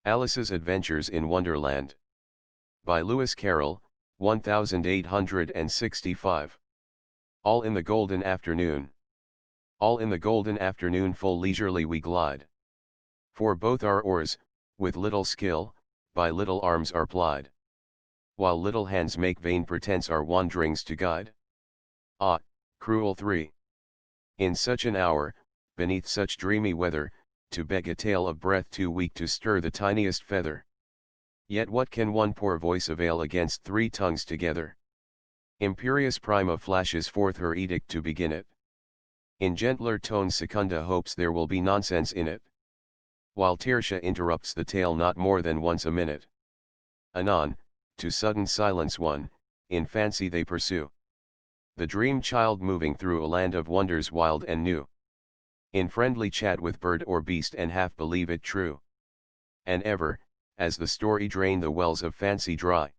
Alice's Adventures in Wonderland. By Lewis Carroll, 1865. All in the golden afternoon. All in the golden afternoon full leisurely we glide. For both our oars, with little skill, by little arms are plied. While little hands make vain pretense our wanderings to guide. Ah, cruel 3. In such an hour, beneath such dreamy weather, to beg a tale of breath too weak to stir the tiniest feather. Yet what can one poor voice avail against 3 tongues together? Imperious Prima flashes forth her edict to begin it. In gentler tones Secunda hopes there will be nonsense in it. While Tertia interrupts the tale not more than once a minute. Anon, to sudden silence one, in fancy they pursue. The dream child moving through a land of wonders wild and new. In friendly chat with bird or beast and half believe it true. And ever, as the story drained the wells of fancy dry.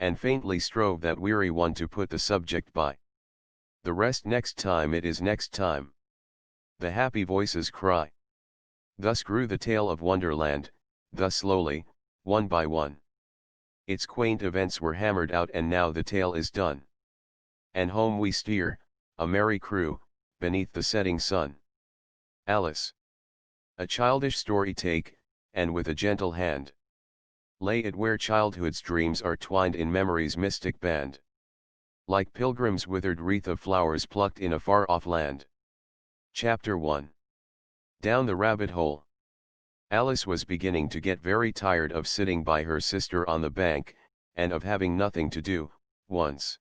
And faintly strove that weary one to put the subject by. The rest next time it is next time. The happy voices cry. Thus grew the tale of Wonderland, thus slowly, one by one. Its quaint events were hammered out and now the tale is done. And home we steer, a merry crew, beneath the setting sun. Alice. A childish story take, and with a gentle hand. Lay it where childhood's dreams are twined in memory's mystic band. Like pilgrims' withered wreath of flowers plucked in a far-off land. Chapter 1. Down the Rabbit Hole. Alice was beginning to get very tired of sitting by her sister on the bank, and of having nothing to do. Once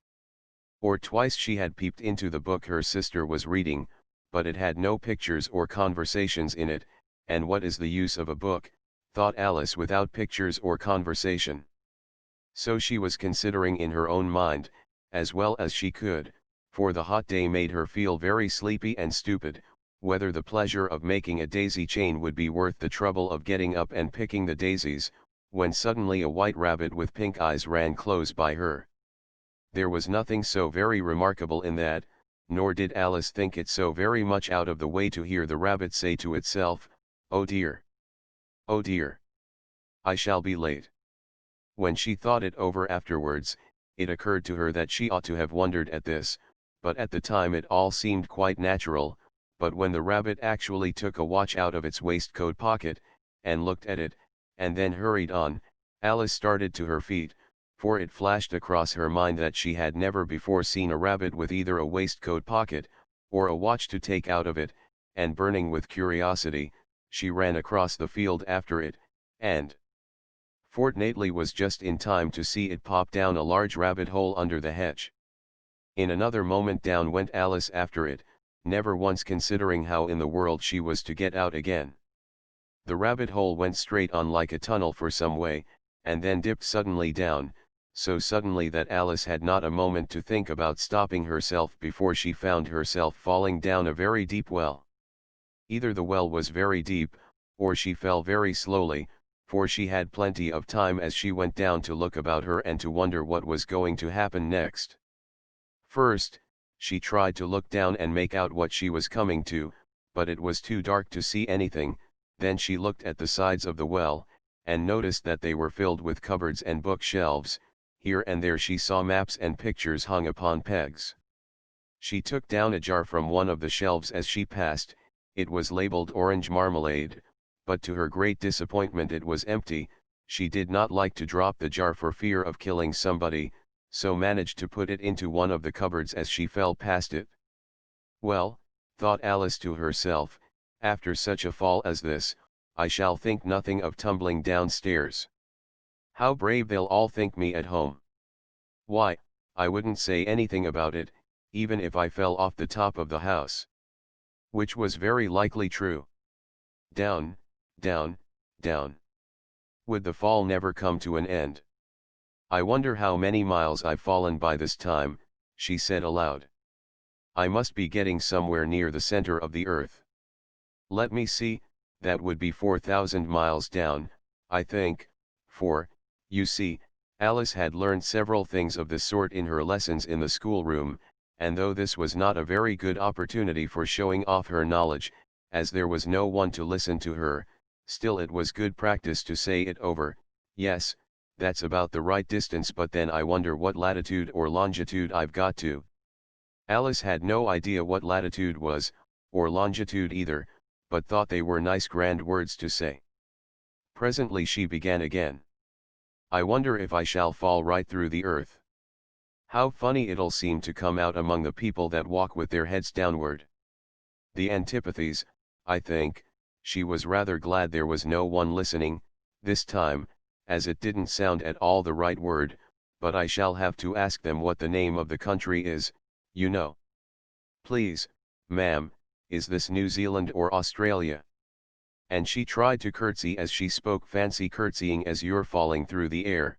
or twice she had peeped into the book her sister was reading, but it had no pictures or conversations in it, and what is the use of a book, thought Alice, without pictures or conversation? So she was considering in her own mind, as well as she could, for the hot day made her feel very sleepy and stupid, whether the pleasure of making a daisy chain would be worth the trouble of getting up and picking the daisies, when suddenly a white rabbit with pink eyes ran close by her. There was nothing so very remarkable in that, nor did Alice think it so very much out of the way to hear the rabbit say to itself, "Oh dear! Oh dear! I shall be late." When she thought it over afterwards, it occurred to her that she ought to have wondered at this, but at the time it all seemed quite natural. But when the rabbit actually took a watch out of its waistcoat pocket, and looked at it, and then hurried on, Alice started to her feet, for it flashed across her mind that she had never before seen a rabbit with either a waistcoat pocket, or a watch to take out of it, and burning with curiosity, she ran across the field after it, and fortunately was just in time to see it pop down a large rabbit hole under the hedge. In another moment down went Alice after it, never once considering how in the world she was to get out again. The rabbit hole went straight on like a tunnel for some way, and then dipped suddenly down, so suddenly that Alice had not a moment to think about stopping herself before she found herself falling down a very deep well. Either the well was very deep, or she fell very slowly, for she had plenty of time as she went down to look about her and to wonder what was going to happen next. First, she tried to look down and make out what she was coming to, but it was too dark to see anything. Then she looked at the sides of the well, and noticed that they were filled with cupboards and bookshelves. Here and there she saw maps and pictures hung upon pegs. She took down a jar from one of the shelves as she passed. It was labeled orange marmalade, but to her great disappointment it was empty. She did not like to drop the jar for fear of killing somebody, so managed to put it into one of the cupboards as she fell past it. Well, thought Alice to herself, after such a fall as this, I shall think nothing of tumbling downstairs. How brave they'll all think me at home. Why, I wouldn't say anything about it, even if I fell off the top of the house. Which was very likely true. Down, down, down. Would the fall never come to an end? I wonder how many miles I've fallen by this time, she said aloud. I must be getting somewhere near the center of the earth. Let me see, that would be 4,000 miles down, I think, for, you see, Alice had learned several things of this sort in her lessons in the schoolroom, and though this was not a very good opportunity for showing off her knowledge, as there was no one to listen to her, Still it was good practice to say it over. Yes, that's about the right distance, but then I wonder what latitude or longitude I've got to. Alice had no idea what latitude was, or longitude either, but thought they were nice grand words to say. Presently she began again. I wonder if I shall fall right through the earth. How funny it'll seem to come out among the people that walk with their heads downward. The antipathies, I think. She was rather glad there was no one listening, this time, as it didn't sound at all the right word, but I shall have to ask them what the name of the country is, you know. Please, ma'am, is this New Zealand or Australia? And she tried to curtsy as she spoke, fancy curtsying as you're falling through the air.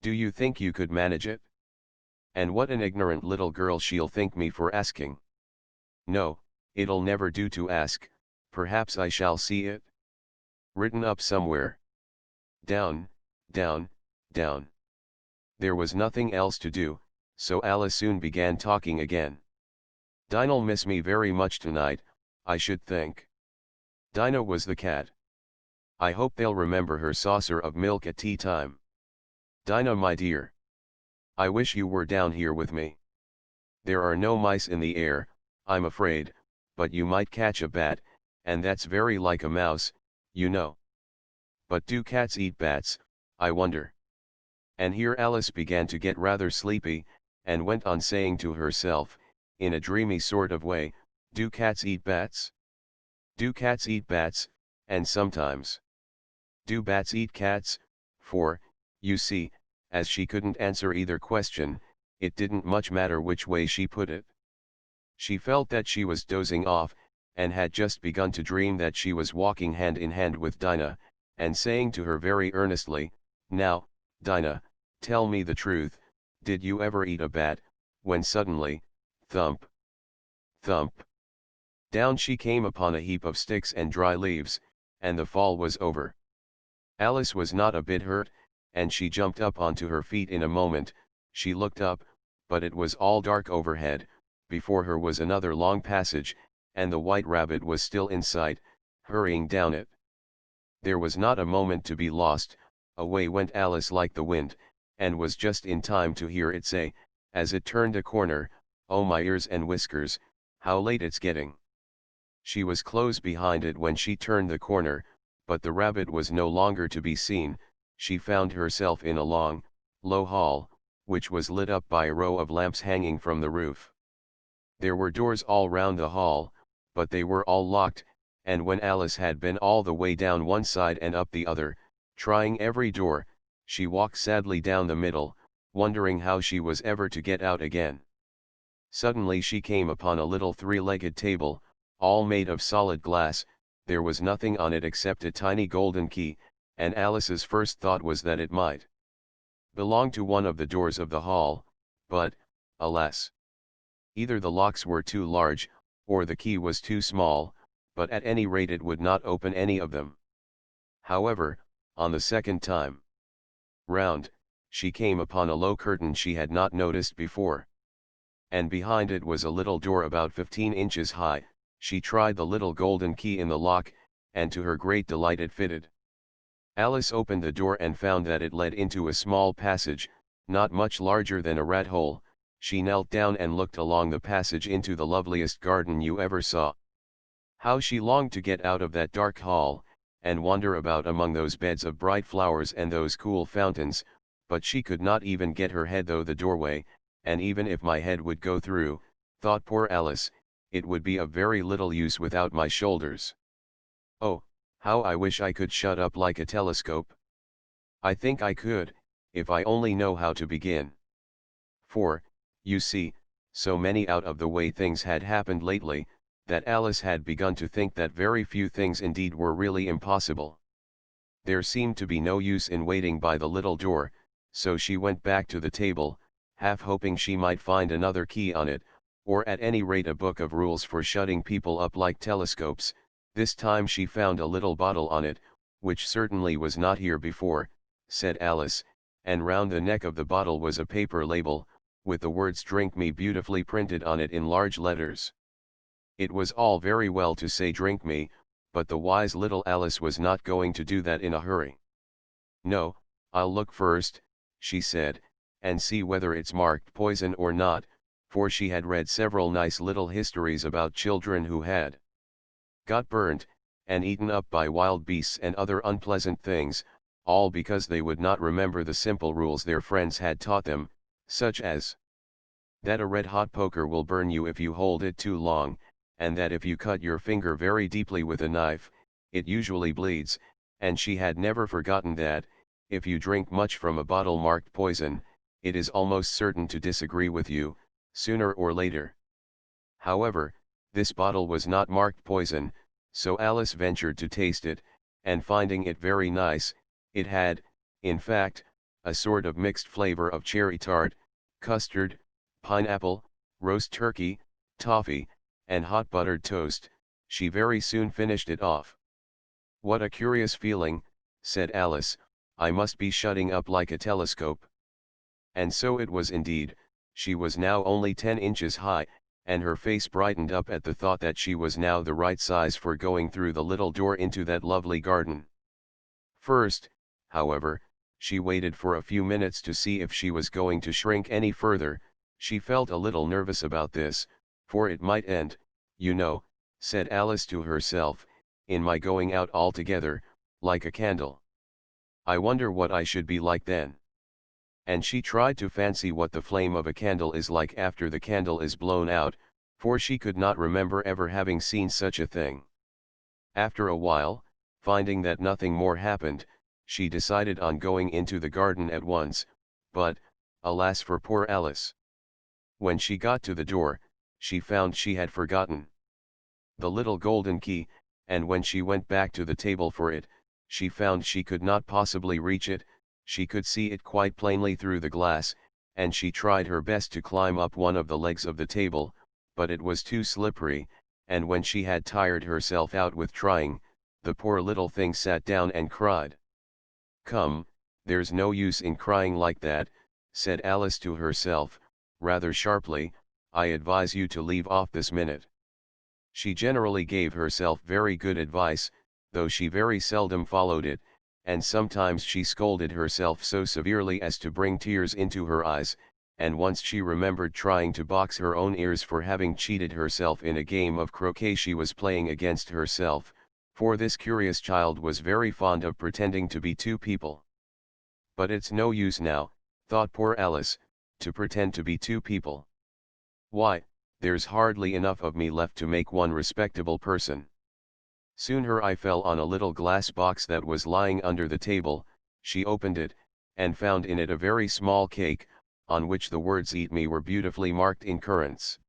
Do you think you could manage it? And what an ignorant little girl she'll think me for asking. No, it'll never do to ask. Perhaps I shall see it written up somewhere. Down, down, down. There was nothing else to do, so Alice soon began talking again. Dinah'll miss me very much tonight, I should think. Dinah was the cat. I hope they'll remember her saucer of milk at tea time. Dinah, my dear. I wish you were down here with me. There are no mice in the air, I'm afraid, but you might catch a bat, and that's very like a mouse, you know. But do cats eat bats, I wonder? And here Alice began to get rather sleepy, and went on saying to herself, in a dreamy sort of way, do cats eat bats? Do cats eat bats, and sometimes? Do bats eat cats? For, you see, as she couldn't answer either question, it didn't much matter which way she put it. She felt that she was dozing off, and had just begun to dream that she was walking hand in hand with Dinah, and saying to her very earnestly, now, Dinah, tell me the truth, did you ever eat a bat, when suddenly, thump, thump, down she came upon a heap of sticks and dry leaves, and the fall was over. Alice was not a bit hurt, and she jumped up onto her feet in a moment. She looked up, but it was all dark overhead. Before her was another long passage, and the white rabbit was still in sight, hurrying down it. There was not a moment to be lost. Away went Alice like the wind, and was just in time to hear it say, as it turned a corner, oh my ears and whiskers, how late it's getting. She was close behind it when she turned the corner, but the rabbit was no longer to be seen. She found herself in a long, low hall, which was lit up by a row of lamps hanging from the roof. There were doors all round the hall, but they were all locked, and when Alice had been all the way down one side and up the other, trying every door, she walked sadly down the middle, wondering how she was ever to get out again. Suddenly she came upon a little three-legged table, all made of solid glass. There was nothing on it except a tiny golden key, and Alice's first thought was that it might belong to one of the doors of the hall, but, alas! Either the locks were too large, or the key was too small, but at any rate it would not open any of them. However, on the second time round, she came upon a low curtain she had not noticed before. And behind it was a little door about 15 inches high. She tried the little golden key in the lock, and to her great delight it fitted. Alice opened the door and found that it led into a small passage, not much larger than a rat hole. She knelt down and looked along the passage into the loveliest garden you ever saw. How she longed to get out of that dark hall, and wander about among those beds of bright flowers and those cool fountains, but she could not even get her head through the doorway, and even if my head would go through, thought poor Alice, it would be of very little use without my shoulders. Oh, how I wish I could shut up like a telescope. I think I could, if I only know how to begin. For, you see, so many out-of-the-way things had happened lately, that Alice had begun to think that very few things indeed were really impossible. There seemed to be no use in waiting by the little door, so she went back to the table, half hoping she might find another key on it, or at any rate a book of rules for shutting people up like telescopes. This time she found a little bottle on it, which certainly was not here before, said Alice, and round the neck of the bottle was a paper label, with the words "Drink Me" beautifully printed on it in large letters. It was all very well to say "Drink me," but the wise little Alice was not going to do that in a hurry. "No, I'll look first," she said, "and see whether it's marked poison or not," for she had read several nice little histories about children who had got burnt, and eaten up by wild beasts and other unpleasant things, all because they would not remember the simple rules their friends had taught them, such as that a red-hot poker will burn you if you hold it too long, and that if you cut your finger very deeply with a knife, it usually bleeds, and she had never forgotten that, if you drink much from a bottle marked poison, it is almost certain to disagree with you, sooner or later. However, this bottle was not marked poison, so Alice ventured to taste it, and finding it very nice, it had, in fact, a sort of mixed flavor of cherry tart, custard, pineapple, roast turkey, toffee, and hot buttered toast. She very soon finished it off. "What a curious feeling," said Alice, "I must be shutting up like a telescope." And so it was indeed. She was now only 10 inches high, and her face brightened up at the thought that she was now the right size for going through the little door into that lovely garden. First, however, she waited for a few minutes to see if she was going to shrink any further. She felt a little nervous about this, for it might end, "You know," said Alice to herself, "in my going out altogether, like a candle. I wonder what I should be like then." And she tried to fancy what the flame of a candle is like after the candle is blown out, for she could not remember ever having seen such a thing. After a while, finding that nothing more happened, she decided on going into the garden at once, but, alas for poor Alice! When she got to the door, she found she had forgotten the little golden key, and when she went back to the table for it, she found she could not possibly reach it. She could see it quite plainly through the glass, and she tried her best to climb up one of the legs of the table, but it was too slippery, and when she had tired herself out with trying, the poor little thing sat down and cried. "Come, there's no use in crying like that," said Alice to herself, rather sharply, "I advise you to leave off this minute." She generally gave herself very good advice, though she very seldom followed it, and sometimes she scolded herself so severely as to bring tears into her eyes, and once she remembered trying to box her own ears for having cheated herself in a game of croquet she was playing against herself, for this curious child was very fond of pretending to be two people. "But it's no use now," thought poor Alice, "to pretend to be two people. Why, there's hardly enough of me left to make one respectable person." Soon her eye fell on a little glass box that was lying under the table. She opened it, and found in it a very small cake, on which the words "Eat me" were beautifully marked in currants.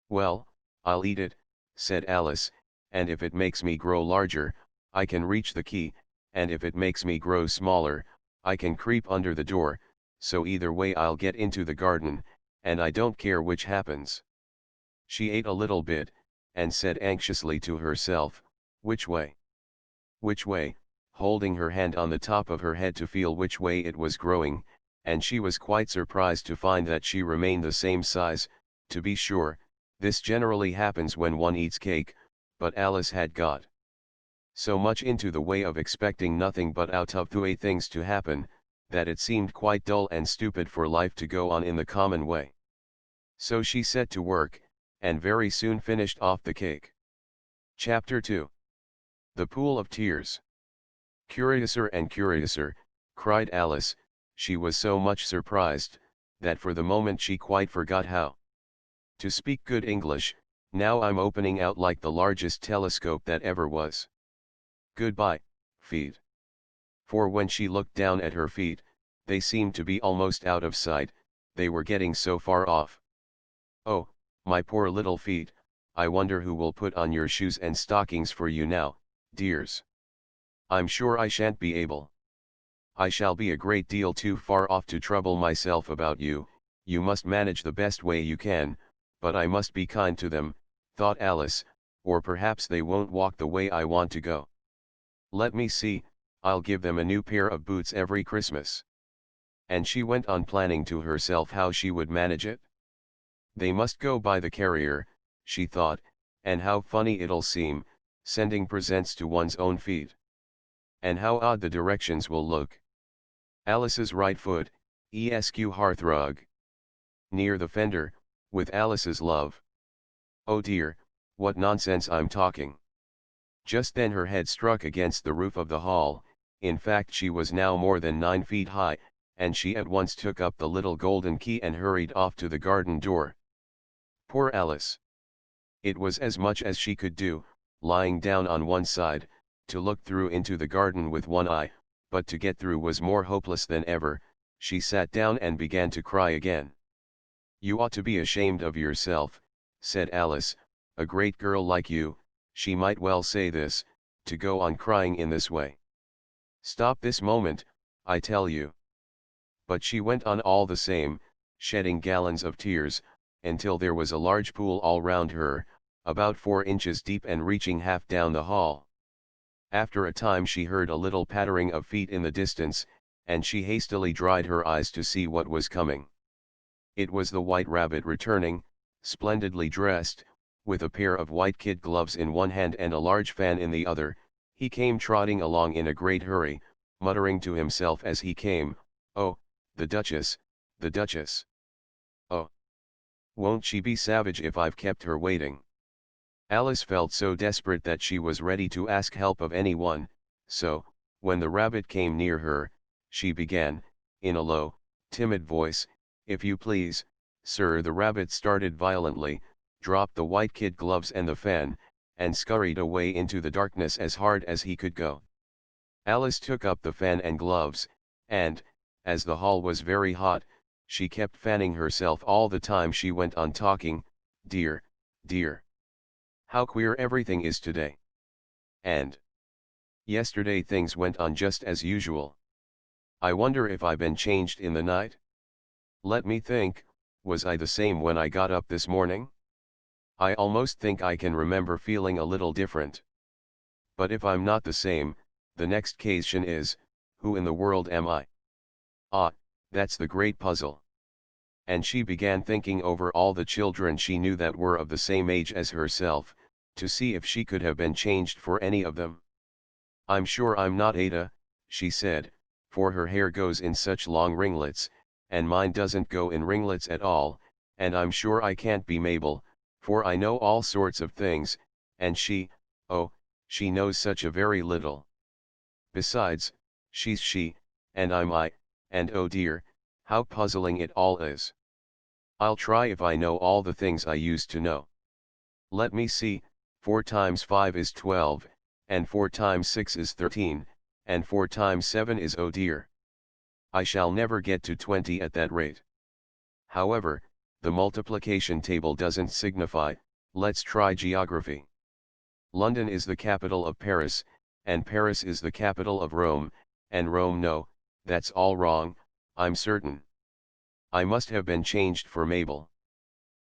"Well, I'll eat it," said Alice, "and if it makes me grow larger, I can reach the key, and if it makes me grow smaller, I can creep under the door, so either way I'll get into the garden, and I don't care which happens." She ate a little bit, and said anxiously to herself, "Which way? Which way?" holding her hand on the top of her head to feel which way it was growing, and she was quite surprised to find that she remained the same size. To be sure, this generally happens when one eats cake, but Alice had got so much into the way of expecting nothing but out of the way things to happen, that it seemed quite dull and stupid for life to go on in the common way. So she set to work, and very soon finished off the cake. Chapter 2. The Pool of Tears. "Curiouser and curiouser," cried Alice. She was so much surprised, that for the moment she quite forgot how to speak good English. "Now I'm opening out like the largest telescope that ever was. Goodbye, feet." For when she looked down at her feet, they seemed to be almost out of sight, they were getting so far off. "Oh, my poor little feet, I wonder who will put on your shoes and stockings for you now, dears. I'm sure I shan't be able. I shall be a great deal too far off to trouble myself about you. You must manage the best way you can, but I must be kind to them," thought Alice, "or perhaps they won't walk the way I want to go. Let me see, I'll give them a new pair of boots every Christmas." And she went on planning to herself how she would manage it. "They must go by the carrier," she thought, "and how funny it'll seem, sending presents to one's own feet. And how odd the directions will look. Alice's right foot, ESQ hearthrug. Near the fender, with Alice's love. Oh dear, what nonsense I'm talking. Just then her head struck against the roof of the hall. In fact she was now more than 9 feet high, and she at once took up the little golden key and hurried off to the garden door. Poor Alice! It was as much as she could do, lying down on one side, to look through into the garden with one eye, but to get through was more hopeless than ever. She sat down and began to cry again. You ought to be ashamed of yourself, said Alice, a great girl like you, she might well say this, to go on crying in this way. Stop this moment, I tell you. But she went on all the same, shedding gallons of tears, until there was a large pool all round her, about 4 inches deep and reaching half down the hall. After a time she heard a little pattering of feet in the distance, and she hastily dried her eyes to see what was coming. It was the White Rabbit returning, splendidly dressed, with a pair of white kid gloves in one hand and a large fan in the other. He came trotting along in a great hurry, muttering to himself as he came, "Oh, the Duchess, the Duchess. Oh, won't she be savage if I've kept her waiting?" Alice felt so desperate that she was ready to ask help of anyone, so, when the rabbit came near her, she began, in a low, timid voice, "If you please, sir." The rabbit started violently, dropped the white kid gloves and the fan, and scurried away into the darkness as hard as he could go. Alice took up the fan and gloves, and, as the hall was very hot, she kept fanning herself all the time she went on talking, "Dear, dear. How queer everything is today. And yesterday things went on just as usual. I wonder if I've been changed in the night? Let me think, was I the same when I got up this morning? I almost think I can remember feeling a little different. But if I'm not the same, the next question is, who in the world am I? Ah, that's the great puzzle." And she began thinking over all the children she knew that were of the same age as herself, to see if she could have been changed for any of them. "I'm sure I'm not Ada," she said, "for her hair goes in such long ringlets, and mine doesn't go in ringlets at all, and I'm sure I can't be Mabel, for I know all sorts of things, and she, oh, she knows such a very little. Besides, she's she, and I'm I, and oh dear, how puzzling it all is. I'll try if I know all the things I used to know. Let me see, 4 times 5 is 12, and 4 times 6 is 13, and 4 times 7 is, oh dear. I shall never get to 20 at that rate. However, the multiplication table doesn't signify, let's try geography. London is the capital of Paris, and Paris is the capital of Rome, and Rome, no, that's all wrong, I'm certain. I must have been changed for Mabel.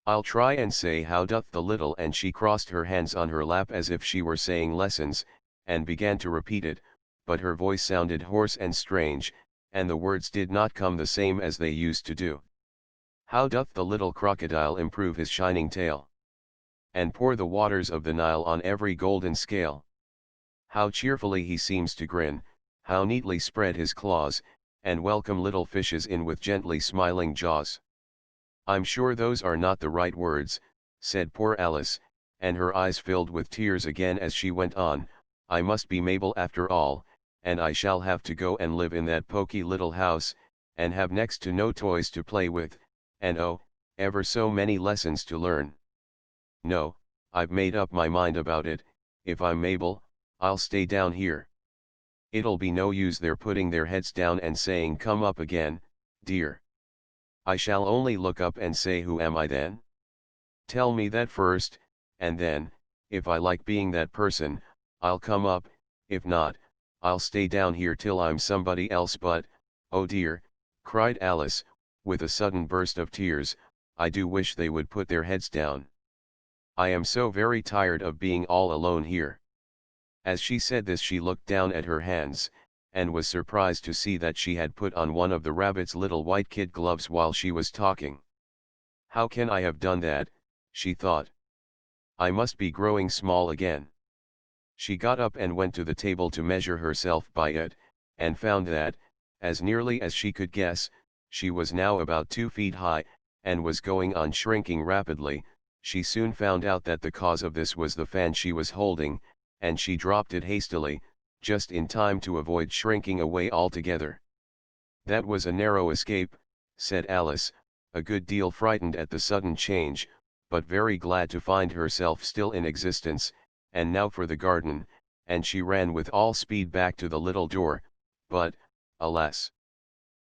I'll try and say how doth the little," and she crossed her hands on her lap as if she were saying lessons, and began to repeat it, but her voice sounded hoarse and strange, and the words did not come the same as they used to do. "How doth the little crocodile improve his shining tail, and pour the waters of the Nile on every golden scale? How cheerfully he seems to grin, how neatly spread his claws, and welcome little fishes in with gently smiling jaws." "I'm sure those are not the right words," said poor Alice, and her eyes filled with tears again as she went on, "I must be Mabel after all, and I shall have to go and live in that poky little house, and have next to no toys to play with, and oh, ever so many lessons to learn. No, I've made up my mind about it, if I'm Mabel, I'll stay down here. It'll be no use their putting their heads down and saying come up again, dear. I shall only look up and say who am I then? Tell me that first, and then, if I like being that person, I'll come up, if not, I'll stay down here till I'm somebody else. But, oh dear," cried Alice, with a sudden burst of tears, "I do wish they would put their heads down. I am so very tired of being all alone here." As she said this she looked down at her hands, and was surprised to see that she had put on one of the rabbit's little white kid gloves while she was talking. "How can I have done that?" she thought. "I must be growing small again." She got up and went to the table to measure herself by it, and found that, as nearly as she could guess, she was now about 2 feet high, and was going on shrinking rapidly. She soon found out that the cause of this was the fan she was holding, and she dropped it hastily, just in time to avoid shrinking away altogether. "That was a narrow escape," said Alice, a good deal frightened at the sudden change, but very glad to find herself still in existence. "And now for the garden," and she ran with all speed back to the little door, but, alas!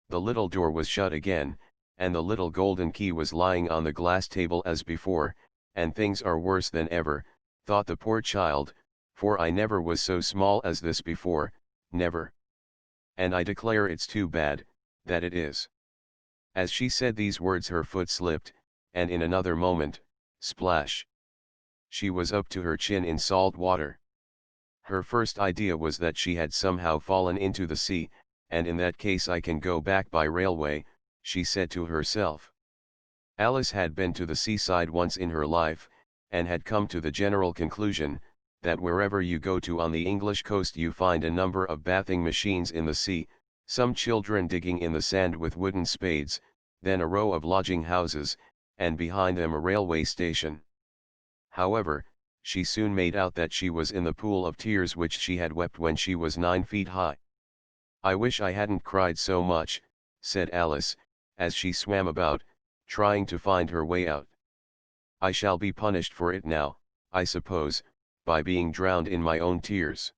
The little door was shut again, and the little golden key was lying on the glass table as before. "And things are worse than ever," thought the poor child, "for I never was so small as this before, never. And I declare it's too bad, that it is." As she said these words her foot slipped, and in another moment, splash! She was up to her chin in salt water. Her first idea was that she had somehow fallen into the sea, and in that case I can go back by railway, she said to herself. Alice had been to the seaside once in her life, and had come to the general conclusion, that wherever you go to on the English coast you find a number of bathing machines in the sea, some children digging in the sand with wooden spades, then a row of lodging houses, and behind them a railway station. However, she soon made out that she was in the pool of tears which she had wept when she was 9 feet high. "I wish I hadn't cried so much," said Alice, as she swam about, trying to find her way out. "I shall be punished for it now, I suppose, by being drowned in my own tears.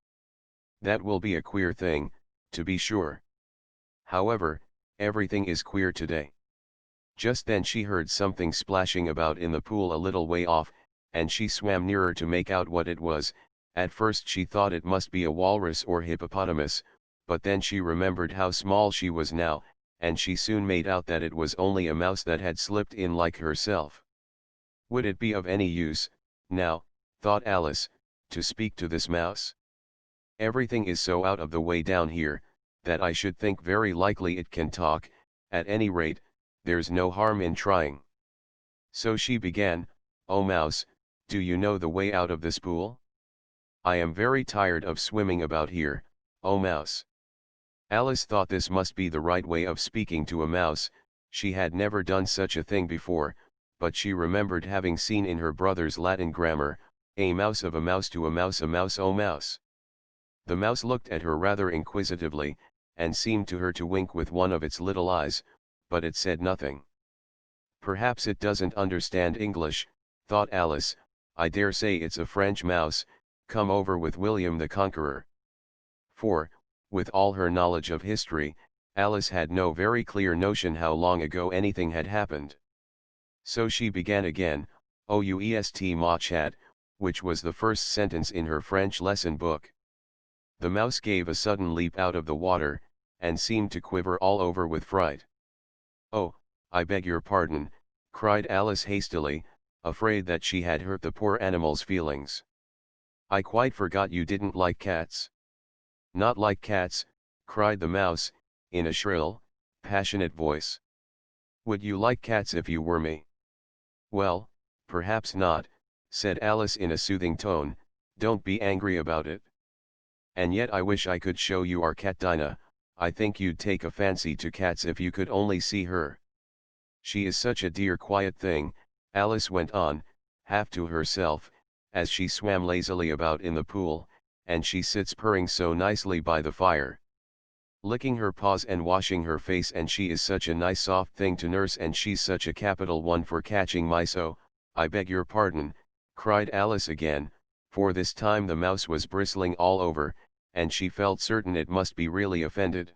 That will be a queer thing, to be sure. However, everything is queer today." Just then she heard something splashing about in the pool a little way off, and she swam nearer to make out what it was. At first she thought it must be a walrus or hippopotamus, but then she remembered how small she was now, and she soon made out that it was only a mouse that had slipped in like herself. Would it be of any use, now, thought Alice, to speak to this mouse? Everything is so out of the way down here, that I should think very likely it can talk. At any rate, there's no harm in trying. So she began, "Oh mouse, do you know the way out of this pool? I am very tired of swimming about here, oh mouse." Alice thought this must be the right way of speaking to a mouse. She had never done such a thing before, but she remembered having seen in her brother's Latin grammar, "A mouse of a mouse to a mouse oh mouse." The mouse looked at her rather inquisitively, and seemed to her to wink with one of its little eyes, but it said nothing. "Perhaps it doesn't understand English," thought Alice. "I dare say it's a French mouse, come over with William the Conqueror." For, with all her knowledge of history, Alice had no very clear notion how long ago anything had happened. So she began again, "Ouest ma chat," which was the first sentence in her French lesson book. The mouse gave a sudden leap out of the water, and seemed to quiver all over with fright. "Oh, I beg your pardon," cried Alice hastily, afraid that she had hurt the poor animal's feelings. "I quite forgot you didn't like cats." "Not like cats," cried the mouse, in a shrill, passionate voice. "Would you like cats if you were me?" "Well, perhaps not," said Alice in a soothing tone, "don't be angry about it. And yet I wish I could show you our cat Dinah. I think you'd take a fancy to cats if you could only see her. She is such a dear quiet thing," Alice went on, half to herself, as she swam lazily about in the pool, "and she sits purring so nicely by the fire, licking her paws and washing her face, and she is such a nice soft thing to nurse, and she's such a capital one for catching mice." "Oh, I beg your pardon," cried Alice again, for this time the mouse was bristling all over, and she felt certain it must be really offended.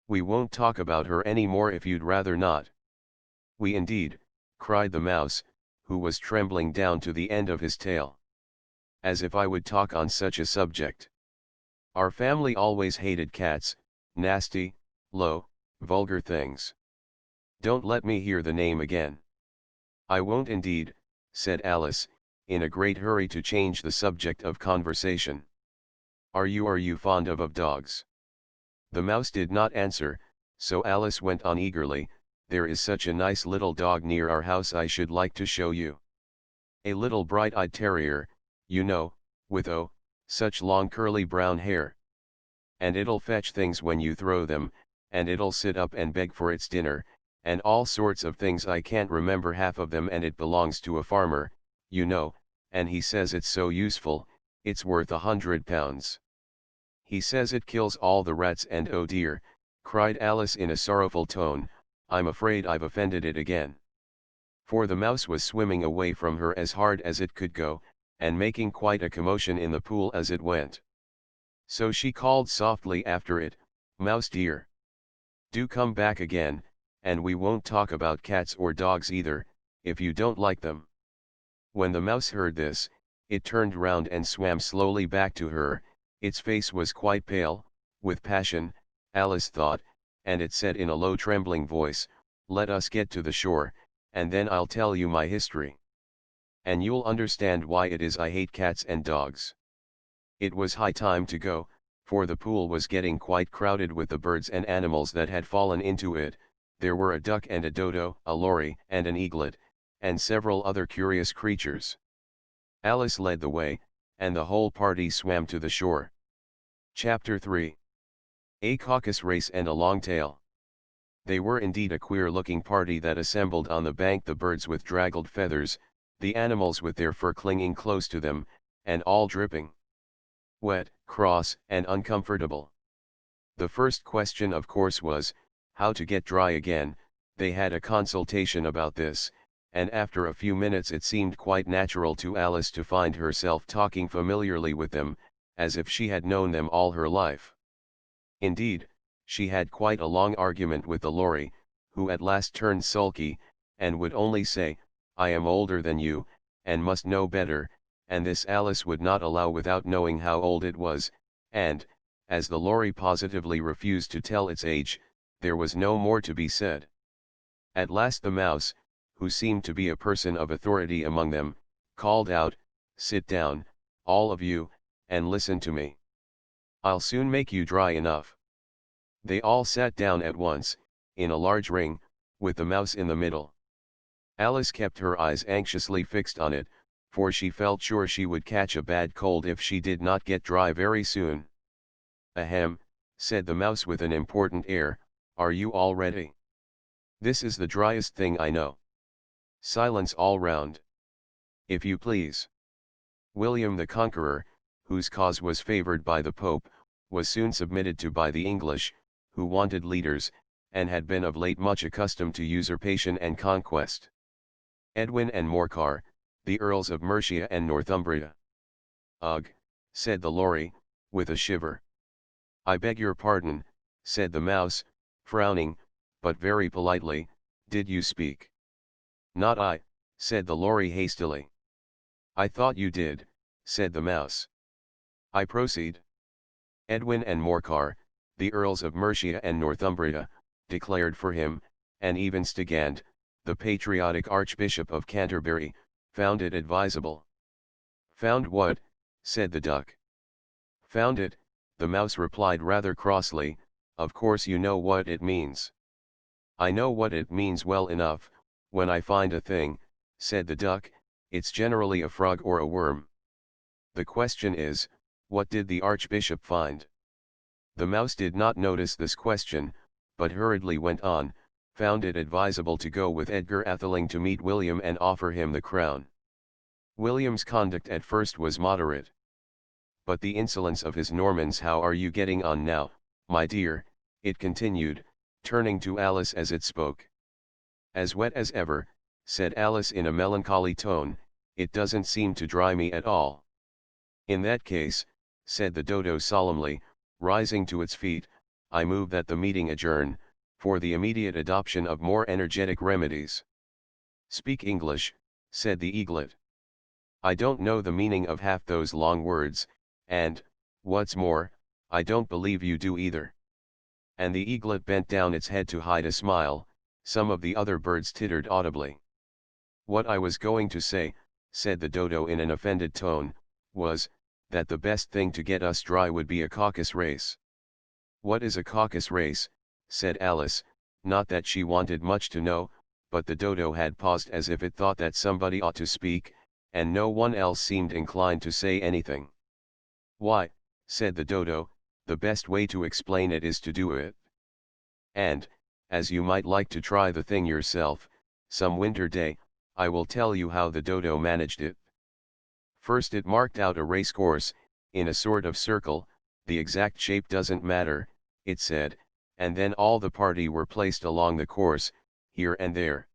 "We won't talk about her any more if you'd rather not." "We indeed," cried the mouse, who was trembling down to the end of his tail. "As if I would talk on such a subject. Our family always hated cats, nasty, low, vulgar things. Don't let me hear the name again." "I won't indeed," said Alice, in a great hurry to change the subject of conversation. Are you fond of dogs?" The mouse did not answer, so Alice went on eagerly, "There is such a nice little dog near our house I should like to show you. A little bright-eyed terrier, you know, with Such long curly brown hair. And it'll fetch things when you throw them, and it'll sit up and beg for its dinner, and all sorts of things I can't remember half of them, and it belongs to a farmer, you know, and he says it's so useful, it's worth £100. He says it kills all the rats, and oh dear, cried Alice in a sorrowful tone, I'm afraid I've offended it again. For the mouse was swimming away from her as hard as it could go, and making quite a commotion in the pool as it went. So she called softly after it, Mouse dear, do come back again, and we won't talk about cats or dogs either, if you don't like them. When the mouse heard this, it turned round and swam slowly back to her. Its face was quite pale, with passion, Alice thought, and it said in a low trembling voice, let us get to the shore, and then I'll tell you my history. And you'll understand why it is I hate cats and dogs. It was high time to go, for the pool was getting quite crowded with the birds and animals that had fallen into it. There were a duck and a dodo, a lory and an eaglet, and several other curious creatures. Alice led the way, and the whole party swam to the shore. Chapter 3. A Caucus Race and a Long Tail. They were indeed a queer-looking party that assembled on the bank, the birds with draggled feathers, the animals with their fur clinging close to them, and all dripping wet, cross, and uncomfortable. The first question of course was, how to get dry again. They had a consultation about this, and after a few minutes it seemed quite natural to Alice to find herself talking familiarly with them, as if she had known them all her life. Indeed, she had quite a long argument with the lory, who at last turned sulky, and would only say, I am older than you, and must know better, and this Alice would not allow without knowing how old it was, and, as the lory positively refused to tell its age, there was no more to be said. At last the mouse, who seemed to be a person of authority among them, called out, sit down, all of you, and listen to me. I'll soon make you dry enough. They all sat down at once, in a large ring, with the mouse in the middle. Alice kept her eyes anxiously fixed on it, for she felt sure she would catch a bad cold if she did not get dry very soon. Ahem, said the mouse with an important air, are you all ready? This is the driest thing I know. Silence all round. If you please. William the Conqueror, whose cause was favored by the Pope, was soon submitted to by the English, who wanted leaders, and had been of late much accustomed to usurpation and conquest. Edwin and Morcar, the Earls of Mercia and Northumbria. Ugh, said the lory, with a shiver. I beg your pardon, said the mouse, frowning, but very politely, did you speak? Not I, said the lory hastily. I thought you did, said the mouse. I proceed. Edwin and Morcar, the Earls of Mercia and Northumbria, declared for him, and even Stigand, the patriotic Archbishop of Canterbury, found it advisable. Found what? Said the duck. Found it, the mouse replied rather crossly, of course you know what it means. I know what it means well enough. When I find a thing, said the duck, it's generally a frog or a worm. The question is, what did the Archbishop find? The mouse did not notice this question, but hurriedly went on, found it advisable to go with Edgar Atheling to meet William and offer him the crown. William's conduct at first was moderate. But the insolence of his Normans. How are you getting on now, my dear? It continued, turning to Alice as it spoke. As wet as ever, said Alice in a melancholy tone, it doesn't seem to dry me at all. In that case, said the dodo solemnly, rising to its feet, I move that the meeting adjourn, for the immediate adoption of more energetic remedies. Speak English, said the eaglet. I don't know the meaning of half those long words, and, what's more, I don't believe you do either. And the eaglet bent down its head to hide a smile. Some of the other birds tittered audibly. What I was going to say, said the dodo in an offended tone, was, that the best thing to get us dry would be a caucus race. What is a caucus race? Said Alice, not that she wanted much to know, but the dodo had paused as if it thought that somebody ought to speak, and no one else seemed inclined to say anything. "Why," said the dodo, "the best way to explain it is to do it. And, as you might like to try the thing yourself, some winter day, I will tell you how the dodo managed it. First it marked out a race course, in a sort of circle, the exact shape doesn't matter, it said, and then all the party were placed along the course, here and there.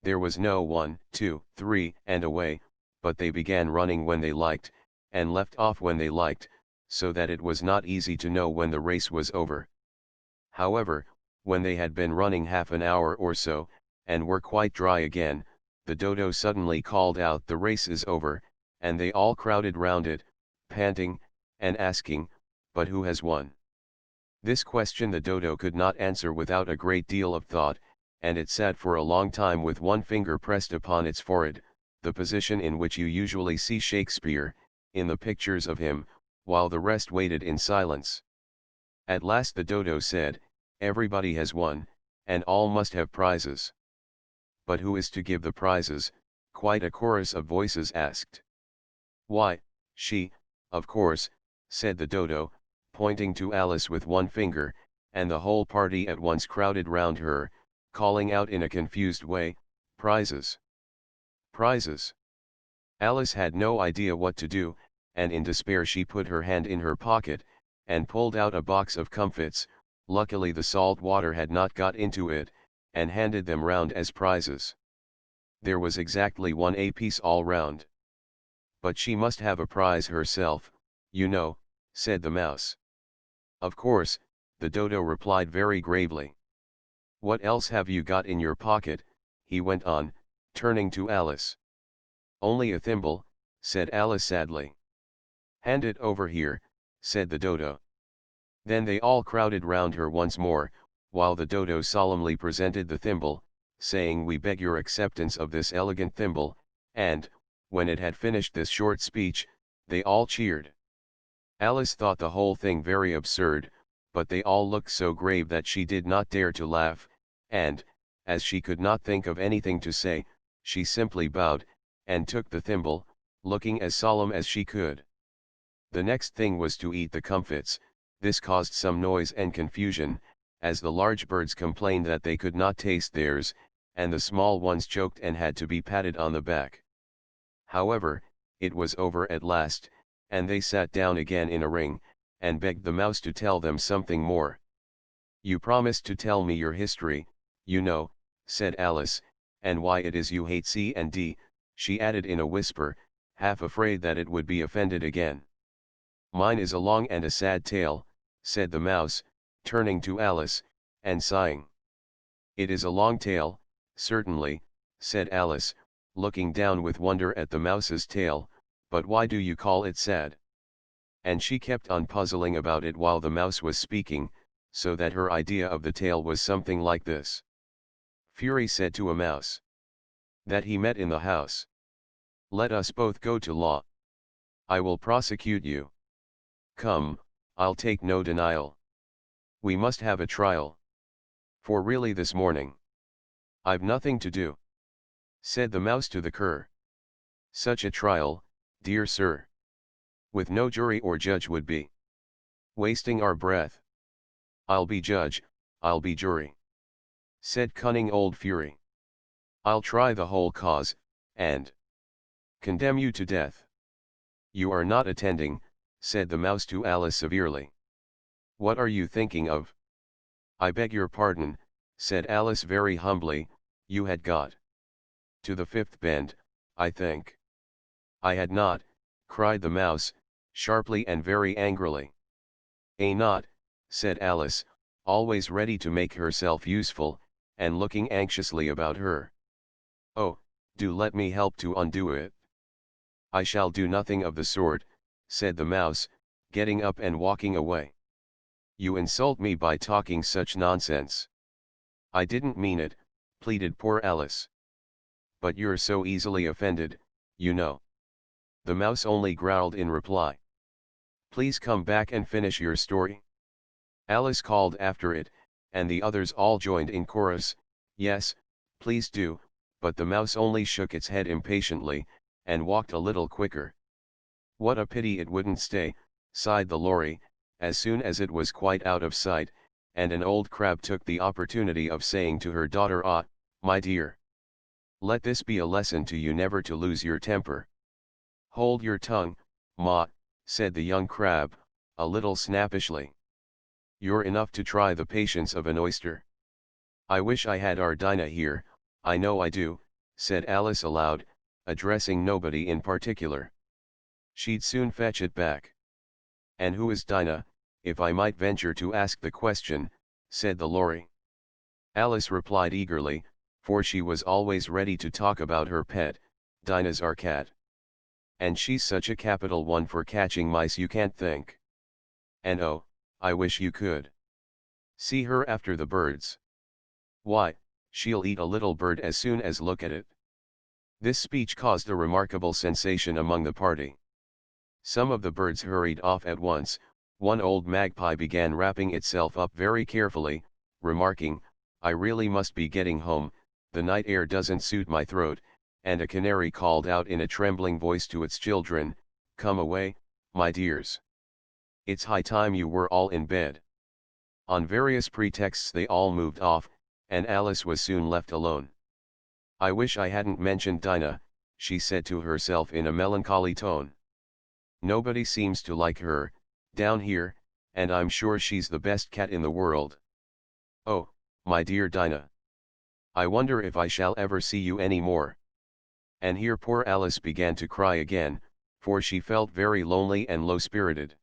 There was no 1, 2, 3, and away, but they began running when they liked, and left off when they liked, so that it was not easy to know when the race was over. However, when they had been running half an hour or so, and were quite dry again, the dodo suddenly called out, 'The race is over,' and they all crowded round it, panting, and asking, 'But who has won?' This question the dodo could not answer without a great deal of thought, and it sat for a long time with one finger pressed upon its forehead, the position in which you usually see Shakespeare, in the pictures of him, while the rest waited in silence. At last the dodo said, 'Everybody has won, and all must have prizes.' 'But who is to give the prizes?' quite a chorus of voices asked. 'Why, she, of course,' said the dodo, pointing to Alice with one finger, and the whole party at once crowded round her, calling out in a confused way, 'Prizes! Prizes!' Alice had no idea what to do, and in despair she put her hand in her pocket, and pulled out a box of comfits, luckily the salt water had not got into it, and handed them round as prizes. There was exactly one apiece all round. 'But she must have a prize herself, you know,' said the mouse. 'Of course,' the dodo replied very gravely. 'What else have you got in your pocket?' he went on, turning to Alice. 'Only a thimble,' said Alice sadly. 'Hand it over here,' said the dodo. Then they all crowded round her once more, while the dodo solemnly presented the thimble, saying, 'We beg your acceptance of this elegant thimble,' and, when it had finished this short speech, they all cheered. Alice thought the whole thing very absurd, but they all looked so grave that she did not dare to laugh, and, as she could not think of anything to say, she simply bowed, and took the thimble, looking as solemn as she could. The next thing was to eat the comfits. This caused some noise and confusion, as the large birds complained that they could not taste theirs, and the small ones choked and had to be patted on the back. However, it was over at last, and they sat down again in a ring, and begged the mouse to tell them something more. 'You promised to tell me your history, you know,' said Alice, 'and why it is you hate C and D,' she added in a whisper, half afraid that it would be offended again. 'Mine is a long and a sad tale,' said the mouse, turning to Alice, and sighing. 'It is a long tale, certainly,' said Alice, looking down with wonder at the mouse's tail, 'but why do you call it sad?' And she kept on puzzling about it while the mouse was speaking, so that her idea of the tale was something like this. Fury said to a mouse that he met in the house, 'Let us both go to law. I will prosecute you. Come, I'll take no denial. We must have a trial. For really this morning I've nothing to do.' Said the mouse to the cur. 'Such a trial, dear sir, with no jury or judge would be wasting our breath. I'll be judge, I'll be jury,' said cunning old Fury. 'I'll try the whole cause, and condemn you to death.' 'You are not attending,' said the mouse to Alice severely. 'What are you thinking of?' 'I beg your pardon,' said Alice very humbly, 'you had got to the fifth bend, I think.' 'I had not,' cried the mouse, sharply and very angrily. 'Not,' said Alice, always ready to make herself useful, and looking anxiously about her. 'Oh, do let me help to undo it.' 'I shall do nothing of the sort,' said the mouse, getting up and walking away. 'You insult me by talking such nonsense.' 'I didn't mean it,' pleaded poor Alice. 'But you're so easily offended, you know.' The mouse only growled in reply. 'Please come back and finish your story.' Alice called after it, and the others all joined in chorus, 'Yes, please do,' but the mouse only shook its head impatiently, and walked a little quicker. 'What a pity it wouldn't stay,' sighed the lorry, as soon as it was quite out of sight, and an old crab took the opportunity of saying to her daughter, "Ah, my dear, let this be a lesson to you never to lose your temper." "Hold your tongue, Ma," said the young crab, a little snappishly. "You're enough to try the patience of an oyster." "I wish I had our Dinah here, I know I do," said Alice aloud, addressing nobody in particular. "She'd soon fetch it back." "And who is Dinah, if I might venture to ask the question?" said the lorry. Alice replied eagerly, for she was always ready to talk about her pet. "Dinah's our cat. And she's such a capital one for catching mice you can't think. And oh, I wish you could see her after the birds. Why, she'll eat a little bird as soon as look at it." This speech caused a remarkable sensation among the party. Some of the birds hurried off at once. One old magpie began wrapping itself up very carefully, remarking, "I really must be getting home, the night air doesn't suit my throat," and a canary called out in a trembling voice to its children, "Come away, my dears. It's high time you were all in bed." On various pretexts they all moved off, and Alice was soon left alone. "I wish I hadn't mentioned Dinah," she said to herself in a melancholy tone. "Nobody seems to like her, down here, and I'm sure she's the best cat in the world. Oh, my dear Dinah. I wonder if I shall ever see you any more." And here poor Alice began to cry again, for she felt very lonely and low-spirited.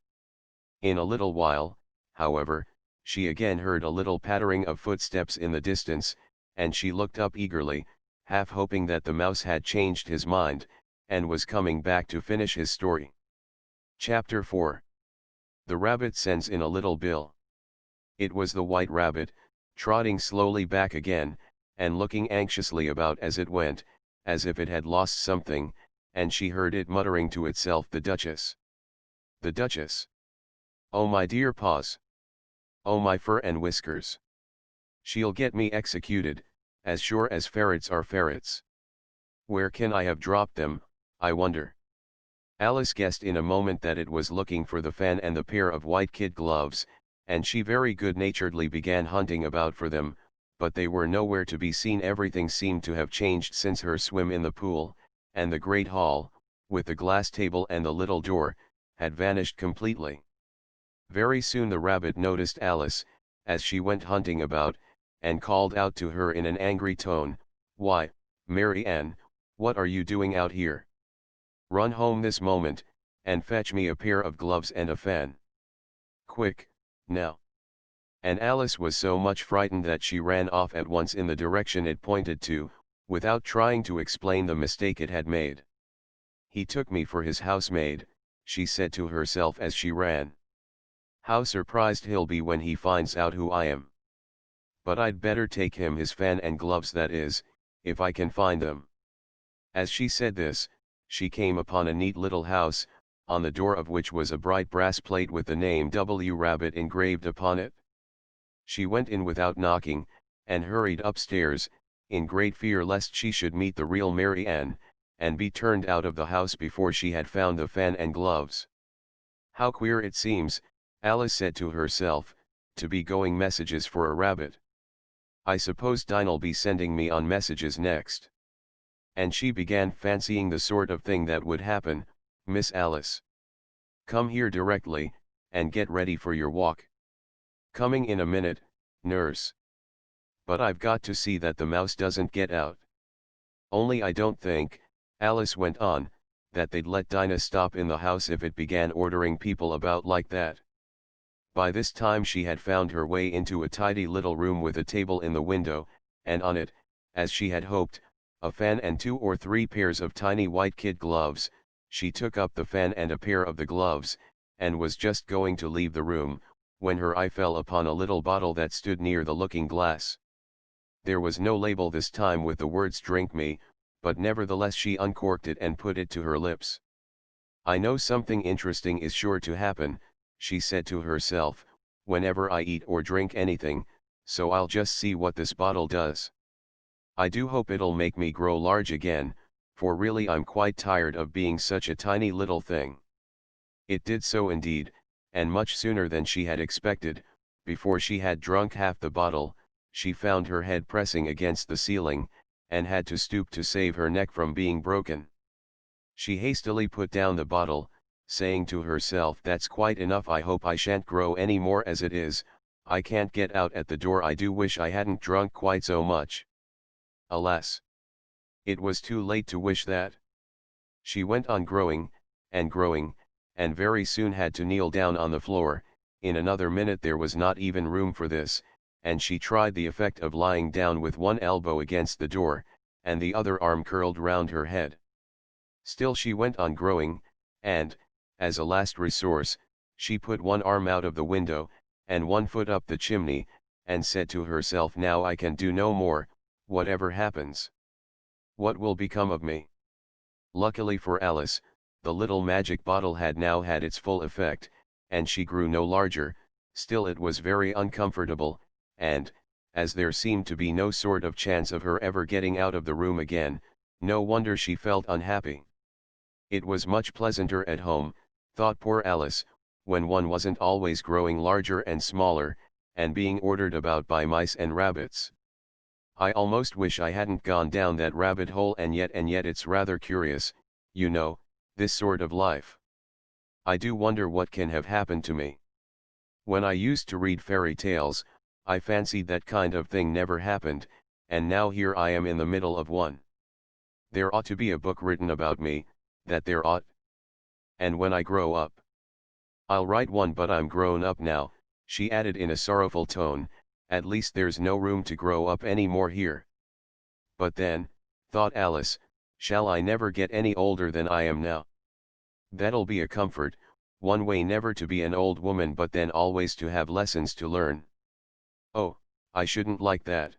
In a little while, however, she again heard a little pattering of footsteps in the distance, and she looked up eagerly, half hoping that the mouse had changed his mind, and was coming back to finish his story. Chapter 4. The Rabbit Sends in a Little Bill. It was the White Rabbit, trotting slowly back again, and looking anxiously about as it went, as if it had lost something, and she heard it muttering to itself, "The Duchess! The Duchess! Oh my dear paws! Oh my fur and whiskers! She'll get me executed, as sure as ferrets are ferrets. Where can I have dropped them, I wonder?" Alice guessed in a moment that it was looking for the fan and the pair of white kid gloves, and she very good-naturedly began hunting about for them, but they were nowhere to be seen. Everything seemed to have changed since her swim in the pool, and the great hall, with the glass table and the little door, had vanished completely. Very soon the rabbit noticed Alice, as she went hunting about, and called out to her in an angry tone, "Why, Mary Ann, what are you doing out here? Run home this moment, and fetch me a pair of gloves and a fan. Quick, now." And Alice was so much frightened that she ran off at once in the direction it pointed to, without trying to explain the mistake it had made. "He took me for his housemaid," she said to herself as she ran. "How surprised he'll be when he finds out who I am. But I'd better take him his fan and gloves, that is, if I can find them." As she said this, she came upon a neat little house, on the door of which was a bright brass plate with the name W. Rabbit engraved upon it. She went in without knocking, and hurried upstairs, in great fear lest she should meet the real Mary Ann, and be turned out of the house before she had found the fan and gloves. "How queer it seems," Alice said to herself, "to be going messages for a rabbit. I suppose Dinah'll be sending me on messages next." And she began fancying the sort of thing that would happen. "Miss Alice, come here directly, and get ready for your walk. Coming in a minute, nurse. But I've got to see that the mouse doesn't get out. Only I don't think," Alice went on, "that they'd let Dinah stop in the house if it began ordering people about like that." By this time she had found her way into a tidy little room with a table in the window, and on it, as she had hoped, a fan and 2 or 3 pairs of tiny white kid gloves. She took up the fan and a pair of the gloves, and was just going to leave the room, when her eye fell upon a little bottle that stood near the looking glass. There was no label this time with the words "Drink me," but nevertheless she uncorked it and put it to her lips. "I know something interesting is sure to happen," she said to herself, "whenever I eat or drink anything, so I'll just see what this bottle does. I do hope it'll make me grow large again, for really I'm quite tired of being such a tiny little thing." It did so indeed, and much sooner than she had expected. Before she had drunk half the bottle, she found her head pressing against the ceiling, and had to stoop to save her neck from being broken. She hastily put down the bottle, saying to herself, "That's quite enough, I hope I shan't grow any more as it is, I can't get out at the door, I do wish I hadn't drunk quite so much." Alas! It was too late to wish that. She went on growing, and growing, and very soon had to kneel down on the floor. In another minute there was not even room for this, and she tried the effect of lying down with one elbow against the door, and the other arm curled round her head. Still she went on growing, and, as a last resource, she put one arm out of the window, and one foot up the chimney, and said to herself, "Now I can do no more, whatever happens. What will become of me?" Luckily for Alice, the little magic bottle had now had its full effect, and she grew no larger. Still it was very uncomfortable, and, as there seemed to be no sort of chance of her ever getting out of the room again, no wonder she felt unhappy. It was much pleasanter at home, thought poor Alice, when one wasn't always growing larger and smaller, and being ordered about by mice and rabbits. "I almost wish I hadn't gone down that rabbit hole, and yet it's rather curious, you know, this sort of life. I do wonder what can have happened to me. When I used to read fairy tales, I fancied that kind of thing never happened, and now here I am in the middle of one. There ought to be a book written about me, that there ought. And when I grow up, I'll write one, but I'm grown up now," she added in a sorrowful tone. "At least there's no room to grow up any more here. But then," thought Alice, "shall I never get any older than I am now? That'll be a comfort, one way never to be an old woman, but then always to have lessons to learn. Oh, I shouldn't like that."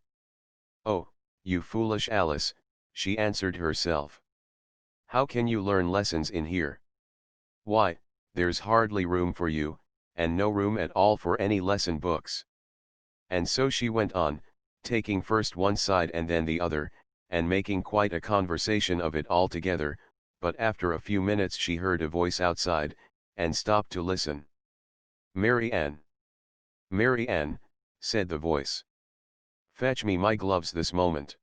"Oh, you foolish Alice," she answered herself. "How can you learn lessons in here? Why, there's hardly room for you, and no room at all for any lesson books." And so she went on, taking first one side and then the other, and making quite a conversation of it altogether. But after a few minutes she heard a voice outside, and stopped to listen. "Mary Ann! Mary Ann!" said the voice. "Fetch me my gloves this moment."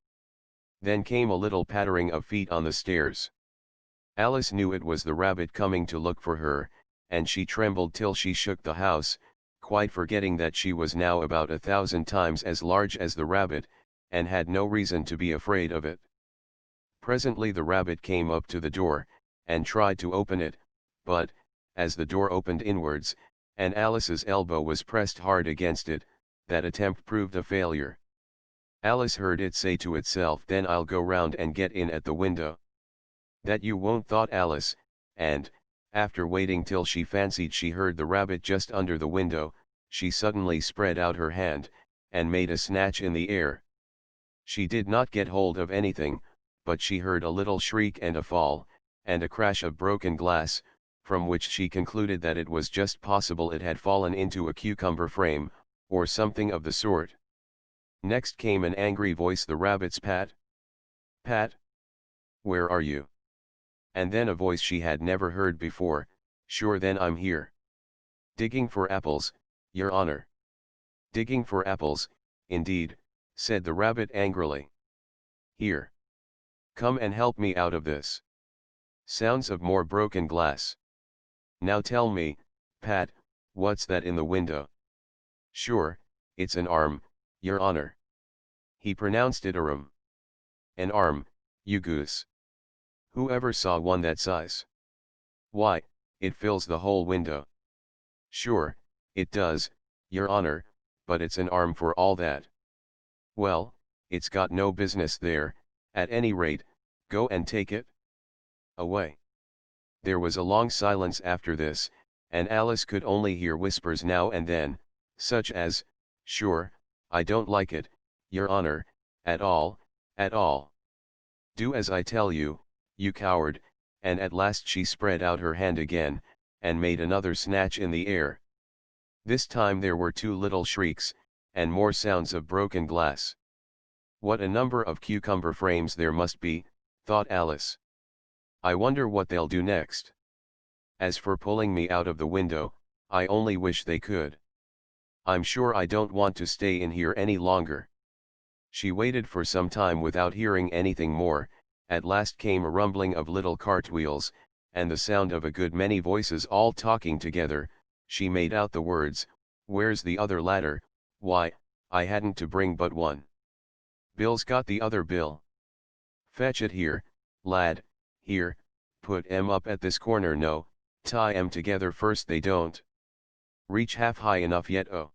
Then came a little pattering of feet on the stairs. Alice knew it was the rabbit coming to look for her, and she trembled till she shook the house, quite forgetting that she was now about 1,000 times as large as the rabbit, and had no reason to be afraid of it. Presently the rabbit came up to the door, and tried to open it, but, as the door opened inwards, and Alice's elbow was pressed hard against it, that attempt proved a failure. Alice heard it say to itself, "Then I'll go round and get in at the window." "That you won't," thought Alice, and, after waiting till she fancied she heard the rabbit just under the window, she suddenly spread out her hand, and made a snatch in the air. She did not get hold of anything, but she heard a little shriek and a fall, and a crash of broken glass, from which she concluded that it was just possible it had fallen into a cucumber frame, or something of the sort. Next came an angry voice, the rabbit's: "Pat! Pat! Where are you?" And then a voice she had never heard before: "Sure then I'm here. Digging for apples, your honor." "Digging for apples, indeed," said the rabbit angrily. "Here. Come and help me out of this." Sounds of more broken glass. "Now tell me, Pat, what's that in the window?" "Sure, it's an arm, your honor." He pronounced it arm. "An arm, you goose. Who ever saw one that size? Why, it fills the whole window." "Sure, it does, your honor, but it's an arm for all that." "Well, it's got no business there, at any rate, go and take it away." There was a long silence after this, and Alice could only hear whispers now and then, such as, "Sure, I don't like it, your honor, at all, at all. Do as I tell you, you coward," and at last she spread out her hand again, and made another snatch in the air. This time there were two little shrieks, and more sounds of broken glass. "What a number of cucumber frames there must be," thought Alice. "I wonder what they'll do next. As for pulling me out of the window, I only wish they could. I'm sure I don't want to stay in here any longer. She waited for some time without hearing anything more. At last came a rumbling of little cartwheels, and the sound of a good many voices all talking together. She made out the words, "Where's the other ladder? Why, I hadn't to bring but one. Bill's got the other bill. Fetch it here, lad, here, put 'em up at this corner. No, tie 'em together first, they don't reach half high enough yet. Oh,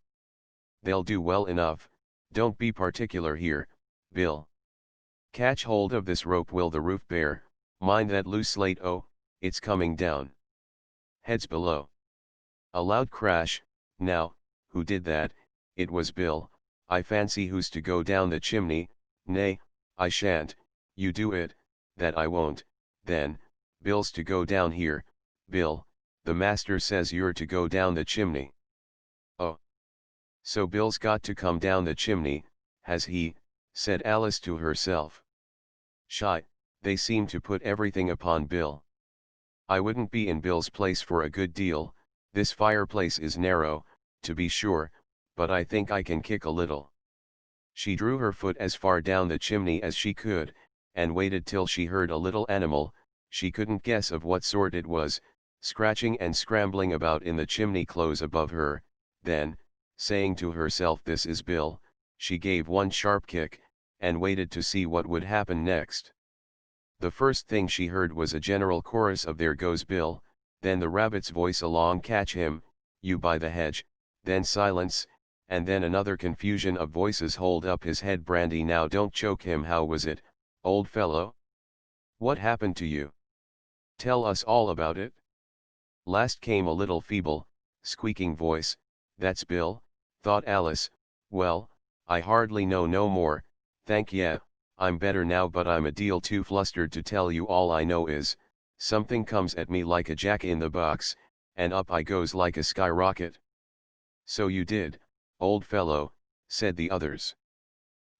they'll do well enough, don't be particular here, Bill. Catch hold of this rope, will the roof bear? Mind that loose slate. Oh, it's coming down. Heads below." A loud crash. Now, who did that? It was Bill. "I fancy who's to go down the chimney." "Nay, I shan't." "You do it." "That I won't." "Then, Bill's to go down here." "Bill, the master says you're to go down the chimney." "Oh. So Bill's got to come down the chimney, has he?" said Alice to herself. "Shy, they seem to put everything upon Bill. I wouldn't be in Bill's place for a good deal. This fireplace is narrow, to be sure, but I think I can kick a little." She drew her foot as far down the chimney as she could, and waited till she heard a little animal, she couldn't guess of what sort it was, scratching and scrambling about in the chimney close above her. Then, saying to herself, "This is Bill," she gave one sharp kick, and waited to see what would happen next. The first thing she heard was a general chorus of "There goes Bill," then the rabbit's voice along, "Catch him, you by the hedge," then silence, and then another confusion of voices, "Hold up his head, Brandy, now don't choke him. How was it, old fellow? What happened to you? Tell us all about it." Last came a little feeble, squeaking voice. "That's Bill," thought Alice. "Well, I hardly know no more, thank ye. I'm better now, but I'm a deal too flustered to tell you. All I know is, something comes at me like a jack in the box, and up I goes like a skyrocket." "So you did, old fellow," said the others.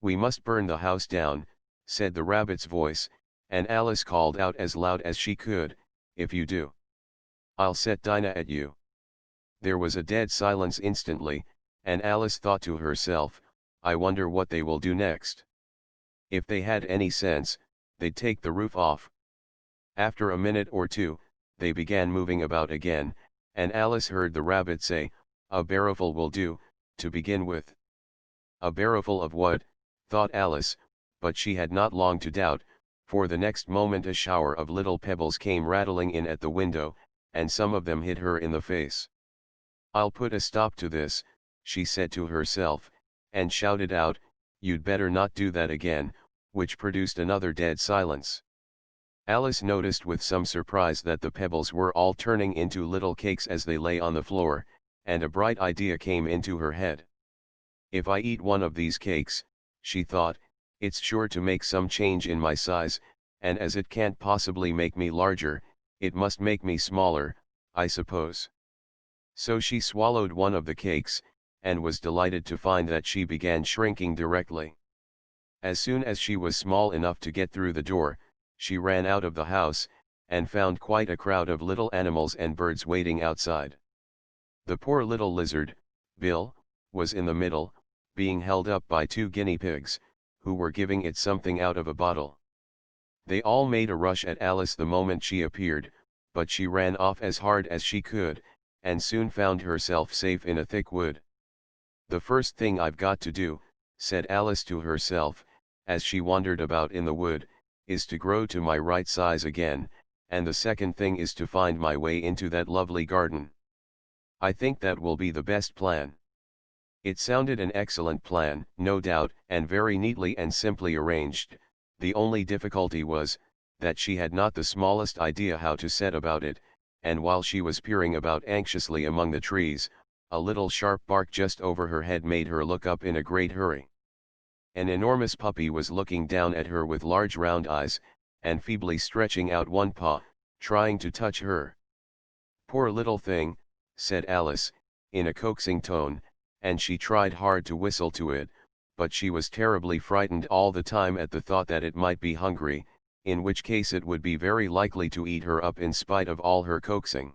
"We must burn the house down," said the rabbit's voice, and Alice called out as loud as she could, "If you do, I'll set Dinah at you." There was a dead silence instantly, and Alice thought to herself, "I wonder what they will do next. If they had any sense, they'd take the roof off." After a minute or two, they began moving about again, and Alice heard the rabbit say, "A barrowful will do, to begin with." A barrowful of what? thought Alice, but she had not long to doubt, for the next moment a shower of little pebbles came rattling in at the window, and some of them hit her in the face. "I'll put a stop to this," she said to herself, and shouted out, "You'd better not do that again," which produced another dead silence. Alice noticed with some surprise that the pebbles were all turning into little cakes as they lay on the floor, and a bright idea came into her head. "If I eat one of these cakes," she thought, "it's sure to make some change in my size, and as it can't possibly make me larger, it must make me smaller, I suppose." So she swallowed one of the cakes, and was delighted to find that she began shrinking directly. As soon as she was small enough to get through the door, she ran out of the house, and found quite a crowd of little animals and birds waiting outside. The poor little lizard, Bill, was in the middle, being held up by 2 guinea pigs, who were giving it something out of a bottle. They all made a rush at Alice the moment she appeared, but she ran off as hard as she could, and soon found herself safe in a thick wood. "The first thing I've got to do," said Alice to herself, as she wandered about in the wood, "is to grow to my right size again, and the second thing is to find my way into that lovely garden. I think that will be the best plan." It sounded an excellent plan, no doubt, and very neatly and simply arranged. The only difficulty was, that she had not the smallest idea how to set about it, and while she was peering about anxiously among the trees, a little sharp bark just over her head made her look up in a great hurry. An enormous puppy was looking down at her with large round eyes, and feebly stretching out one paw, trying to touch her. "Poor little thing," said Alice, in a coaxing tone, and she tried hard to whistle to it, but she was terribly frightened all the time at the thought that it might be hungry, in which case it would be very likely to eat her up in spite of all her coaxing.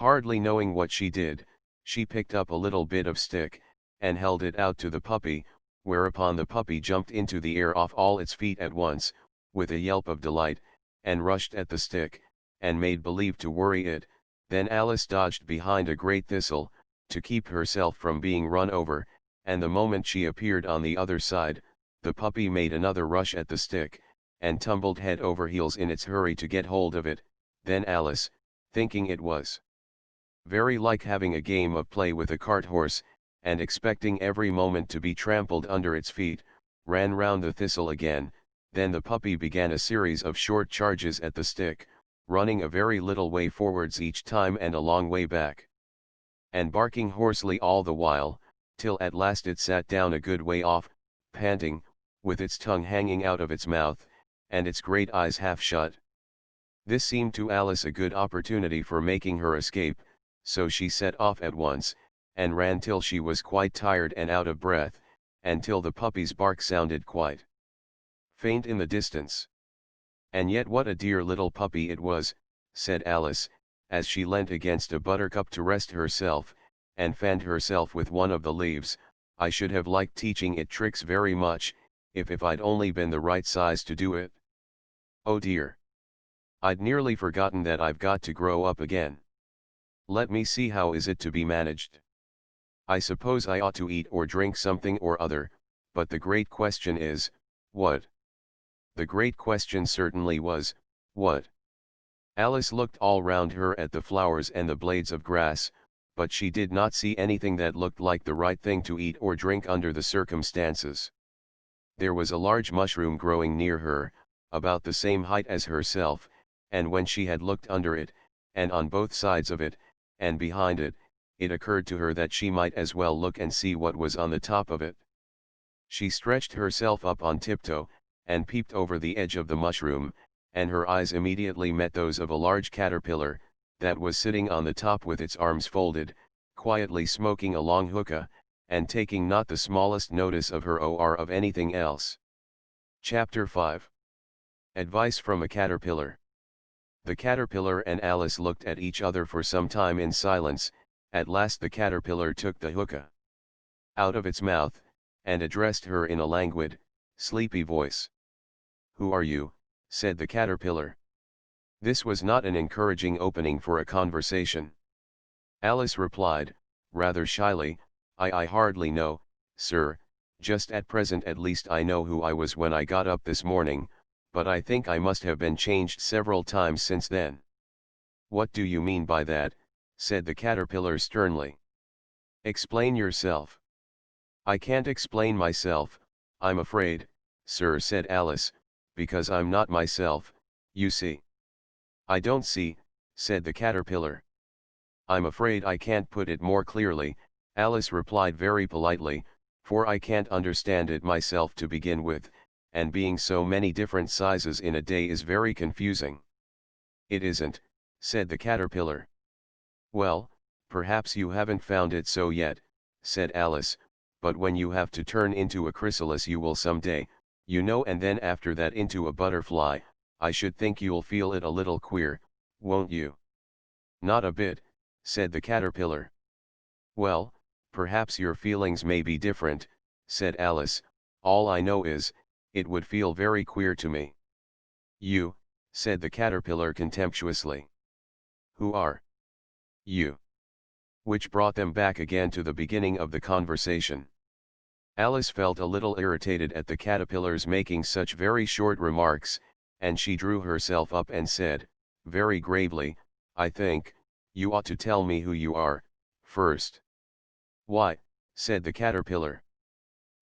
Hardly knowing what she did, she picked up a little bit of stick, and held it out to the puppy, whereupon the puppy jumped into the air off all its feet at once, with a yelp of delight, and rushed at the stick, and made believe to worry it. Then Alice dodged behind a great thistle, to keep herself from being run over, and the moment she appeared on the other side, the puppy made another rush at the stick, and tumbled head over heels in its hurry to get hold of it. Then Alice, thinking it was very like having a game of play with a cart horse, and expecting every moment to be trampled under its feet, ran round the thistle again. Then the puppy began a series of short charges at the stick, running a very little way forwards each time and a long way back, and barking hoarsely all the while, till at last it sat down a good way off, panting, with its tongue hanging out of its mouth, and its great eyes half shut. This seemed to Alice a good opportunity for making her escape, so she set off at once, and ran till she was quite tired and out of breath, and till the puppy's bark sounded quite faint in the distance. "And yet what a dear little puppy it was," said Alice, as she leant against a buttercup to rest herself, and fanned herself with one of the leaves. "I should have liked teaching it tricks very much, if I'd only been the right size to do it. Oh dear! I'd nearly forgotten that I've got to grow up again. Let me see, how is it to be managed? I suppose I ought to eat or drink something or other, but the great question is, what?" The great question certainly was, what? Alice looked all round her at the flowers and the blades of grass, but she did not see anything that looked like the right thing to eat or drink under the circumstances. There was a large mushroom growing near her, about the same height as herself, and when she had looked under it, and on both sides of it, and behind it, it occurred to her that she might as well look and see what was on the top of it. She stretched herself up on tiptoe, and peeped over the edge of the mushroom, and her eyes immediately met those of a large caterpillar, that was sitting on the top with its arms folded, quietly smoking a long hookah, and taking not the smallest notice of her or of anything else. Chapter 5. Advice from a Caterpillar. The caterpillar and Alice looked at each other for some time in silence. At last the caterpillar took the hookah out of its mouth, and addressed her in a languid, sleepy voice. "Who are you?" said the caterpillar. This was not an encouraging opening for a conversation. Alice replied, rather shyly, I hardly know, sir. Just at present at least I know who I was when I got up this morning, but I think I must have been changed several times since then." "What do you mean by that?" said the caterpillar sternly. "Explain yourself." "I can't explain myself, I'm afraid, sir," said Alice, "because I'm not myself, you see." "I don't see," said the caterpillar. "I'm afraid I can't put it more clearly," Alice replied very politely, "for I can't understand it myself to begin with, and being so many different sizes in a day is very confusing." "It isn't," said the caterpillar. "Well, perhaps you haven't found it so yet," said Alice, "but when you have to turn into a chrysalis you will some day, you know, and then after that into a butterfly. I should think you'll feel it a little queer, won't you?" "Not a bit," said the caterpillar. "Well, perhaps your feelings may be different," said Alice. "All I know is, it would feel very queer to me." "You," said the caterpillar contemptuously. "Who are you?" Which brought them back again to the beginning of the conversation. Alice felt a little irritated at the caterpillar's making such very short remarks, and she drew herself up and said, very gravely, "I think, you ought to tell me who you are, first." "Why?" said the caterpillar.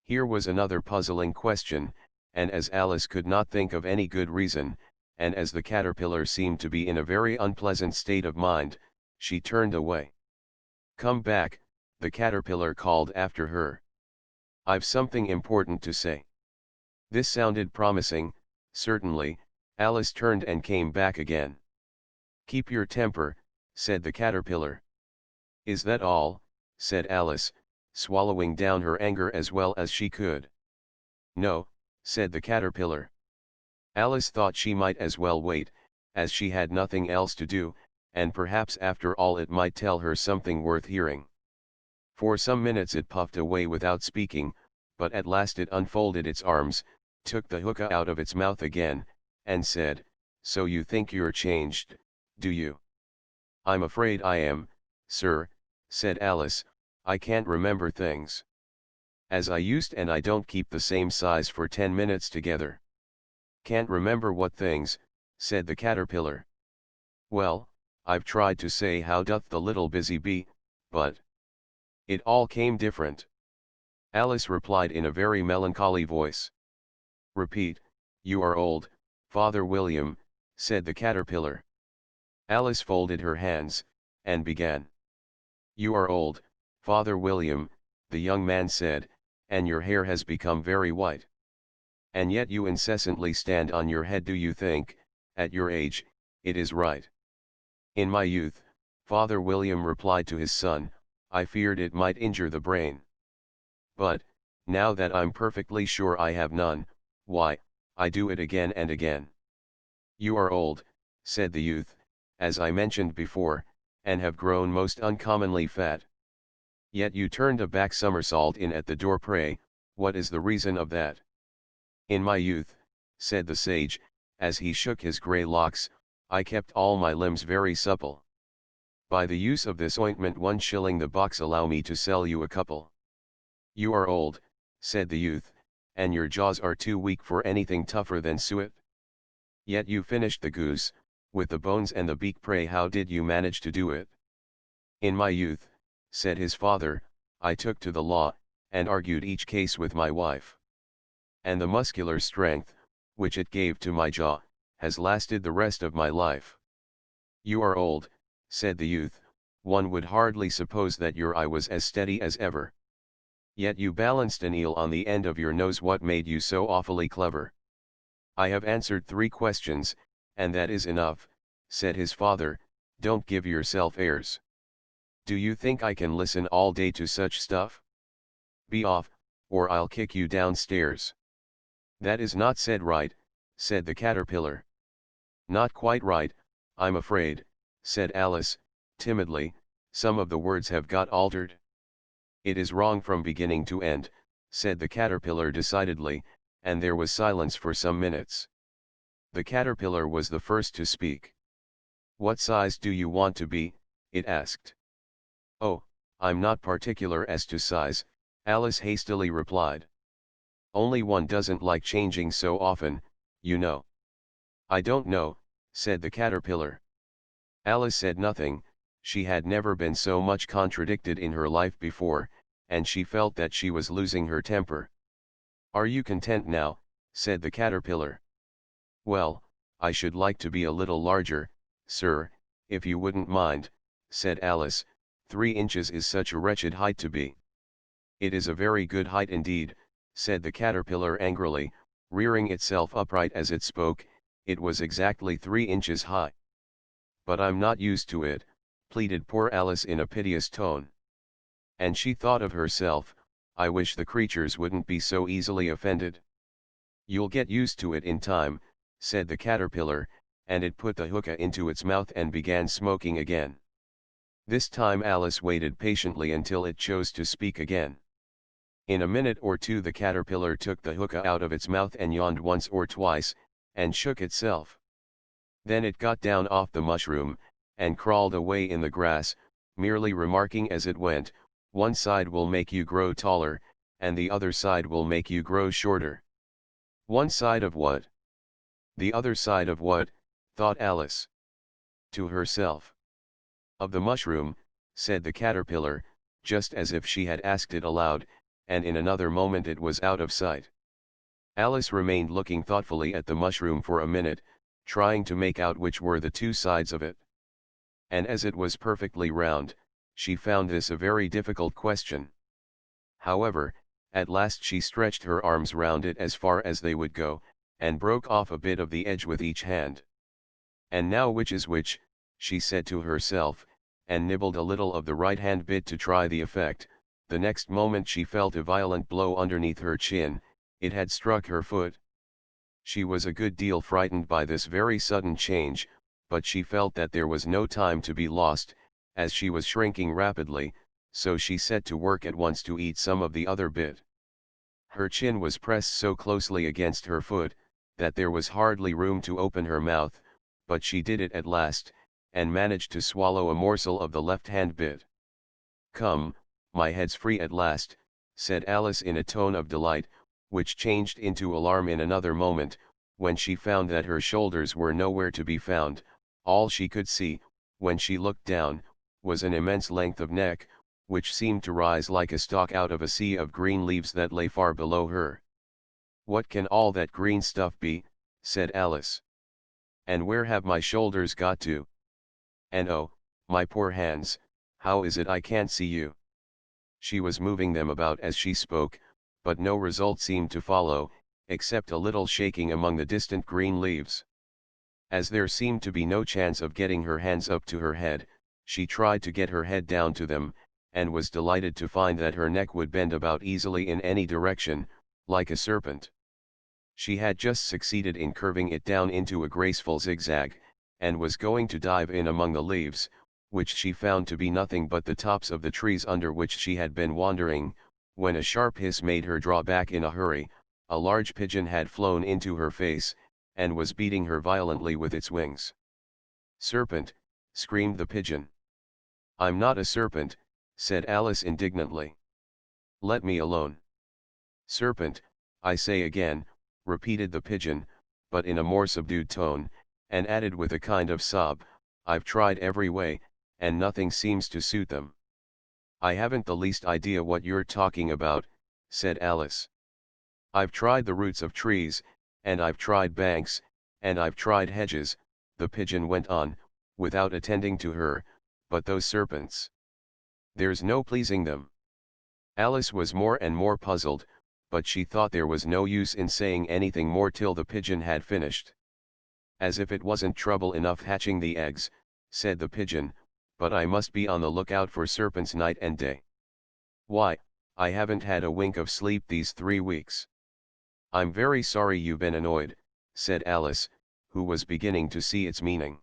Here was another puzzling question, and as Alice could not think of any good reason, and as the caterpillar seemed to be in a very unpleasant state of mind, she turned away. "Come back," the caterpillar called after her. "I've something important to say." This sounded promising, certainly. Alice turned and came back again. "Keep your temper," said the caterpillar. "Is that all?" said Alice, swallowing down her anger as well as she could. "No," said the caterpillar. Alice thought she might as well wait, as she had nothing else to do, and perhaps after all it might tell her something worth hearing. For some minutes it puffed away without speaking, but at last it unfolded its arms, took the hookah out of its mouth again, and said, "So you think you're changed, do you?" "I'm afraid I am, sir," said Alice. "I can't remember things as I used, and I don't keep the same size for 10 minutes together." "Can't remember what things?" said the caterpillar. "Well, I've tried to say how doth the little busy bee, but it all came different," Alice replied in a very melancholy voice. "Repeat, you are old, Father William," said the caterpillar. Alice folded her hands, and began. "You are old, Father William," the young man said, "and your hair has become very white. And yet you incessantly stand on your head. Do you think, at your age, it is right?" "In my youth," Father William replied to his son, "I feared it might injure the brain. But, now that I'm perfectly sure I have none, why, I do it again and again." "You are old," said the youth, "as I mentioned before, and have grown most uncommonly fat. Yet you turned a back somersault in at the door. Pray, what is the reason of that?" "In my youth," said the sage, as he shook his grey locks, "I kept all my limbs very supple. By the use of this ointment 1 shilling the box, allow me to sell you a couple." "You are old," said the youth, "and your jaws are too weak for anything tougher than suet. Yet you finished the goose, with the bones and the beak. Pray, how did you manage to do it?" "In my youth," said his father, "I took to the law, and argued each case with my wife. And the muscular strength, which it gave to my jaw, has lasted the rest of my life." "You are old," said the youth, "one would hardly suppose that your eye was as steady as ever. Yet you balanced an eel on the end of your nose. What made you so awfully clever?" "I have answered 3 questions, and that is enough," said his father. "Don't give yourself airs. Do you think I can listen all day to such stuff? Be off, or I'll kick you downstairs." "That is not said right," said the caterpillar. "Not quite right, I'm afraid," said Alice, timidly. "Some of the words have got altered." "It is wrong from beginning to end," said the caterpillar decidedly, and there was silence for some minutes. The caterpillar was the first to speak. "What size do you want to be?" it asked. "Oh, I'm not particular as to size," Alice hastily replied. "Only one doesn't like changing so often, you know." "I don't know," said the caterpillar. Alice said nothing. She had never been so much contradicted in her life before, and she felt that she was losing her temper. "Are you content now?" said the caterpillar. "Well, I should like to be a little larger, sir, if you wouldn't mind," said Alice. 3 inches is such a wretched height to be." "It is a very good height indeed," said the caterpillar angrily, rearing itself upright as it spoke. "It was exactly 3 inches high." "But I'm not used to it," pleaded poor Alice in a piteous tone. And she thought of herself, "I wish the creatures wouldn't be so easily offended." "You'll get used to it in time," said the caterpillar, and it put the hookah into its mouth and began smoking again. This time Alice waited patiently until it chose to speak again. In a minute or two the caterpillar took the hookah out of its mouth and yawned once or twice, and shook itself. Then it got down off the mushroom, and crawled away in the grass, merely remarking as it went, "One side will make you grow taller, and the other side will make you grow shorter." "One side of what?" "The other side of what?" thought Alice to herself. "Of the mushroom," said the caterpillar, just as if she had asked it aloud, and in another moment it was out of sight. Alice remained looking thoughtfully at the mushroom for a minute, trying to make out which were the 2 sides of it. And as it was perfectly round, she found this a very difficult question. However, at last she stretched her arms round it as far as they would go, and broke off a bit of the edge with each hand. "And now which is which?" she said to herself, and nibbled a little of the right-hand bit to try the effect. The next moment she felt a violent blow underneath her chin. It had struck her foot. She was a good deal frightened by this very sudden change, but she felt that there was no time to be lost, as she was shrinking rapidly, so she set to work at once to eat some of the other bit. Her chin was pressed so closely against her foot, that there was hardly room to open her mouth, but she did it at last, and managed to swallow a morsel of the left-hand bit. "Come, my head's free at last," said Alice in a tone of delight, which changed into alarm in another moment, when she found that her shoulders were nowhere to be found. All she could see, when she looked down, was an immense length of neck, which seemed to rise like a stalk out of a sea of green leaves that lay far below her. "What can all that green stuff be?" said Alice. "And where have my shoulders got to? And oh, my poor hands, how is it I can't see you?" She was moving them about as she spoke, but no result seemed to follow, except a little shaking among the distant green leaves. As there seemed to be no chance of getting her hands up to her head, she tried to get her head down to them, and was delighted to find that her neck would bend about easily in any direction, like a serpent. She had just succeeded in curving it down into a graceful zigzag, and was going to dive in among the leaves, which she found to be nothing but the tops of the trees under which she had been wandering, when a sharp hiss made her draw back in a hurry. A large pigeon had flown into her face, and was beating her violently with its wings. "Serpent!" screamed the pigeon. "I'm not a serpent," said Alice indignantly. "Let me alone." "Serpent, I say again," repeated the pigeon, but in a more subdued tone, and added with a kind of sob, "I've tried every way, and nothing seems to suit them." "I haven't the least idea what you're talking about," said Alice. "I've tried the roots of trees, and I've tried banks, and I've tried hedges," the pigeon went on, without attending to her, "but those serpents, there's no pleasing them." Alice was more and more puzzled, but she thought there was no use in saying anything more till the pigeon had finished. "As if it wasn't trouble enough hatching the eggs," said the pigeon, "but I must be on the lookout for serpents night and day. Why, I haven't had a wink of sleep these 3 weeks." "I'm very sorry you've been annoyed," said Alice, who was beginning to see its meaning.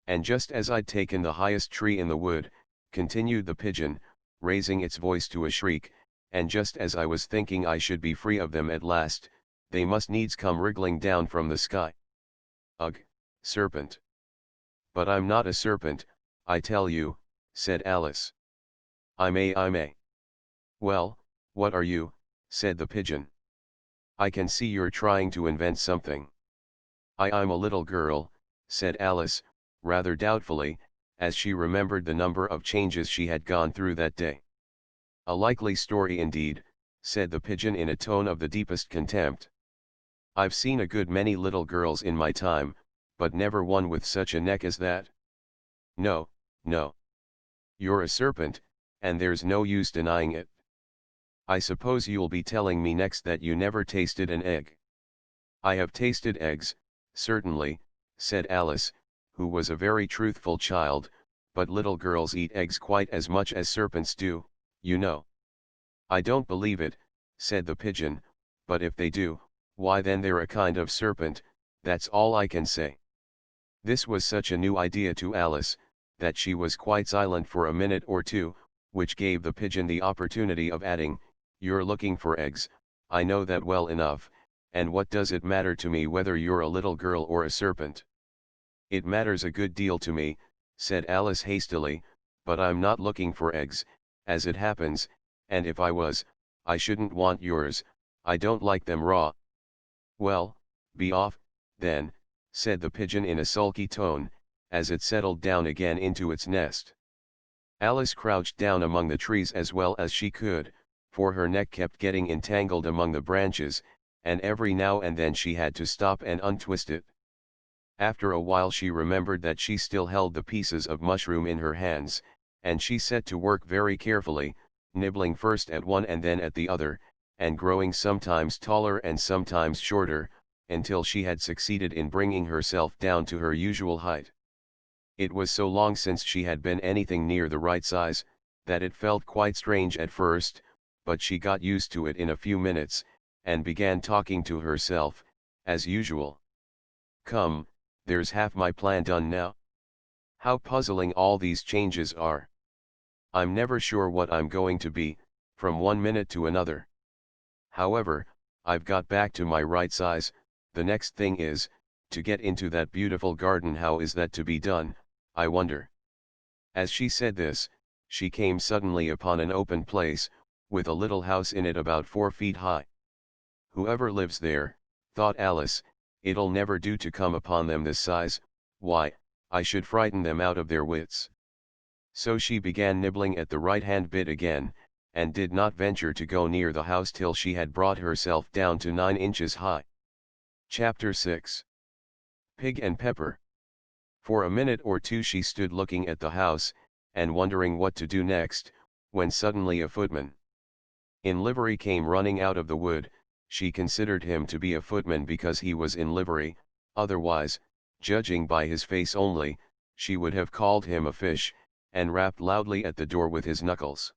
"And just as I'd taken the highest tree in the wood," continued the pigeon, raising its voice to a shriek, "and just as I was thinking I should be free of them at last, they must needs come wriggling down from the sky. Ugh, serpent!" "But I'm not a serpent, I tell you," said Alice. I may. "Well, what are you?" said the pigeon. "I can see you're trying to invent something." I'm a little girl," said Alice, rather doubtfully, as she remembered the number of changes she had gone through that day. "A likely story indeed," said the pigeon in a tone of the deepest contempt. "I've seen a good many little girls in my time, but never one with such a neck as that. No, no. You're a serpent, and there's no use denying it. I suppose you'll be telling me next that you never tasted an egg." "I have tasted eggs, certainly," said Alice, who was a very truthful child, "but little girls eat eggs quite as much as serpents do, you know." "I don't believe it," said the pigeon, "but if they do, why then they're a kind of serpent, that's all I can say." This was such a new idea to Alice, that she was quite silent for a minute or two, which gave the pigeon the opportunity of adding, "You're looking for eggs, I know that well enough, and what does it matter to me whether you're a little girl or a serpent?" "It matters a good deal to me," said Alice hastily, "but I'm not looking for eggs, as it happens, and if I was, I shouldn't want yours, I don't like them raw." "Well, be off, then," said the pigeon in a sulky tone, as it settled down again into its nest. Alice crouched down among the trees as well as she could, for her neck kept getting entangled among the branches, and every now and then she had to stop and untwist it. After a while she remembered that she still held the pieces of mushroom in her hands, and she set to work very carefully, nibbling first at one and then at the other, and growing sometimes taller and sometimes shorter, until she had succeeded in bringing herself down to her usual height. It was so long since she had been anything near the right size, that it felt quite strange at first, but she got used to it in a few minutes, and began talking to herself, as usual. "Come, there's half my plan done now. How puzzling all these changes are. I'm never sure what I'm going to be, from one minute to another. However, I've got back to my right size. The next thing is, to get into that beautiful garden. How is that to be done, I wonder? As she said this, she came suddenly upon an open place, with a little house in it about 4 feet high. Whoever lives there, thought Alice, it'll never do to come upon them this size. Why, I should frighten them out of their wits. So she began nibbling at the right-hand bit again, and did not venture to go near the house till she had brought herself down to 9 inches high. Chapter 6. Pig and Pepper. For a minute or two she stood looking at the house, and wondering what to do next, when suddenly a footman in livery came running out of the wood. She considered him to be a footman because he was in livery, otherwise, judging by his face only, she would have called him a fish, and rapped loudly at the door with his knuckles.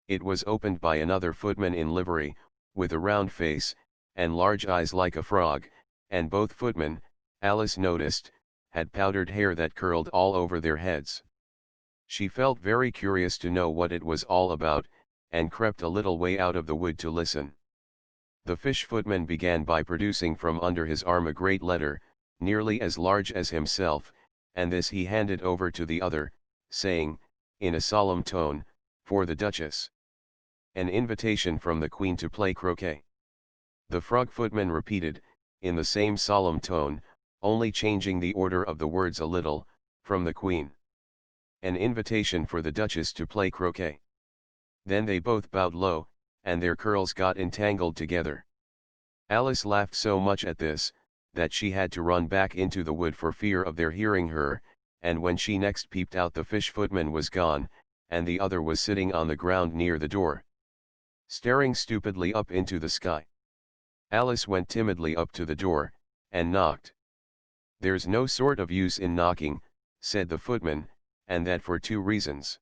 It was opened by another footman in livery, with a round face, and large eyes like a frog, and both footmen, Alice noticed, had powdered hair that curled all over their heads. She felt very curious to know what it was all about, and crept a little way out of the wood to listen. The fish footman began by producing from under his arm a great letter, nearly as large as himself, and this he handed over to the other, saying, in a solemn tone, "For the Duchess. An invitation from the Queen to play croquet." The frog footman repeated, in the same solemn tone, only changing the order of the words a little, "From the Queen. An invitation for the Duchess to play croquet." Then they both bowed low, and their curls got entangled together. Alice laughed so much at this, that she had to run back into the wood for fear of their hearing her, and when she next peeped out the fish footman was gone, and the other was sitting on the ground near the door, staring stupidly up into the sky. Alice went timidly up to the door, and knocked. "There's no sort of use in knocking," said the footman, "and that for 2 reasons.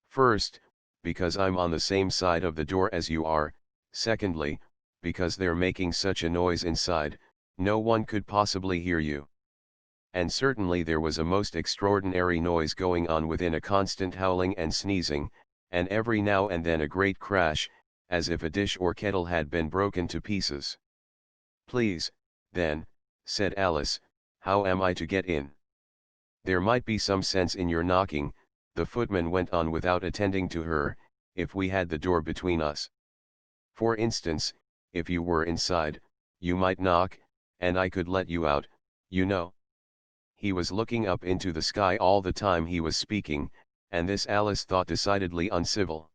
First, because I'm on the same side of the door as you are, secondly, because they're making such a noise inside, no one could possibly hear you." And certainly there was a most extraordinary noise going on within, a constant howling and sneezing, and every now and then a great crash, as if a dish or kettle had been broken to pieces. "Please, then," said Alice, "how am I to get in?" "There might be some sense in your knocking," the footman went on without attending to her, "if we had the door between us. For instance, if you were inside, you might knock, and I could let you out, you know." He was looking up into the sky all the time he was speaking, and this Alice thought decidedly uncivil.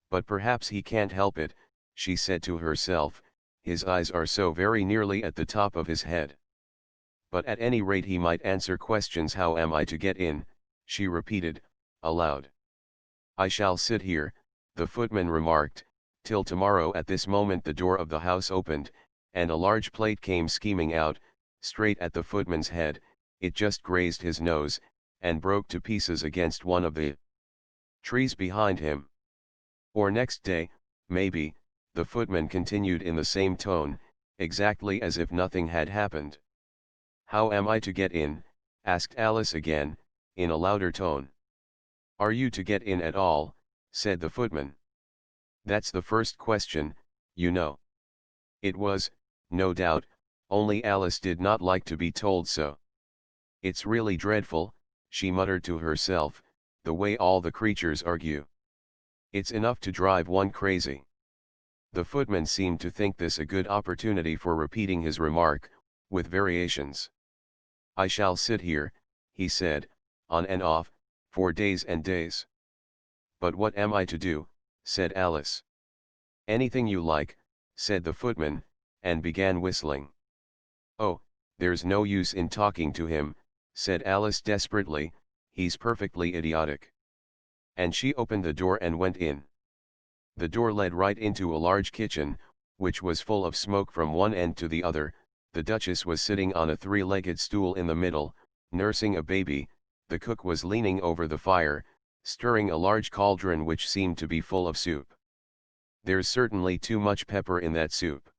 "But perhaps he can't help it," she said to herself, "his eyes are so very nearly at the top of his head. But at any rate he might answer questions. How am I to get in?" she repeated, aloud. "I shall sit here," the footman remarked, "till tomorrow." At this moment the door of the house opened, and a large plate came skimming out, straight at the footman's head. It just grazed his nose, and broke to pieces against one of the trees behind him. "Or next day, maybe," the footman continued in the same tone, exactly as if nothing had happened. "How am I to get in?" asked Alice again, in a louder tone. "Are you to get in at all?" said the footman. "That's the first question, you know." It was, no doubt, only Alice did not like to be told so. "It's really dreadful," she muttered to herself, "the way all the creatures argue. It's enough to drive one crazy." The footman seemed to think this a good opportunity for repeating his remark, with variations. "I shall sit here," he said, "on and off, for days and days." "But what am I to do?" said Alice. "Anything you like," said the footman, and began whistling. "Oh, there's no use in talking to him," said Alice desperately, "he's perfectly idiotic." And she opened the door and went in. The door led right into a large kitchen, which was full of smoke from one end to the other. The Duchess was sitting on a 3-legged stool in the middle, nursing a baby. The cook was leaning over the fire, stirring a large cauldron which seemed to be full of soup. "There's certainly too much pepper in that soup,"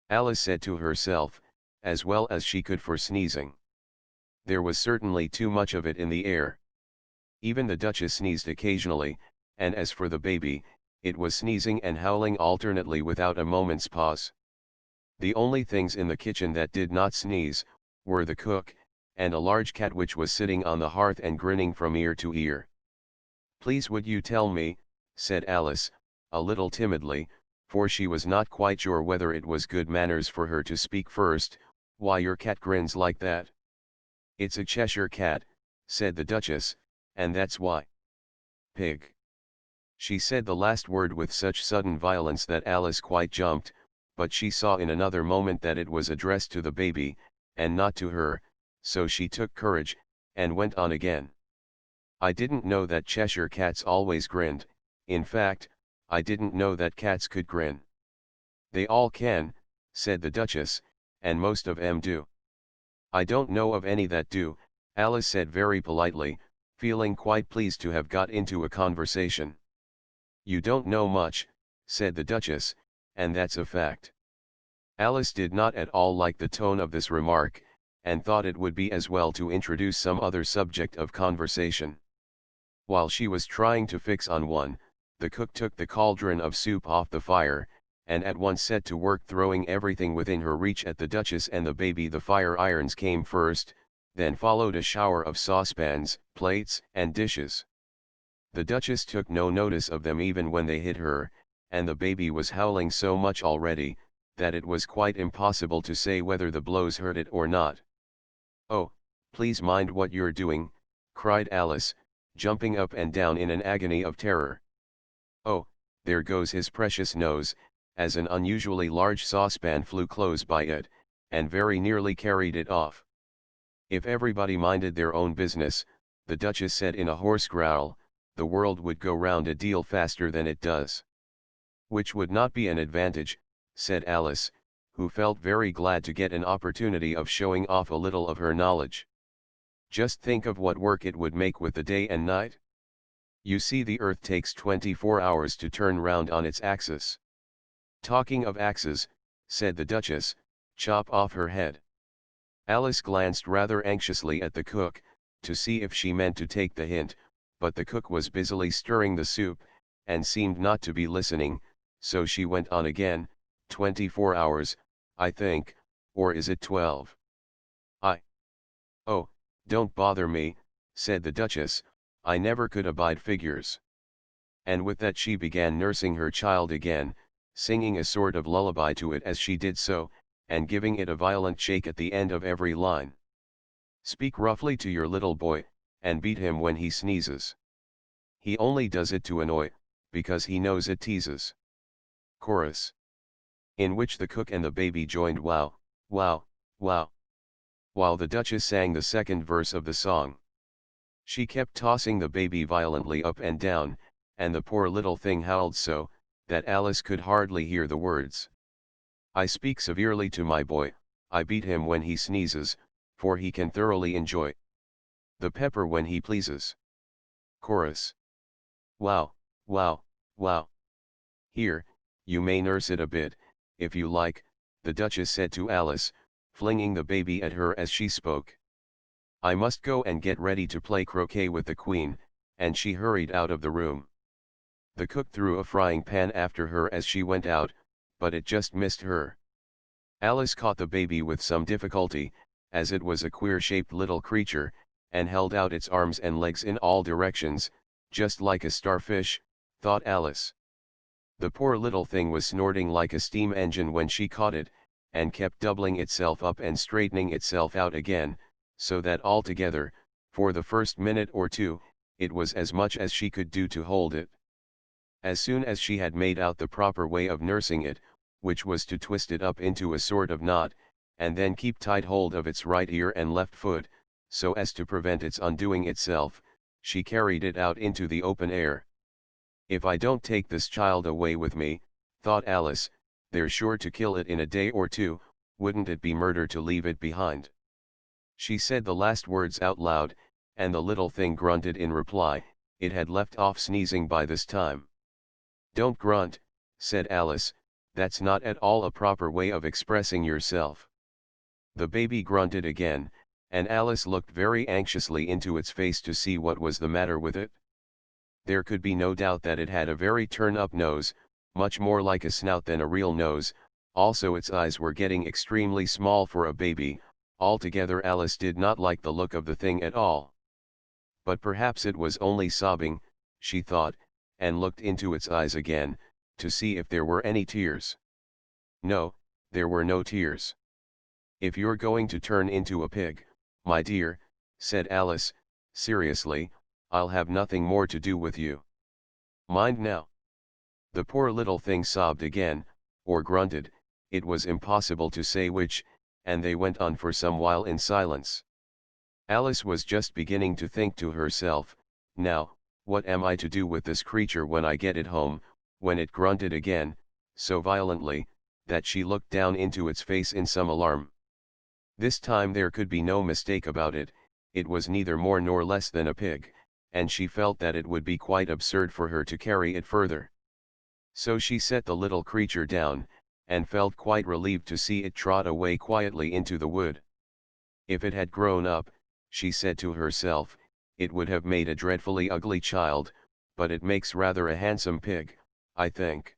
Alice said to herself, as well as she could for sneezing. There was certainly too much of it in the air. Even the Duchess sneezed occasionally, and as for the baby, it was sneezing and howling alternately without a moment's pause. The only things in the kitchen that did not sneeze, were the cook, and a large cat which was sitting on the hearth and grinning from ear to ear. "Please would you tell me," said Alice, a little timidly, for she was not quite sure whether it was good manners for her to speak first, "why your cat grins like that?" "It's a Cheshire cat," said the Duchess, "and that's why." "Pig." She said the last word with such sudden violence that Alice quite jumped, but she saw in another moment that it was addressed to the baby, and not to her, so she took courage, and went on again. "I didn't know that Cheshire cats always grinned, in fact, I didn't know that cats could grin." "They all can," said the Duchess, "and most of 'em do." "I don't know of any that do," Alice said very politely, feeling quite pleased to have got into a conversation. "You don't know much," said the Duchess, "and that's a fact." Alice did not at all like the tone of this remark, and thought it would be as well to introduce some other subject of conversation. While she was trying to fix on one, the cook took the cauldron of soup off the fire, and at once set to work throwing everything within her reach at the Duchess and the baby. The fire irons came first, then followed a shower of saucepans, plates, and dishes. The Duchess took no notice of them even when they hit her, and the baby was howling so much already, that it was quite impossible to say whether the blows hurt it or not. "Oh, please mind what you're doing," cried Alice, jumping up and down in an agony of terror. "Oh, there goes his precious nose," as an unusually large saucepan flew close by it, and very nearly carried it off. "If everybody minded their own business," the Duchess said in a hoarse growl, "the world would go round a deal faster than it does." "Which would not be an advantage," said Alice, who felt very glad to get an opportunity of showing off a little of her knowledge. "Just think of what work it would make with the day and night. You see, the earth takes 24 hours to turn round on its axis." "Talking of axes," said the Duchess, "chop off her head." Alice glanced rather anxiously at the cook, to see if she meant to take the hint, but the cook was busily stirring the soup, and seemed not to be listening, so she went on again, 24 hours, I think, or is it 12? "Oh, don't bother me," said the Duchess, "I never could abide figures." And with that she began nursing her child again, singing a sort of lullaby to it as she did so, and giving it a violent shake at the end of every line. "Speak roughly to your little boy, and beat him when he sneezes. He only does it to annoy, because he knows it teases." Chorus. In which the cook and the baby joined wow, wow, wow, while the Duchess sang the second verse of the song. She kept tossing the baby violently up and down, and the poor little thing howled so, that Alice could hardly hear the words. "I speak severely to my boy, I beat him when he sneezes, for he can thoroughly enjoy the pepper when he pleases." Chorus. Wow, wow, wow. "Here, you may nurse it a bit, if you like," the Duchess said to Alice, flinging the baby at her as she spoke. "I must go and get ready to play croquet with the Queen," and she hurried out of the room. The cook threw a frying pan after her as she went out, but it just missed her. Alice caught the baby with some difficulty, as it was a queer-shaped little creature, and held out its arms and legs in all directions, just like a starfish, thought Alice. The poor little thing was snorting like a steam engine when she caught it, and kept doubling itself up and straightening itself out again, so that altogether, for the first minute or two, it was as much as she could do to hold it. As soon as she had made out the proper way of nursing it, which was to twist it up into a sort of knot, and then keep tight hold of its right ear and left foot, so as to prevent its undoing itself, she carried it out into the open air. "If I don't take this child away with me," thought Alice, "they're sure to kill it in a day or two, wouldn't it be murder to leave it behind?" She said the last words out loud, and the little thing grunted in reply. It had left off sneezing by this time. "Don't grunt," said Alice, "that's not at all a proper way of expressing yourself." The baby grunted again, and Alice looked very anxiously into its face to see what was the matter with it. There could be no doubt that it had a very turn-up nose, much more like a snout than a real nose, also its eyes were getting extremely small for a baby. Altogether Alice did not like the look of the thing at all. But perhaps it was only sobbing, she thought, and looked into its eyes again, to see if there were any tears. No, there were no tears. "If you're going to turn into a pig, my dear," said Alice, seriously, "I'll have nothing more to do with you. Mind now." The poor little thing sobbed again, or grunted, it was impossible to say which, and they went on for some while in silence. Alice was just beginning to think to herself, "Now, what am I to do with this creature when I get it home," when it grunted again, so violently, that she looked down into its face in some alarm. This time there could be no mistake about it, it was neither more nor less than a pig, and she felt that it would be quite absurd for her to carry it further. So she set the little creature down, and felt quite relieved to see it trot away quietly into the wood. If it had grown up, she said to herself, it would have made a dreadfully ugly child, but it makes rather a handsome pig, I think.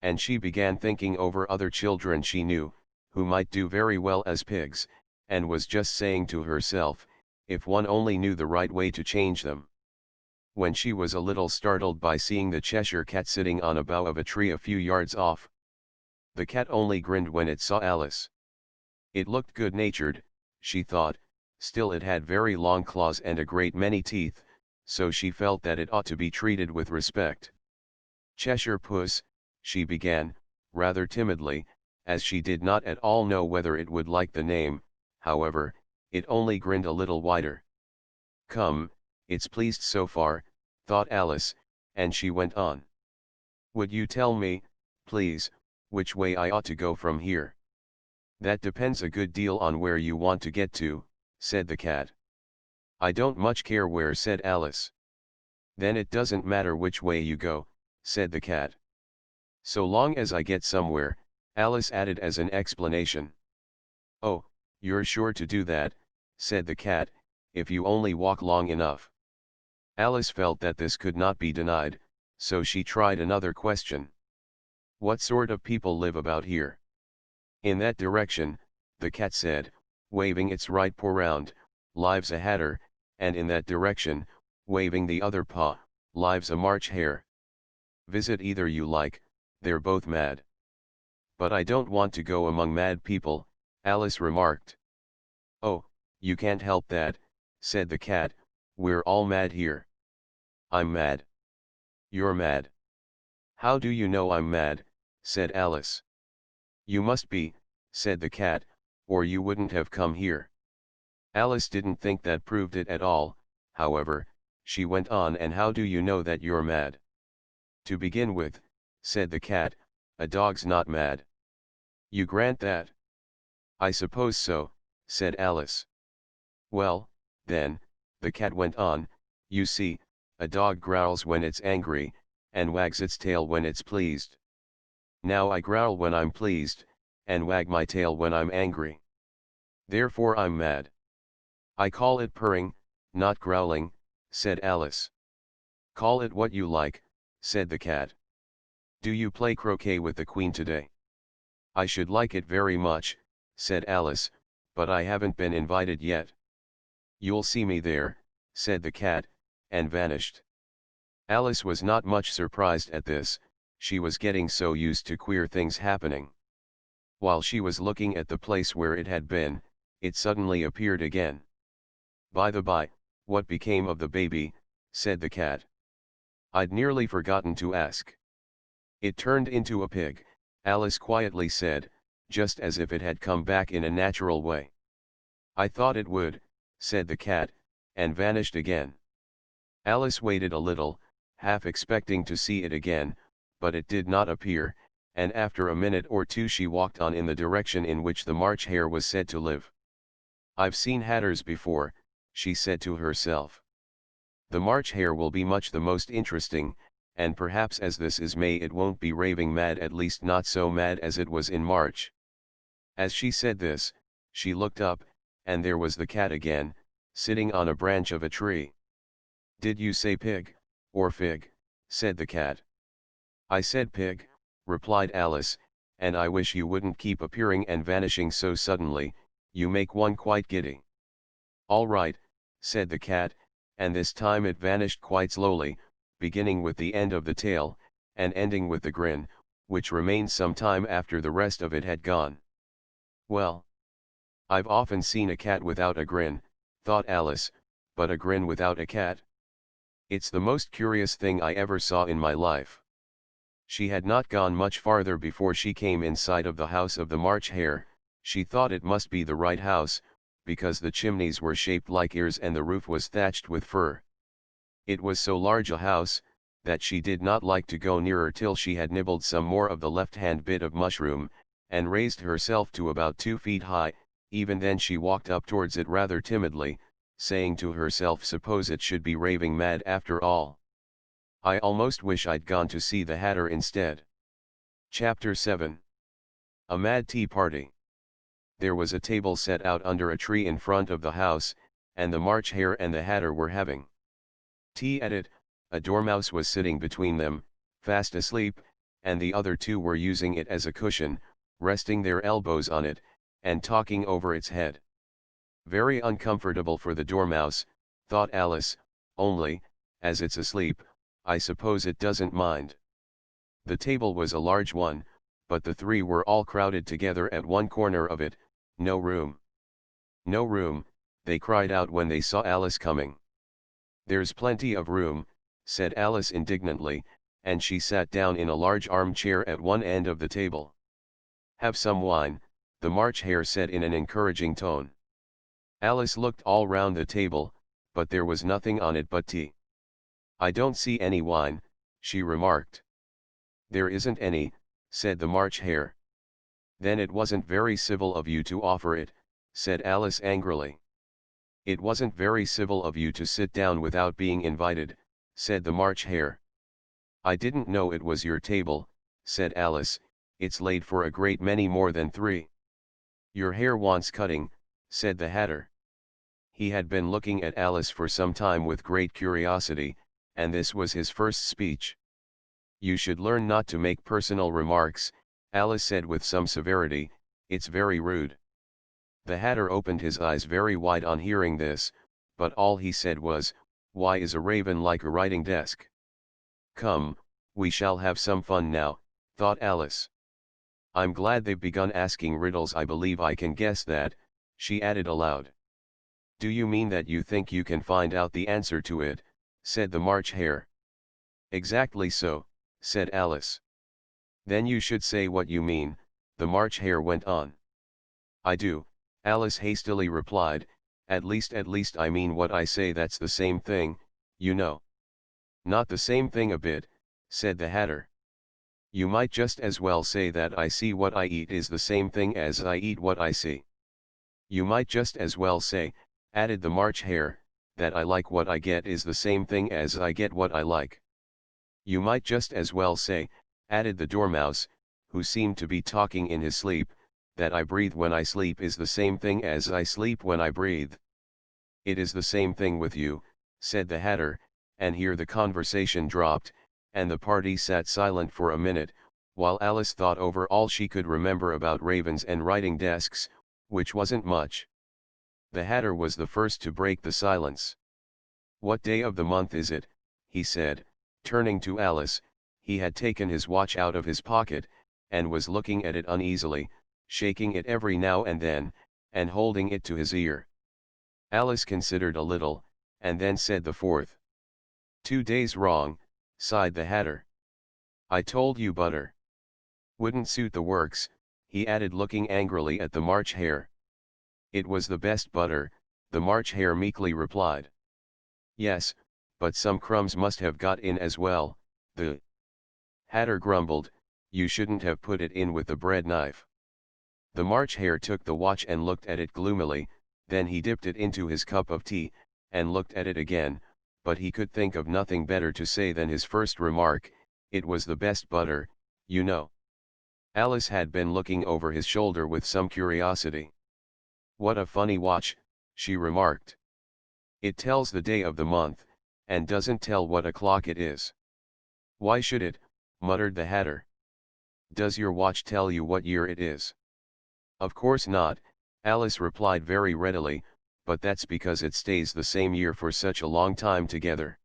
And she began thinking over other children she knew, who might do very well as pigs, and was just saying to herself, if one only knew the right way to change them. When she was a little startled by seeing the Cheshire Cat sitting on a bough of a tree a few yards off. The cat only grinned when it saw Alice. It looked good-natured, she thought, still it had very long claws and a great many teeth, so she felt that it ought to be treated with respect. "Cheshire Puss," she began, rather timidly, as she did not at all know whether it would like the name. However, it only grinned a little wider. "Come, it's pleased so far," thought Alice, and she went on. "Would you tell me, please, which way I ought to go from here?" "That depends a good deal on where you want to get to," said the cat. "I don't much care where," said Alice. "Then it doesn't matter which way you go," said the cat. "So long as I get somewhere," Alice added as an explanation. "Oh, you're sure to do that," said the cat, "if you only walk long enough." Alice felt that this could not be denied, so she tried another question. "What sort of people live about here?" "In that direction," the cat said, waving its right paw round, "lives a hatter, and in that direction, waving the other paw, lives a March hare. Visit either you like, they're both mad." "But I don't want to go among mad people," Alice remarked. "Oh, you can't help that," said the cat, "we're all mad here." "I'm mad." "You're mad." "How do you know I'm mad?" said Alice. "You must be," said the cat, "or you wouldn't have come here." Alice didn't think that proved it at all, however, she went on, "And how do you know that you're mad?" "To begin with," said the cat, "a dog's not mad." "You grant that?" "I suppose so," said Alice. "Well, then," the cat went on, "you see, a dog growls when it's angry, and wags its tail when it's pleased. Now I growl when I'm pleased, and wag my tail when I'm angry. Therefore I'm mad." "I call it purring, not growling," said Alice. "Call it what you like," said the cat. "Do you play croquet with the Queen today?" "I should like it very much," said Alice, "but I haven't been invited yet." "You'll see me there," said the cat, and vanished. Alice was not much surprised at this, she was getting so used to queer things happening. While she was looking at the place where it had been, it suddenly appeared again. "By the by, what became of the baby?" said the cat. "I'd nearly forgotten to ask." "It turned into a pig," Alice quietly said, just as if it had come back in a natural way. "I thought it would," said the cat, and vanished again. Alice waited a little, half expecting to see it again, but it did not appear, and after a minute or two she walked on in the direction in which the March hare was said to live. "I've seen hatters before," she said to herself. "The March hare will be much the most interesting, and perhaps as this is May it won't be raving mad, at least not so mad as it was in March." As she said this, she looked up, and there was the cat again, sitting on a branch of a tree. "Did you say pig, or fig?" said the cat. "I said pig," replied Alice, "and I wish you wouldn't keep appearing and vanishing so suddenly, you make one quite giddy." "All right," said the cat, and this time it vanished quite slowly, beginning with the end of the tail, and ending with the grin, which remained some time after the rest of it had gone. "Well, I've often seen a cat without a grin," thought Alice, "but a grin without a cat? It's the most curious thing I ever saw in my life." She had not gone much farther before she came in sight of the house of the March Hare. She thought it must be the right house, because the chimneys were shaped like ears and the roof was thatched with fur. It was so large a house, that she did not like to go nearer till she had nibbled some more of the left-hand bit of mushroom, and raised herself to about 2 feet high. Even then she walked up towards it rather timidly, saying to herself, suppose it should be raving mad after all. I almost wish I'd gone to see the Hatter instead. Chapter 7. A Mad Tea Party. There was a table set out under a tree in front of the house, and the March Hare and the Hatter were having tea at it. A dormouse was sitting between them, fast asleep, and the other two were using it as a cushion, resting their elbows on it, and talking over its head. Very uncomfortable for the dormouse, thought Alice, only, as it's asleep, I suppose it doesn't mind. The table was a large one, but the three were all crowded together at one corner of it. No room. No room, they cried out when they saw Alice coming. There's plenty of room, said Alice indignantly, and she sat down in a large armchair at one end of the table. Have some wine, the March Hare said in an encouraging tone. Alice looked all round the table, but there was nothing on it but tea. I don't see any wine, she remarked. There isn't any, said the March Hare. Then it wasn't very civil of you to offer it, said Alice angrily. It wasn't very civil of you to sit down without being invited, said the March Hare. I didn't know it was your table, said Alice, it's laid for a great many more than 3. Your hair wants cutting, said the Hatter. He had been looking at Alice for some time with great curiosity, and this was his first speech. You should learn not to make personal remarks, Alice said with some severity, it's very rude. The Hatter opened his eyes very wide on hearing this, but all he said was, why is a raven like a writing desk? Come, we shall have some fun now, thought Alice. I'm glad they've begun asking riddles. I believe I can guess that, she added aloud. Do you mean that you think you can find out the answer to it, said the March Hare. Exactly so, said Alice. Then you should say what you mean, the March Hare went on. I do, Alice hastily replied, at least I mean what I say, that's the same thing, you know. Not the same thing a bit, said the Hatter. You might just as well say that I see what I eat is the same thing as I eat what I see. You might just as well say, added the March Hare, that I like what I get is the same thing as I get what I like. You might just as well say, added the Dormouse, who seemed to be talking in his sleep, that I breathe when I sleep is the same thing as I sleep when I breathe. It is the same thing with you, said the Hatter, and here the conversation dropped, and the party sat silent for a minute, while Alice thought over all she could remember about ravens and writing desks, which wasn't much. The Hatter was the first to break the silence. What day of the month is it? He said, turning to Alice. He had taken his watch out of his pocket, and was looking at it uneasily, shaking it every now and then, and holding it to his ear. Alice considered a little, and then said the 4th. 2 days wrong, sighed the Hatter. I told you butter. Wouldn't suit the works, he added looking angrily at the March Hare. It was the best butter, the March Hare meekly replied. Yes, but some crumbs must have got in as well, the Hatter grumbled, you shouldn't have put it in with the bread knife. The March Hare took the watch and looked at it gloomily, then he dipped it into his cup of tea, and looked at it again, but he could think of nothing better to say than his first remark, it was the best butter, you know. Alice had been looking over his shoulder with some curiosity. "What a funny watch," she remarked. "It tells the day of the month, and doesn't tell what o'clock it is." "Why should it?" muttered the Hatter. "Does your watch tell you what year it is?" "Of course not," Alice replied very readily, "but that's because it stays the same year for such a long time together."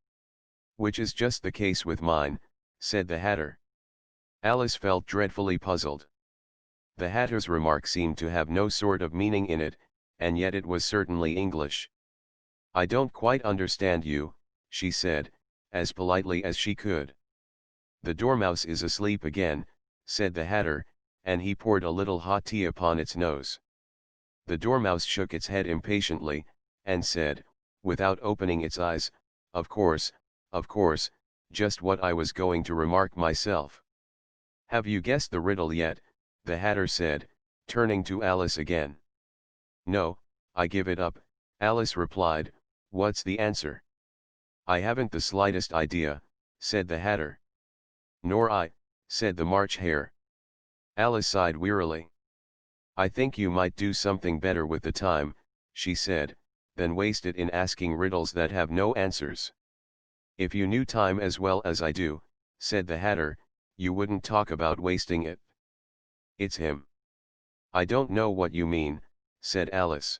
"Which is just the case with mine," said the Hatter. Alice felt dreadfully puzzled. The Hatter's remark seemed to have no sort of meaning in it, and yet it was certainly English. "I don't quite understand you," she said, as politely as she could. "The Dormouse is asleep again," said the Hatter, and he poured a little hot tea upon its nose. The Dormouse shook its head impatiently, and said, without opening its eyes, of course, just what I was going to remark myself." "Have you guessed the riddle yet?" the Hatter said, turning to Alice again. "No, I give it up," Alice replied. "What's the answer?" "I haven't the slightest idea," said the Hatter. "Nor I," said the March Hare. Alice sighed wearily. "I think you might do something better with the time," she said, "than waste it in asking riddles that have no answers." "If you knew time as well as I do," said the Hatter, "you wouldn't talk about wasting it." "It's him." "I don't know what you mean," said Alice.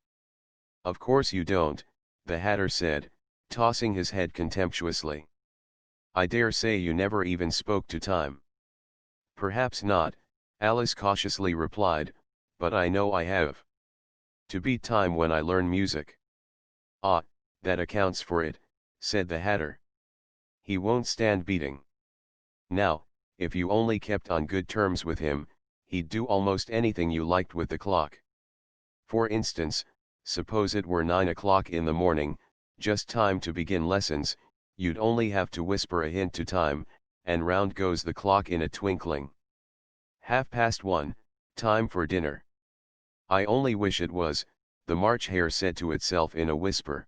"Of course you don't," the Hatter said, tossing his head contemptuously. "I dare say you never even spoke to time." "Perhaps not," Alice cautiously replied, "but I know I have. To beat time when I learn music." "Ah, that accounts for it," said the Hatter. "He won't stand beating. Now, if you only kept on good terms with him, he'd do almost anything you liked with the clock. For instance, suppose it were 9 o'clock in the morning, just time to begin lessons, you'd only have to whisper a hint to time, and round goes the clock in a twinkling. 1:30, time for dinner." "I only wish it was," the March Hare said to itself in a whisper.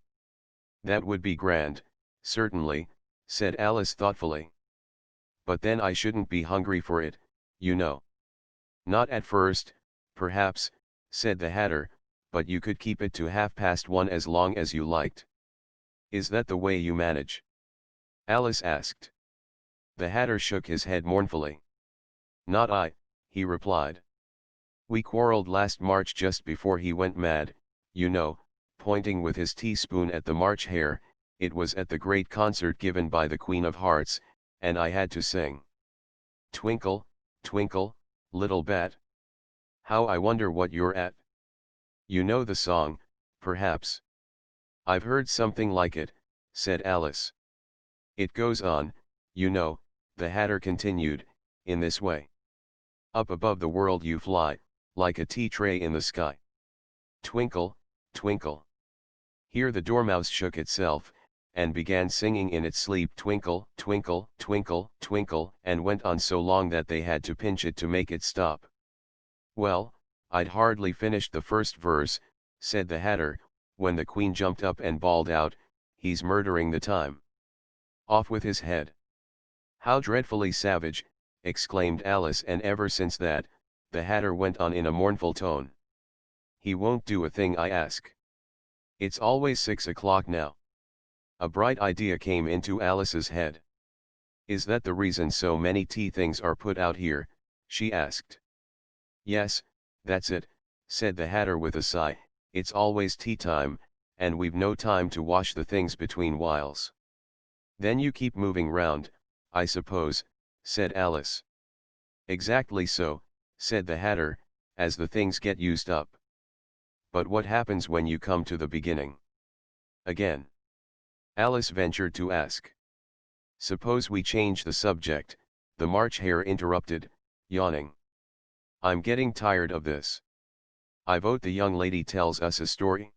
"That would be grand, certainly," said Alice thoughtfully. "But then I shouldn't be hungry for it, you know." "Not at first, perhaps," said the Hatter, "but you could keep it to 1:30 as long as you liked." "Is that the way you manage?" Alice asked. The Hatter shook his head mournfully. "Not I," he replied. "We quarreled last March just before he went mad, you know," pointing with his teaspoon at the March Hare. "It was at the great concert given by the Queen of Hearts, and I had to sing 'Twinkle, twinkle, little bat.' How I wonder what you're at. You know the song, perhaps?" "I've heard something like it," said Alice. "It goes on, you know," the Hatter continued, "in this way. Up above the world you fly, like a tea tray in the sky. Twinkle, twinkle." Here the Dormouse shook itself, and began singing in its sleep "Twinkle, twinkle, twinkle, twinkle," and went on so long that they had to pinch it to make it stop. "Well, I'd hardly finished the first verse," said the Hatter, when the Queen jumped up and bawled out, "He's murdering the time. Off with his head." "How dreadfully savage," exclaimed Alice, and ever since that, the Hatter went on in a mournful tone. "He won't do a thing I ask. It's always 6 o'clock now." A bright idea came into Alice's head. "Is that the reason so many tea things are put out here?" she asked. "Yes, that's it," said the Hatter with a sigh. "It's always tea time, and we've no time to wash the things between whiles." "Then you keep moving round, I suppose," said Alice. "Exactly so," said the Hatter, "as the things get used up." "But what happens when you come to the beginning again?" Alice ventured to ask. "Suppose we change the subject," the March Hare interrupted, yawning. "I'm getting tired of this. I vote the young lady tells us a story."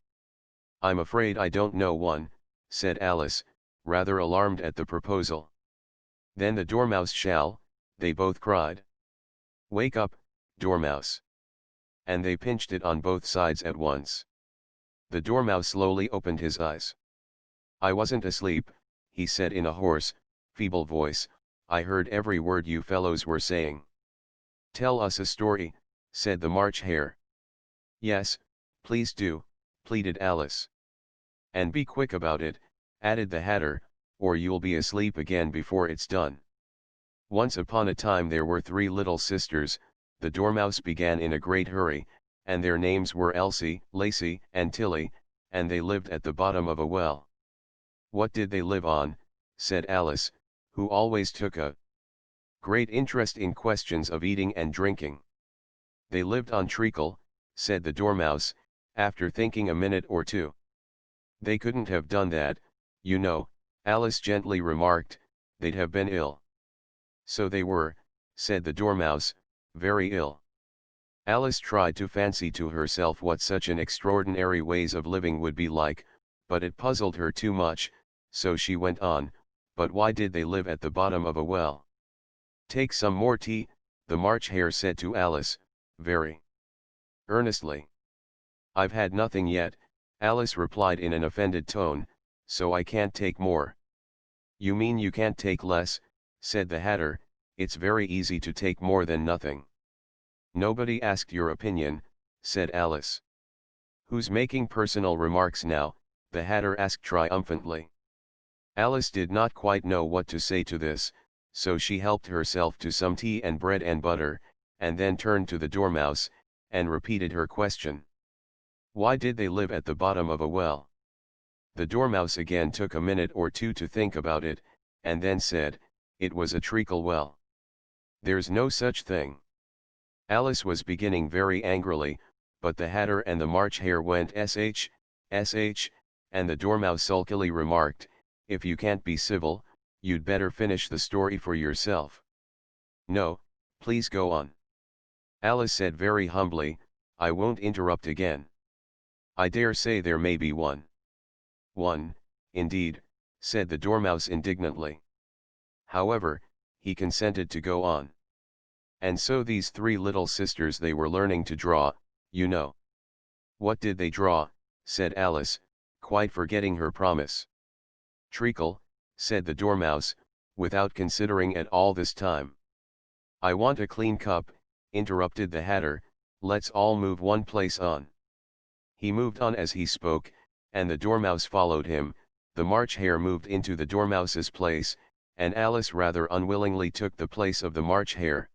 "I'm afraid I don't know one," said Alice, rather alarmed at the proposal. "Then the Dormouse shall," they both cried. "Wake up, Dormouse." And they pinched it on both sides at once. The Dormouse slowly opened his eyes. "I wasn't asleep," he said in a hoarse, feeble voice, "I heard every word you fellows were saying." "Tell us a story," said the March Hare. "Yes, Please do, pleaded Alice. And be quick about it, added the Hatter, or you'll be asleep again before it's done. Once upon a time there were 3 little sisters, the Dormouse began in a great hurry, and their names were Elsie, Lacey, and Tilly, and they lived at the bottom of a well. What did they live on? Said Alice, who always took a great interest in questions of eating and drinking. They lived on treacle, said the Dormouse, after thinking a minute or two. They couldn't have done that, you know, Alice gently remarked, they'd have been ill. So they were, said the Dormouse, very ill. Alice tried to fancy to herself what such an extraordinary ways of living would be like, but it puzzled her too much, so she went on, but why did they live at the bottom of a well? Take some more tea, the March Hare said to Alice, very earnestly. I've had nothing yet, Alice replied in an offended tone, so I can't take more. You mean you can't take less, said the Hatter, it's very easy to take more than nothing. Nobody asked your opinion, said Alice. Who's making personal remarks now? The Hatter asked triumphantly. Alice did not quite know what to say to this, so she helped herself to some tea and bread and butter, and then turned to the Dormouse, and repeated her question. Why did they live at the bottom of a well? The Dormouse again took a minute or two to think about it, and then said, it was a treacle well. There's no such thing. Alice was beginning very angrily, but the Hatter and the March Hare went sh, and the Dormouse sulkily remarked, if you can't be civil, you'd better finish the story for yourself. No, please go on. Alice said very humbly, I won't interrupt again. I dare say there may be one. One, indeed, said the Dormouse indignantly. However, he consented to go on. And so these 3 little sisters, they were learning to draw, you know. What did they draw? Said Alice, quite forgetting her promise. Treacle, said the Dormouse, without considering at all this time. I want a clean cup, interrupted the Hatter, let's all move one place on. He moved on as he spoke, and the Dormouse followed him, the March Hare moved into the Dormouse's place, and Alice rather unwillingly took the place of the March Hare.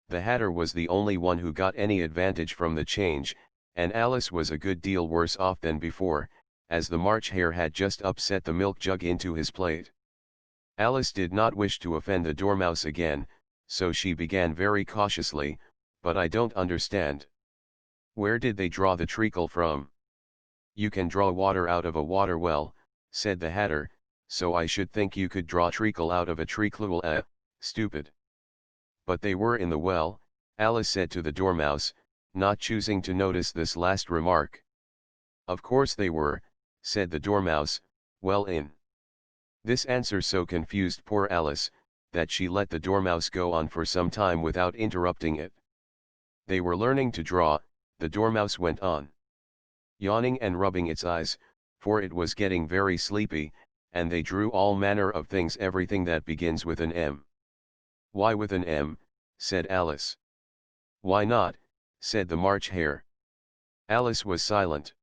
The Hatter was the only one who got any advantage from the change, and Alice was a good deal worse off than before, as the March Hare had just upset the milk jug into his plate. Alice did not wish to offend the Dormouse again, so she began very cautiously, but I don't understand. Where did they draw the treacle from? You can draw water out of a water well, said the Hatter, so I should think you could draw treacle out of a treacle, stupid. But they were in the well, Alice said to the Dormouse, not choosing to notice this last remark. Of course they were, said the Dormouse, well in. This answer so confused poor Alice, that she let the Dormouse go on for some time without interrupting it. They were learning to draw, the Dormouse went on. Yawning and rubbing its eyes, for it was getting very sleepy, and they drew all manner of things, everything that begins with an M. Why with an M? Said Alice. Why not? Said the March Hare. Alice was silent.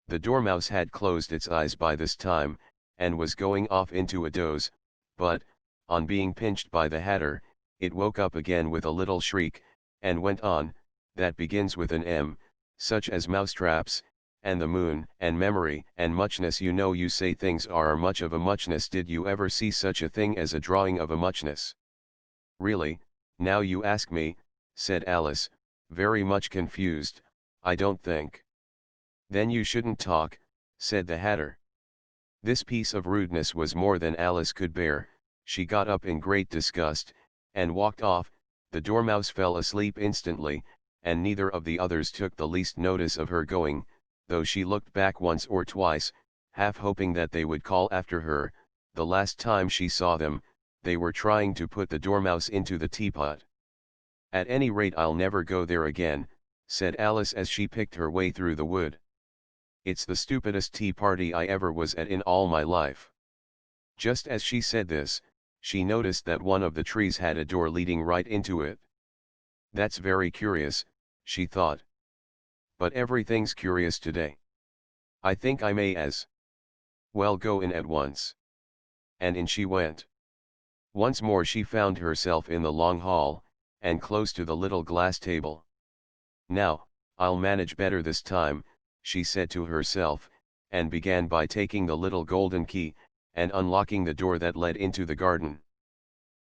The Dormouse had closed its eyes by this time, and was going off into a doze, but, on being pinched by the Hatter, it woke up again with a little shriek, and went on, that begins with an M, such as mousetraps, and the moon, and memory, and muchness. You know, you say things are much of a muchness. Did you ever see such a thing as a drawing of a muchness? Really, now you ask me, said Alice, very much confused, I don't think. Then you shouldn't talk, said the Hatter. This piece of rudeness was more than Alice could bear. She got up in great disgust, and walked off. The Dormouse fell asleep instantly, and neither of the others took the least notice of her going, though she looked back once or twice, half hoping that they would call after her. The last time she saw them, they were trying to put the Dormouse into the teapot. At any rate, I'll never go there again, said Alice as she picked her way through the wood. It's the stupidest tea party I ever was at in all my life. Just as she said this, she noticed that one of the trees had a door leading right into it. That's very curious, she thought. But everything's curious today. I think I may as well go in at once. And in she went. Once more she found herself in the long hall, and close to the little glass table. Now, I'll manage better this time, she said to herself, and began by taking the little golden key, and unlocking the door that led into the garden.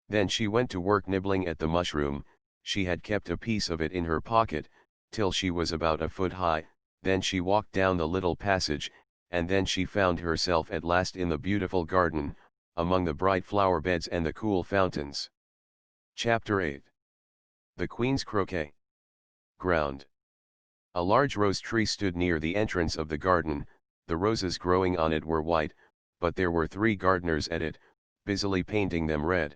Then she went to work nibbling at the mushroom. She had kept a piece of it in her pocket, till she was about a foot high. Then she walked down the little passage, and then she found herself at last in the beautiful garden, among the bright flower beds and the cool fountains. Chapter 8. The Queen's Croquet. Ground. A large rose tree stood near the entrance of the garden. The roses growing on it were white, but there were 3 gardeners at it, busily painting them red.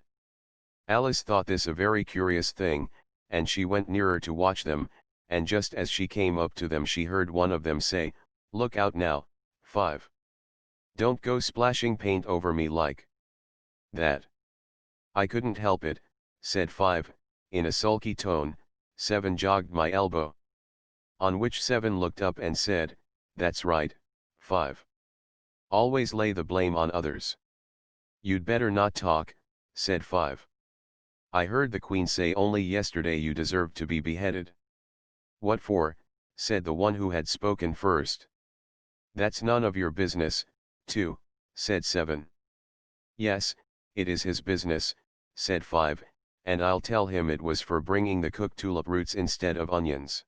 Alice thought this a very curious thing, and she went nearer to watch them, and just as she came up to them she heard one of them say, "Look out now, 5. Don't go splashing paint over me like that." "I couldn't help it," said 5, in a sulky tone. 7 jogged my elbow. On which 7 looked up and said, "That's right, 5. Always lay the blame on others." "You'd better not talk," said 5. "I heard the Queen say only yesterday you deserved to be beheaded." "What for?" said the one who had spoken first. "That's none of your business, 2, said 7. "Yes, it is his business," said 5, "and I'll tell him it was for bringing the cooked tulip roots instead of onions."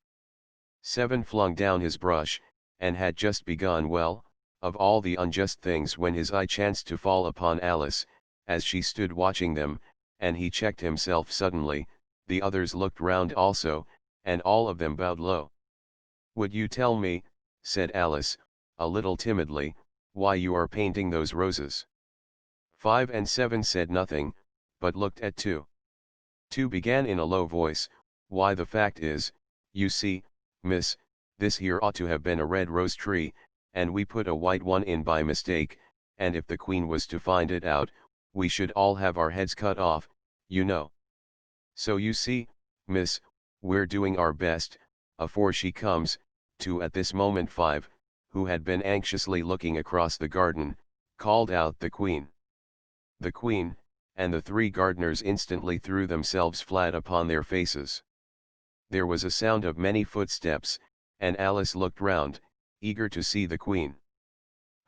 7 flung down his brush, and had just begun well, of all the unjust things, when his eye chanced to fall upon Alice, as she stood watching them, and he checked himself suddenly. The others looked round also, and all of them bowed low. "Would you tell me," said Alice, a little timidly, "why you are painting those roses?" 5 and 7 said nothing, but looked at 2. 2 began in a low voice, "Why, the fact is, you see, miss, this here ought to have been a red rose tree, and we put a white one in by mistake, and if the Queen was to find it out, we should all have our heads cut off, you know. So you see, miss, we're doing our best, afore she comes." 2 At this moment 5, who had been anxiously looking across the garden, called out, "The Queen! The Queen!" and the 3 gardeners instantly threw themselves flat upon their faces. There was a sound of many footsteps, and Alice looked round, eager to see the Queen.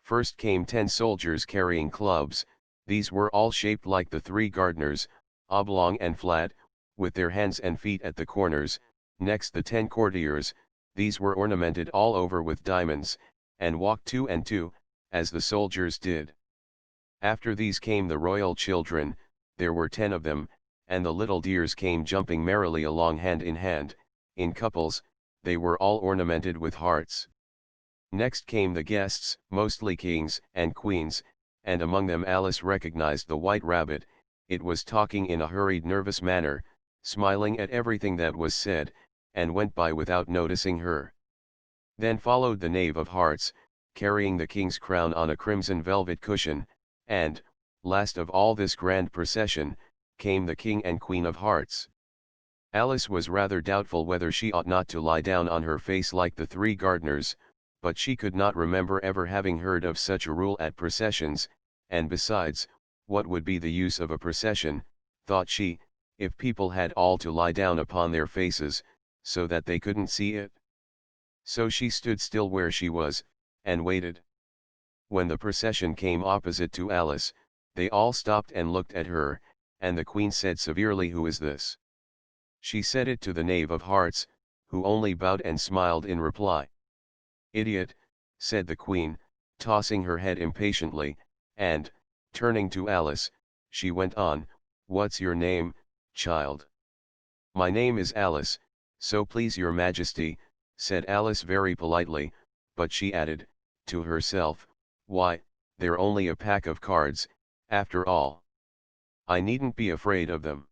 First came 10 soldiers carrying clubs. These were all shaped like the 3 gardeners, oblong and flat, with their hands and feet at the corners. Next the 10 courtiers. These were ornamented all over with diamonds, and walked 2 and 2, as the soldiers did. After these came the royal children. There were 10 of them, and the little dears came jumping merrily along hand, in couples. They were all ornamented with hearts. Next came the guests, mostly kings and queens, and among them Alice recognized the White Rabbit. It was talking in a hurried, nervous manner, smiling at everything that was said, and went by without noticing her. Then followed the Knave of Hearts, carrying the king's crown on a crimson velvet cushion, and, last of all this grand procession, came the King and Queen of Hearts. Alice was rather doubtful whether she ought not to lie down on her face like the 3 gardeners, but she could not remember ever having heard of such a rule at processions, and besides, what would be the use of a procession, thought she, if people had all to lie down upon their faces, so that they couldn't see it? So she stood still where she was, and waited. When the procession came opposite to Alice, they all stopped and looked at her, and the Queen said severely, "Who is this?" She said it to the Knave of Hearts, who only bowed and smiled in reply. "Idiot," said the Queen, tossing her head impatiently, and, turning to Alice, she went on, "What's your name, child?" "My name is Alice, so please your Majesty," said Alice very politely, but she added, to herself, "Why, they're only a pack of cards, after all. I needn't be afraid of them."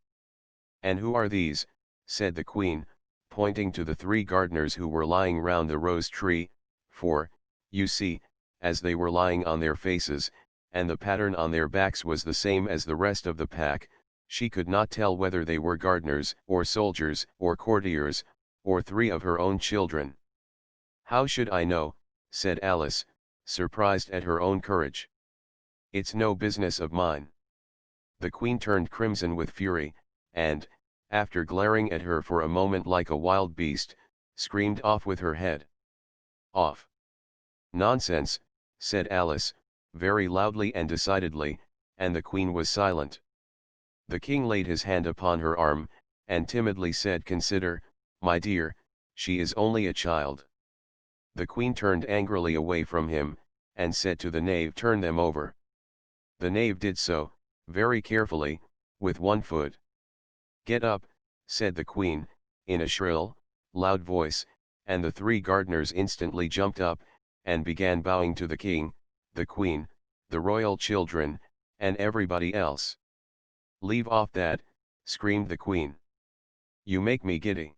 "And who are these?" said the Queen, pointing to the 3 gardeners who were lying round the rose tree, for, you see, as they were lying on their faces, and the pattern on their backs was the same as the rest of the pack, she could not tell whether they were gardeners, or soldiers, or courtiers, or 3 of her own children. "How should I know," said Alice, surprised at her own courage. "It's no business of mine." The Queen turned crimson with fury, and, after glaring at her for a moment like a wild beast, screamed off with her head. "Off." "Nonsense," said Alice, very loudly and decidedly, and the Queen was silent. The King laid his hand upon her arm, and timidly said, "Consider, my dear, she is only a child." The Queen turned angrily away from him, and said to the knave, "Turn them over." The knave did so, very carefully, with one foot. "Get up," said the Queen, in a shrill, loud voice, and the 3 gardeners instantly jumped up, and began bowing to the King, the Queen, the royal children, and everybody else. "Leave off that," screamed the Queen. "You make me giddy."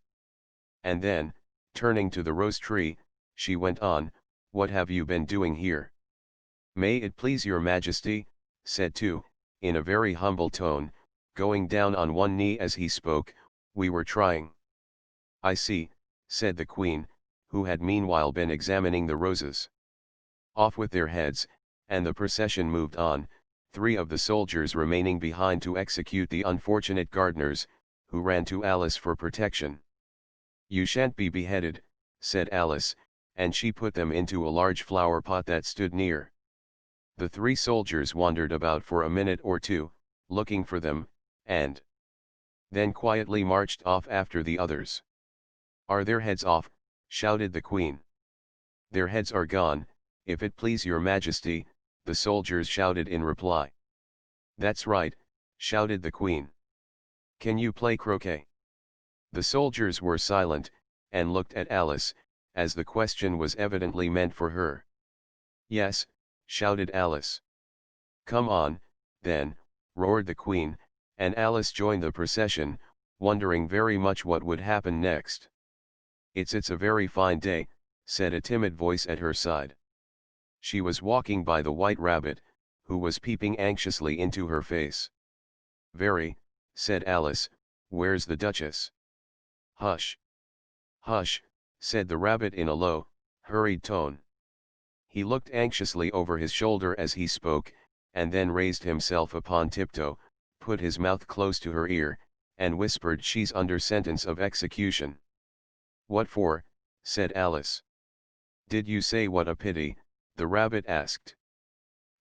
And then, turning to the rose tree, she went on, "What have you been doing here?" "May it please your Majesty," said Tu, in a very humble tone, going down on one knee as he spoke, "we were trying." "I see," said the Queen, who had meanwhile been examining the roses. Off with their heads, and the procession moved on, 3 of the soldiers remaining behind to execute the unfortunate gardeners, who ran to Alice for protection. "You shan't be beheaded," said Alice, and she put them into a large flower pot that stood near. The 3 soldiers wandered about for a minute or two, looking for them, and then quietly marched off after the others. "Are their heads off?" shouted the Queen. "Their heads are gone, if it please your Majesty," the soldiers shouted in reply. "That's right," shouted the Queen. "Can you play croquet?" The soldiers were silent, and looked at Alice, as the question was evidently meant for her. "Yes," shouted Alice. "Come on, then," roared the Queen, and Alice joined the procession, wondering very much what would happen next. It's a very fine day," said a timid voice at her side. She was walking by the White Rabbit, who was peeping anxiously into her face. "Very," said Alice, "where's the Duchess?" "Hush! Hush!" said the Rabbit in a low, hurried tone. He looked anxiously over his shoulder as he spoke, and then raised himself upon tiptoe, put his mouth close to her ear, and whispered, "She's under sentence of execution." "What for?" said Alice. "Did you say what a pity?" the Rabbit asked.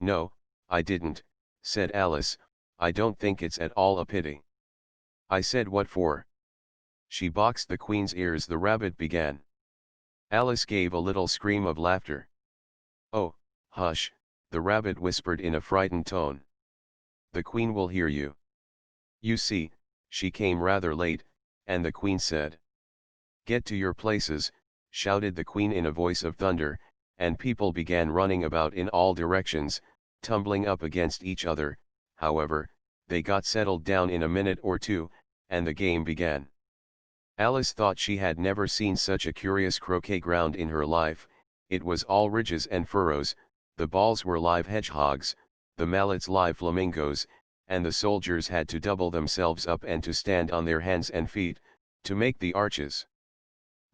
"No, I didn't," said Alice, "I don't think it's at all a pity. I said what for." "She boxed the Queen's ears," the Rabbit began. Alice gave a little scream of laughter. "Oh, hush," the Rabbit whispered in a frightened tone. "The Queen will hear you. You see, she came rather late," and the Queen said. "Get to your places," shouted the Queen in a voice of thunder, and people began running about in all directions, tumbling up against each other. However, they got settled down in a minute or two, and the game began. Alice thought she had never seen such a curious croquet ground in her life. It was all ridges and furrows, the balls were live hedgehogs, the mallets live flamingos, and the soldiers had to double themselves up and to stand on their hands and feet, to make the arches.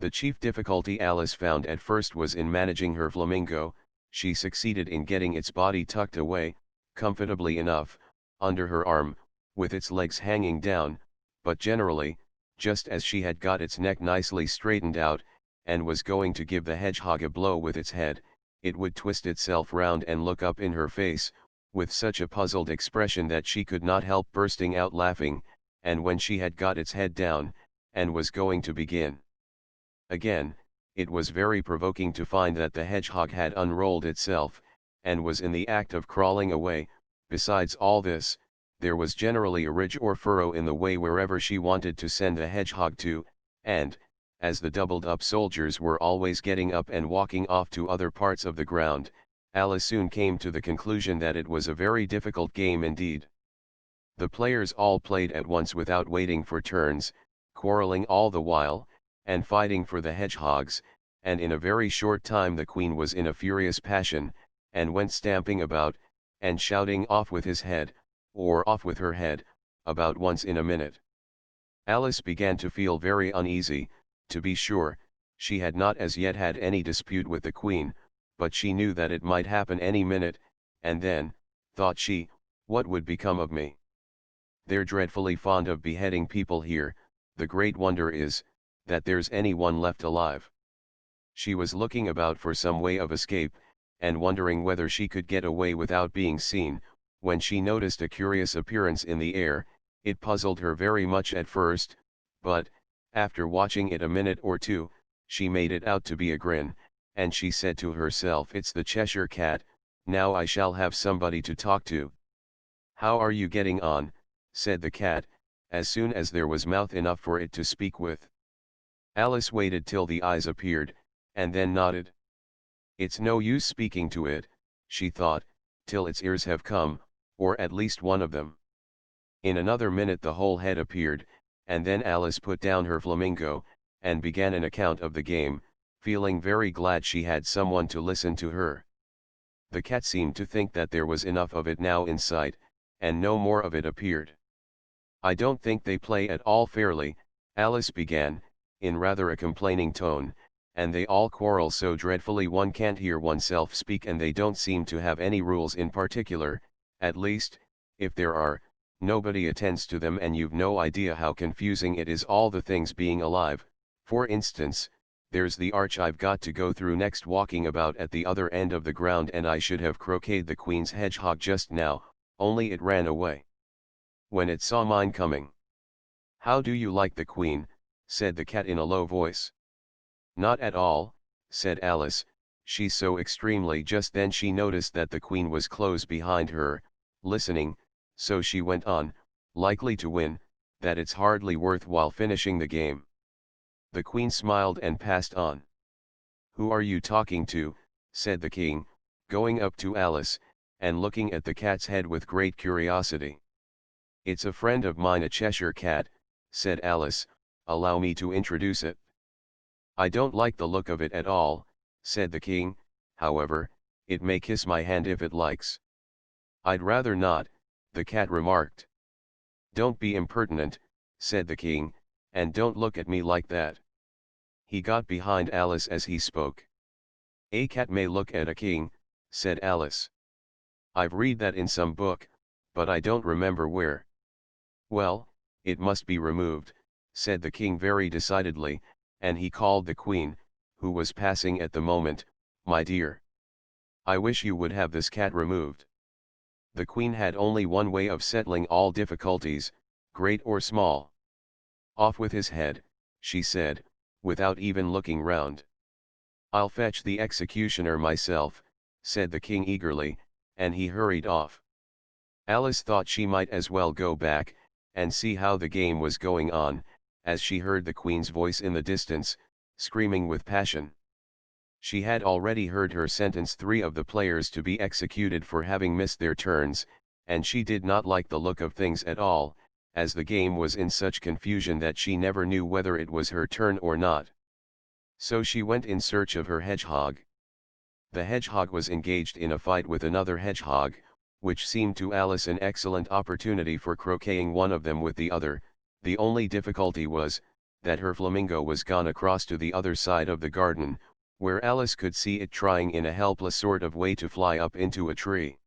The chief difficulty Alice found at first was in managing her flamingo. She succeeded in getting its body tucked away, comfortably enough, under her arm, with its legs hanging down, but generally, just as she had got its neck nicely straightened out, and was going to give the hedgehog a blow with its head, it would twist itself round and look up in her face, with such a puzzled expression that she could not help bursting out laughing, and when she had got its head down, and was going to begin again, it was very provoking to find that the hedgehog had unrolled itself, and was in the act of crawling away. Besides all this, there was generally a ridge or furrow in the way wherever she wanted to send the hedgehog to, and, as the doubled-up soldiers were always getting up and walking off to other parts of the ground, Alice soon came to the conclusion that it was a very difficult game indeed. The players all played at once without waiting for turns, quarreling all the while, and fighting for the hedgehogs, and in a very short time the Queen was in a furious passion, and went stamping about, and shouting, "Off with his head," or "Off with her head," about once in a minute. Alice began to feel very uneasy, to be sure, She had not as yet had any dispute with the queen, but she knew that it might happen any minute, and then, thought she, what would become of me? They're dreadfully fond of beheading people here, the great wonder is, that there's any one left alive. She was looking about for some way of escape, and wondering whether she could get away without being seen, when she noticed a curious appearance in the air. It puzzled her very much at first, but, after watching it a minute or two, she made it out to be a grin, and she said to herself, it's the Cheshire Cat, now I shall have somebody to talk to. How are you getting on? Said the cat, as soon as there was mouth enough for it to speak with. Alice waited till the eyes appeared, and then nodded. It's no use speaking to it, she thought, till its ears have come, or at least one of them. In another minute the whole head appeared, and then Alice put down her flamingo, and began an account of the game, feeling very glad she had someone to listen to her. The cat seemed to think that there was enough of it now in sight, and no more of it appeared. I don't think they play at all fairly, Alice began, in rather a complaining tone, and they all quarrel so dreadfully one can't hear oneself speak, and they don't seem to have any rules in particular, at least, if there are, nobody attends to them, and you've no idea how confusing it is, all the things being alive. For instance, there's the arch I've got to go through next, walking about at the other end of the ground, and I should have croqueted the queen's hedgehog just now, only it ran away when it saw mine coming. How do you like the queen? Said the cat in a low voice. Not at all, said Alice, she's so extremely. Just then she noticed that the queen was close behind her, listening, so she went on, likely to win, that it's hardly worthwhile finishing the game. The queen smiled and passed on. Who are you talking to? Said the king, going up to Alice, and looking at the cat's head with great curiosity. It's a friend of mine, a Cheshire cat, said Alice, allow me to introduce it. I don't like the look of it at all, said the king, however, it may kiss my hand if it likes. I'd rather not, the cat remarked. Don't be impertinent, said the king, and don't look at me like that. He got behind Alice as he spoke. A cat may look at a king, said Alice. I've read that in some book, but I don't remember where. Well, it must be removed, said the king very decidedly, and he called the queen, who was passing at the moment, my dear. I wish you would have this cat removed. The queen had only one way of settling all difficulties, great or small. Off with his head, she said, without even looking round. I'll fetch the executioner myself, said the king eagerly, and he hurried off. Alice thought she might as well go back, and see how the game was going on, as she heard the queen's voice in the distance, screaming with passion. She had already heard her sentence 3 of the players to be executed for having missed their turns, and she did not like the look of things at all, as the game was in such confusion that she never knew whether it was her turn or not. So she went in search of her hedgehog. The hedgehog was engaged in a fight with another hedgehog, which seemed to Alice an excellent opportunity for croqueting one of them with the other. The only difficulty was, that her flamingo was gone across to the other side of the garden, where Alice could see it trying in a helpless sort of way to fly up into a tree.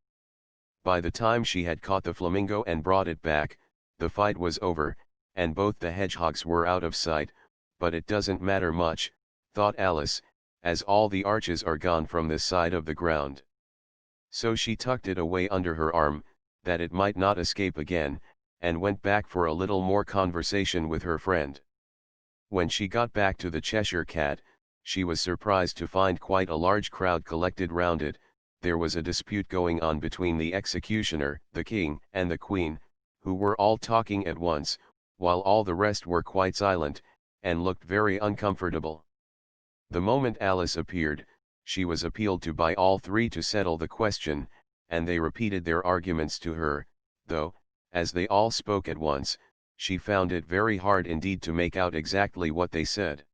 By the time she had caught the flamingo and brought it back, the fight was over, and both the hedgehogs were out of sight, but it doesn't matter much, thought Alice, as all the arches are gone from this side of the ground. So she tucked it away under her arm, that it might not escape again, and went back for a little more conversation with her friend. When she got back to the Cheshire Cat, she was surprised to find quite a large crowd collected round it. There was a dispute going on between the executioner, the king, and the queen, who were all talking at once, while all the rest were quite silent, and looked very uncomfortable. The moment Alice appeared, she was appealed to by all 3 to settle the question, and they repeated their arguments to her, though, as they all spoke at once, she found it very hard indeed to make out exactly what they said.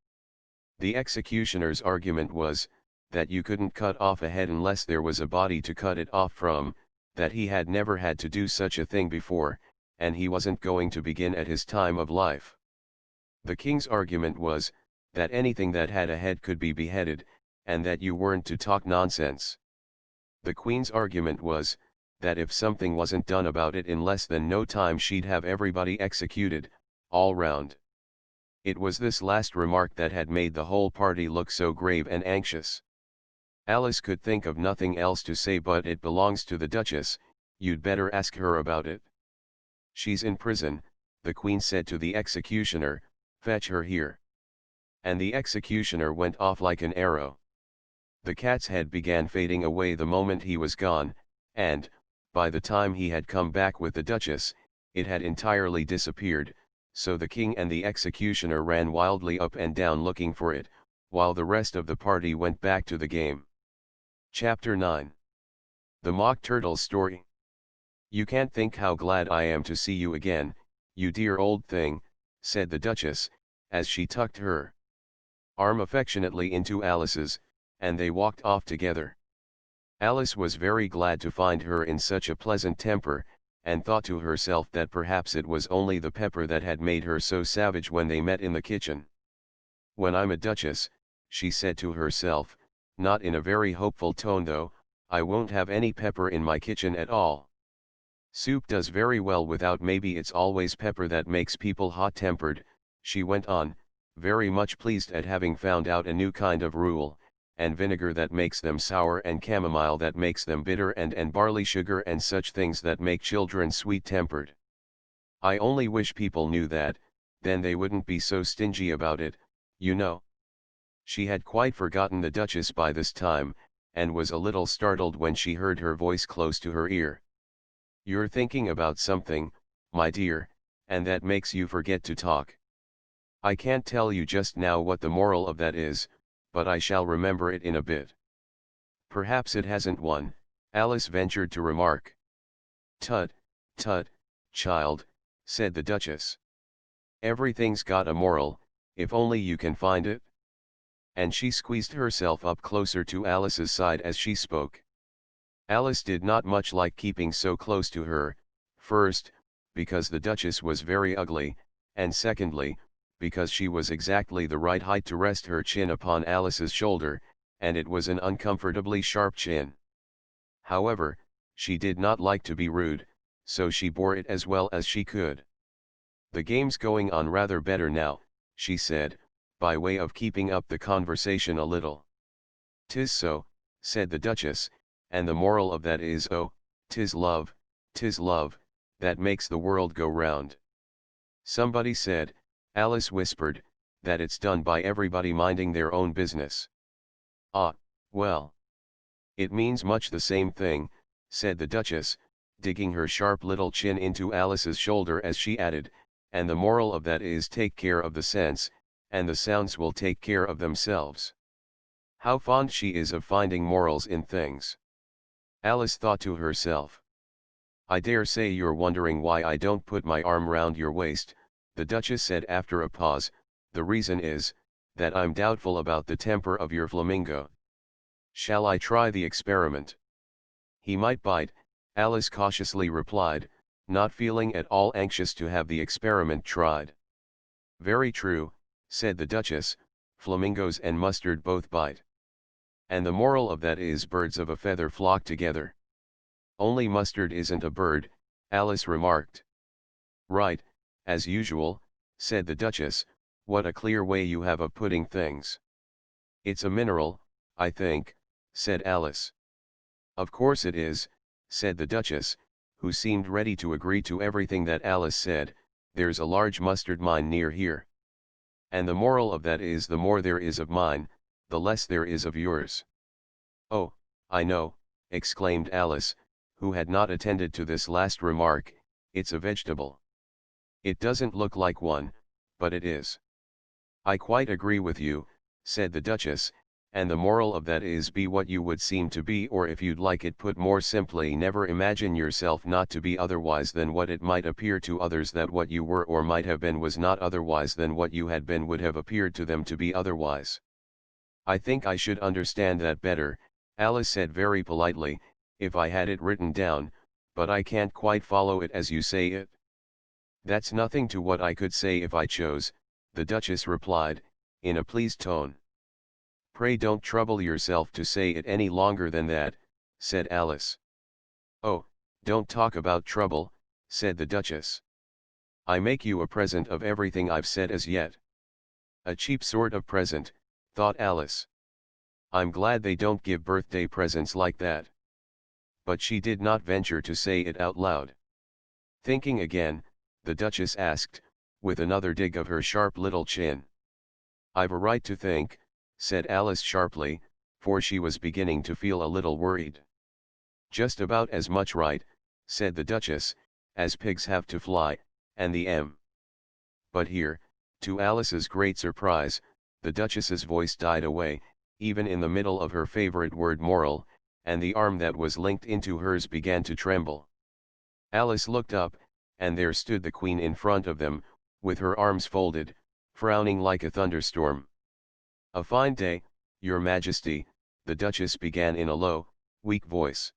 The executioner's argument was, that you couldn't cut off a head unless there was a body to cut it off from, that he had never had to do such a thing before, and he wasn't going to begin at his time of life. The king's argument was, that anything that had a head could be beheaded, and that you weren't to talk nonsense. The Queen's argument was, that if something wasn't done about it in less than no time she'd have everybody executed, all round. It was this last remark that had made the whole party look so grave and anxious. Alice could think of nothing else to say but "It belongs to the Duchess, you'd better ask her about it." "She's in prison," the Queen said to the executioner, "fetch her here." And the executioner went off like an arrow. The cat's head began fading away the moment he was gone, and, by the time he had come back with the Duchess, it had entirely disappeared, so the king and the executioner ran wildly up and down looking for it, while the rest of the party went back to the game. Chapter 9. The Mock Turtle's Story. "You can't think how glad I am to see you again, you dear old thing," said the Duchess, as she tucked her arm affectionately into Alice's, and they walked off together. Alice was very glad to find her in such a pleasant temper, and thought to herself that perhaps it was only the pepper that had made her so savage when they met in the kitchen. "When I'm a duchess," she said to herself, not in a very hopeful tone though, "I won't have any pepper in my kitchen at all. Soup does very well without, maybe it's always pepper that makes people hot-tempered," she went on, very much pleased at having found out a new kind of rule, "and vinegar that makes them sour, and chamomile that makes them bitter, and barley sugar and such things that make children sweet-tempered. I only wish people knew that, then they wouldn't be so stingy about it, you know." She had quite forgotten the Duchess by this time, and was a little startled when she heard her voice close to her ear. "You're thinking about something, my dear, and that makes you forget to talk. I can't tell you just now what the moral of that is, but I shall remember it in a bit." "Perhaps it hasn't one," Alice ventured to remark. "Tut, tut, child," said the Duchess. "Everything's got a moral, if only you can find it." And she squeezed herself up closer to Alice's side as she spoke. Alice did not much like keeping so close to her, first, because the Duchess was very ugly, and secondly, because she was exactly the right height to rest her chin upon Alice's shoulder, and it was an uncomfortably sharp chin. However, she did not like to be rude, so she bore it as well as she could. "The game's going on rather better now," she said, by way of keeping up the conversation a little. "'Tis so," said the Duchess, "and the moral of that is, oh, 'tis love, that makes the world go round." "Somebody said," Alice whispered, "that it's done by everybody minding their own business." "Ah, well. It means much the same thing," said the Duchess, digging her sharp little chin into Alice's shoulder as she added, "and the moral of that is, take care of the sense, and the sounds will take care of themselves." How fond she is of finding morals in things. Alice thought to herself. "I dare say you're wondering why I don't put my arm round your waist," the Duchess said after a pause. "The reason is, that I'm doubtful about the temper of your flamingo. Shall I try the experiment?" "He might bite," Alice cautiously replied, not feeling at all anxious to have the experiment tried. "Very true," said the Duchess, "flamingos and mustard both bite. And the moral of that is, birds of a feather flock together." "Only mustard isn't a bird," Alice remarked. "Right, as usual," said the Duchess. "What a clear way you have of putting things." "It's a mineral, I think," said Alice. "Of course it is," said the Duchess, who seemed ready to agree to everything that Alice said. "There's a large mustard mine near here. And the moral of that is, the more there is of mine, the less there is of yours." "Oh, I know," exclaimed Alice, who had not attended to this last remark. "It's a vegetable." "It doesn't look like one, but it is." "I quite agree with you," said the Duchess, "and the moral of that is, be what you would seem to be, or if you'd like it put more simply, never imagine yourself not to be otherwise than what it might appear to others that what you were or might have been was not otherwise than what you had been would have appeared to them to be otherwise." "I think I should understand that better," Alice said very politely, "if I had it written down, but I can't quite follow it as you say it." "That's nothing to what I could say if I chose," the Duchess replied. in a pleased tone. "Pray don't trouble yourself to say it any longer than that," said Alice. "Oh, don't talk about trouble," said the Duchess. "I make you a present of everything I've said as yet." "A cheap sort of present," thought Alice. "I'm glad they don't give birthday presents like that." But she did not venture to say it out loud. Thinking again, the Duchess asked, with another dig of her sharp little chin. "I've a right to think," said Alice sharply, for she was beginning to feel a little worried. "Just about as much right," said the Duchess, "as pigs have to fly, and the M." But here, to Alice's great surprise, the Duchess's voice died away, even in the middle of her favorite word moral, and the arm that was linked into hers began to tremble. Alice looked up, and there stood the Queen in front of them, with her arms folded, frowning like a thunderstorm. "A fine day, Your Majesty," the Duchess began in a low, weak voice.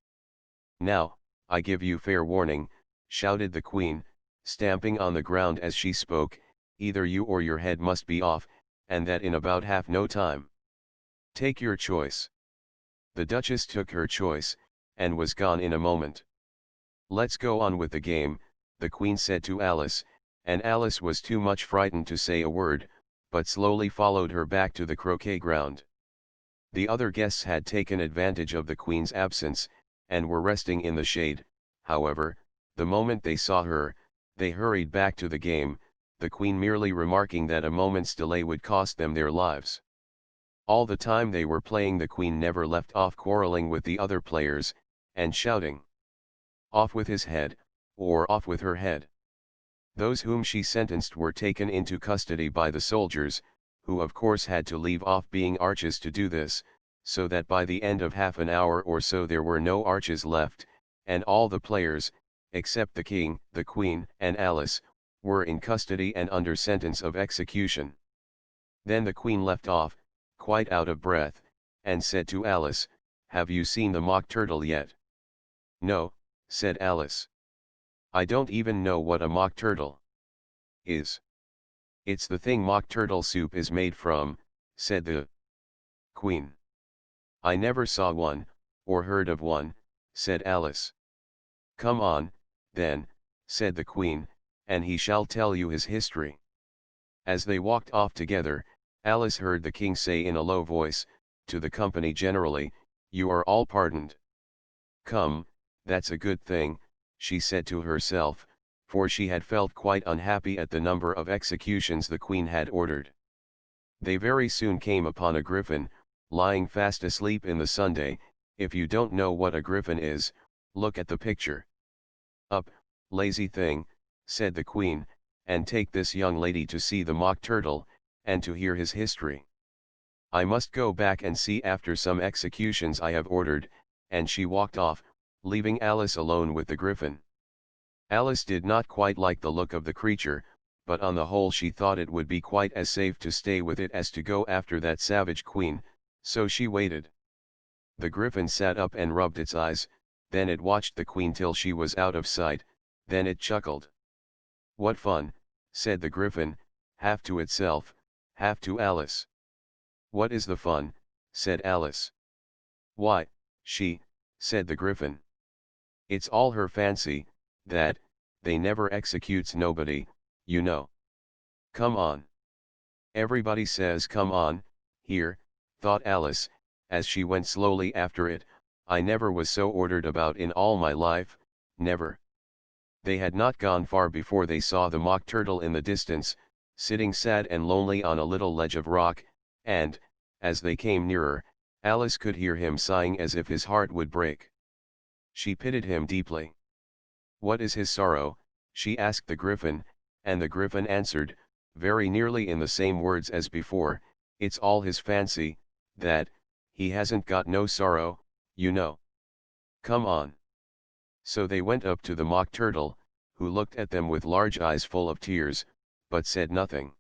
"Now, I give you fair warning," shouted the Queen, stamping on the ground as she spoke, "either you or your head must be off, and that in about half no time. Take your choice." The Duchess took her choice, and was gone in a moment. "Let's go on with the game," the Queen said to Alice, and Alice was too much frightened to say a word, but slowly followed her back to the croquet ground. The other guests had taken advantage of the Queen's absence, and were resting in the shade. However, the moment they saw her, they hurried back to the game, the Queen merely remarking that a moment's delay would cost them their lives. All the time they were playing, the Queen never left off quarreling with the other players, and shouting, "Off with his head," or "Off with her head." Those whom she sentenced were taken into custody by the soldiers, who of course had to leave off being arches to do this, so that by the end of half an hour or so there were no arches left, and all the players, except the King, the Queen, and Alice, were in custody and under sentence of execution. Then the Queen left off, quite out of breath, and said to Alice, "Have you seen the Mock Turtle yet?" "No," said Alice. "I don't even know what a Mock Turtle is." "It's the thing Mock Turtle soup is made from," said the Queen. "I never saw one, or heard of one," said Alice. "Come on, then," said the Queen, "and he shall tell you his history." As they walked off together, Alice heard the King say in a low voice, to the company generally, "You are all pardoned." "Come, that's a good thing," she said to herself, for she had felt quite unhappy at the number of executions the Queen had ordered. They very soon came upon a griffin, lying fast asleep in the Sunday. If you don't know what a griffin is, look at the picture. "Up, lazy thing," said the Queen, "and take this young lady to see the Mock Turtle, and to hear his history. I must go back and see after some executions I have ordered," and she walked off, leaving Alice alone with the griffin. Alice did not quite like the look of the creature, but on the whole she thought it would be quite as safe to stay with it as to go after that savage Queen, so she waited. The griffin sat up and rubbed its eyes, then it watched the Queen till she was out of sight, then it chuckled. "What fun," said the griffin, half to itself, half to Alice. "What is the fun?" said Alice. "Why, said the griffin. "It's all her fancy, that, they never executes nobody, you know. Come on." "Everybody says come on, here," thought Alice, as she went slowly after it, "I never was so ordered about in all my life, never." They had not gone far before they saw the Mock Turtle in the distance, sitting sad and lonely on a little ledge of rock, and, as they came nearer, Alice could hear him sighing as if his heart would break. She pitied him deeply. "What is his sorrow?" she asked the griffin, and the griffin answered, very nearly in the same words as before, "It's all his fancy, that, he hasn't got no sorrow, you know. Come on." So they went up to the Mock Turtle, who looked at them with large eyes full of tears, but said nothing.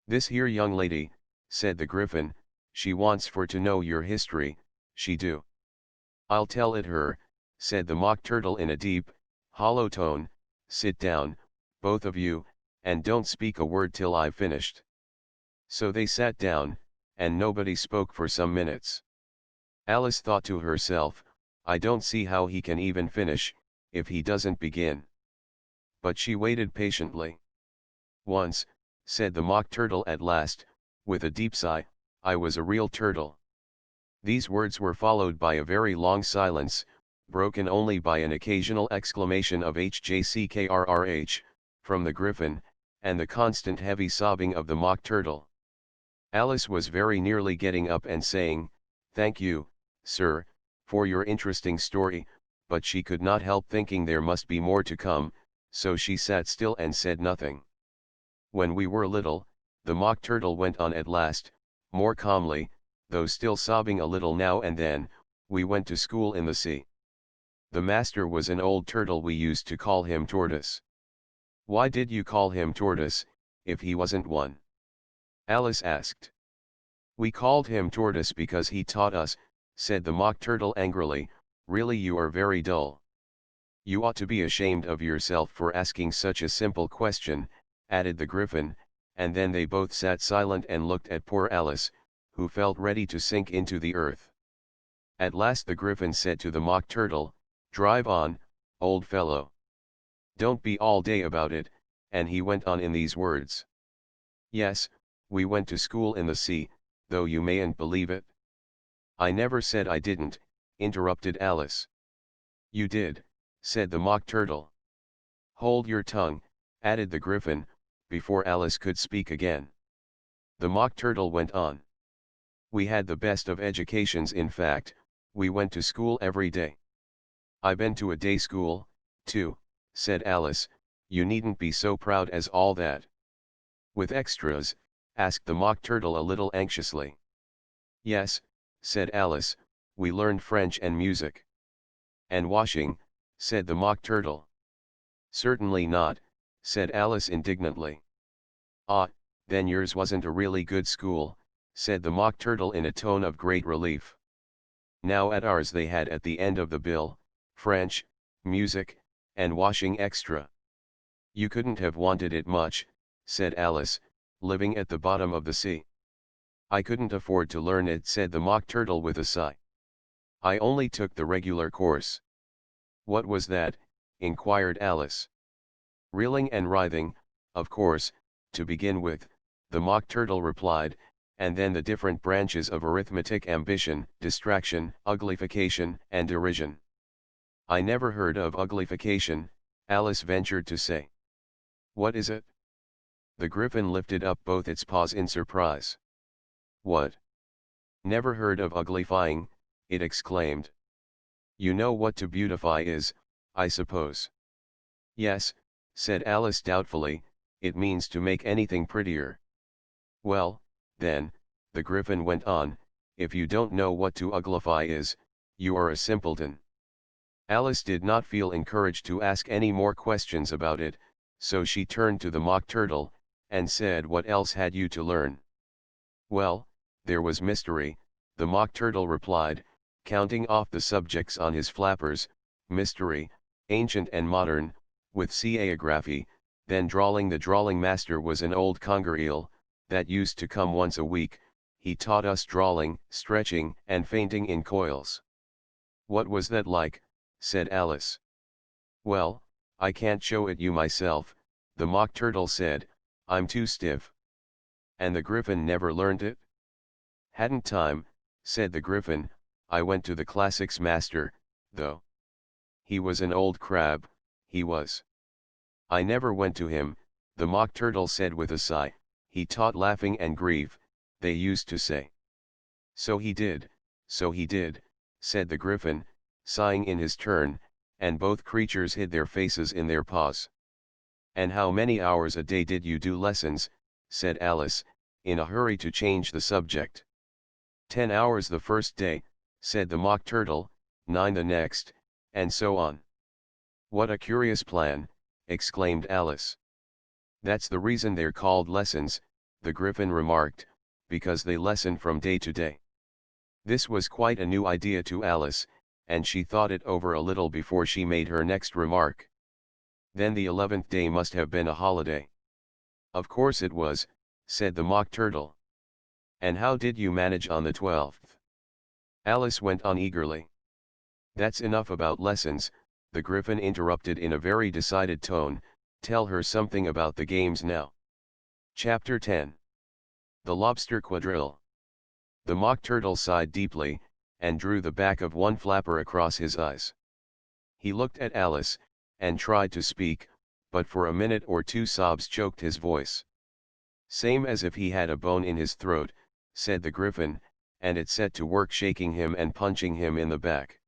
"This here young lady," said the griffin, "she wants for to know your history, she do." "I'll tell it her," said the Mock Turtle in a deep, hollow tone. "Sit down, both of you, and don't speak a word till I've finished." So they sat down, and nobody spoke for some minutes. Alice thought to herself, I don't see how he can even finish, if he doesn't begin. But she waited patiently. Once, said the Mock Turtle at last, with a deep sigh, I was a real turtle. These words were followed by a very long silence, broken only by an occasional exclamation of HJCKRRH, from the Griffin, and the constant heavy sobbing of the Mock Turtle. Alice was very nearly getting up and saying, Thank you, sir, for your interesting story, but she could not help thinking there must be more to come, so she sat still and said nothing. When we were little, the Mock Turtle went on at last, more calmly, though still sobbing a little now and then, we went to school in the sea. The master was an old turtle. We used to call him Tortoise. Why did you call him Tortoise, if he wasn't one? Alice asked. We called him Tortoise because he taught us, said the Mock Turtle angrily. Really, you are very dull. You ought to be ashamed of yourself for asking such a simple question, added the Griffin, and then they both sat silent and looked at poor Alice, who felt ready to sink into the earth. At last the Griffin said to the Mock Turtle, Drive on, old fellow. Don't be all day about it, and he went on in these words. Yes, we went to school in the sea, though you mayn't believe it. I never said I didn't, interrupted Alice. You did, said the Mock Turtle. Hold your tongue, added the Griffin, before Alice could speak again. The Mock Turtle went on. We had the best of educations. In fact, we went to school every day. I been to a day school, too, said Alice. You needn't be so proud as all that. With extras? Asked the Mock Turtle a little anxiously. Yes, said Alice, we learned French and music. And washing, said the Mock Turtle. Certainly not, said Alice indignantly. Ah, then yours wasn't a really good school, said the Mock Turtle in a tone of great relief. Now at ours they had at the end of the bill, French, music, and washing extra. You couldn't have wanted it much, said Alice, living at the bottom of the sea. I couldn't afford to learn it, said the Mock Turtle with a sigh. I only took the regular course. What was that? Inquired Alice. Reeling and writhing, of course, to begin with, the Mock Turtle replied, and then the different branches of arithmetic: ambition, distraction, uglification, and derision. I never heard of uglification, Alice ventured to say. What is it? The Griffin lifted up both its paws in surprise. What? Never heard of uglifying, it exclaimed. You know what to beautify is, I suppose. Yes, said Alice doubtfully, it means to make anything prettier. Well, then, the Griffin went on, if you don't know what to uglify is, you are a simpleton. Alice did not feel encouraged to ask any more questions about it, so she turned to the Mock Turtle, and said, what else had you to learn? Well, there was mystery, the Mock Turtle replied, counting off the subjects on his flappers, mystery, ancient and modern, with caeography, then drawing. The drawing master was an old conger eel, that used to come once a week. He taught us drawing, stretching, and fainting in coils. What was that like? Said Alice. Well, I can't show it you myself, the Mock Turtle said, I'm too stiff. And the Griffin never learned it? Hadn't time, said the Griffin, I went to the classics master, though. He was an old crab, he was. I never went to him, the Mock Turtle said with a sigh, he taught laughing and grief, they used to say. So he did, said the Griffin, sighing in his turn, and both creatures hid their faces in their paws. And how many hours a day did you do lessons? Said Alice, in a hurry to change the subject. 10 hours the first day, said the Mock Turtle, 9 the next, and so on. What a curious plan, exclaimed Alice. That's the reason they're called lessons, the Griffin remarked, because they lesson from day to day. This was quite a new idea to Alice, and she thought it over a little before she made her next remark. Then the 11th day must have been a holiday. Of course it was, said the Mock Turtle. And how did you manage on the 12th? Alice went on eagerly. That's enough about lessons, the Gryphon interrupted in a very decided tone. Tell her something about the games now. Chapter 10. The Lobster Quadrille. The Mock Turtle sighed deeply, and drew the back of one flapper across his eyes. He looked at Alice, and tried to speak, but for a minute or two sobs choked his voice. Same as if he had a bone in his throat, said the Gryphon, and it set to work shaking him and punching him in the back.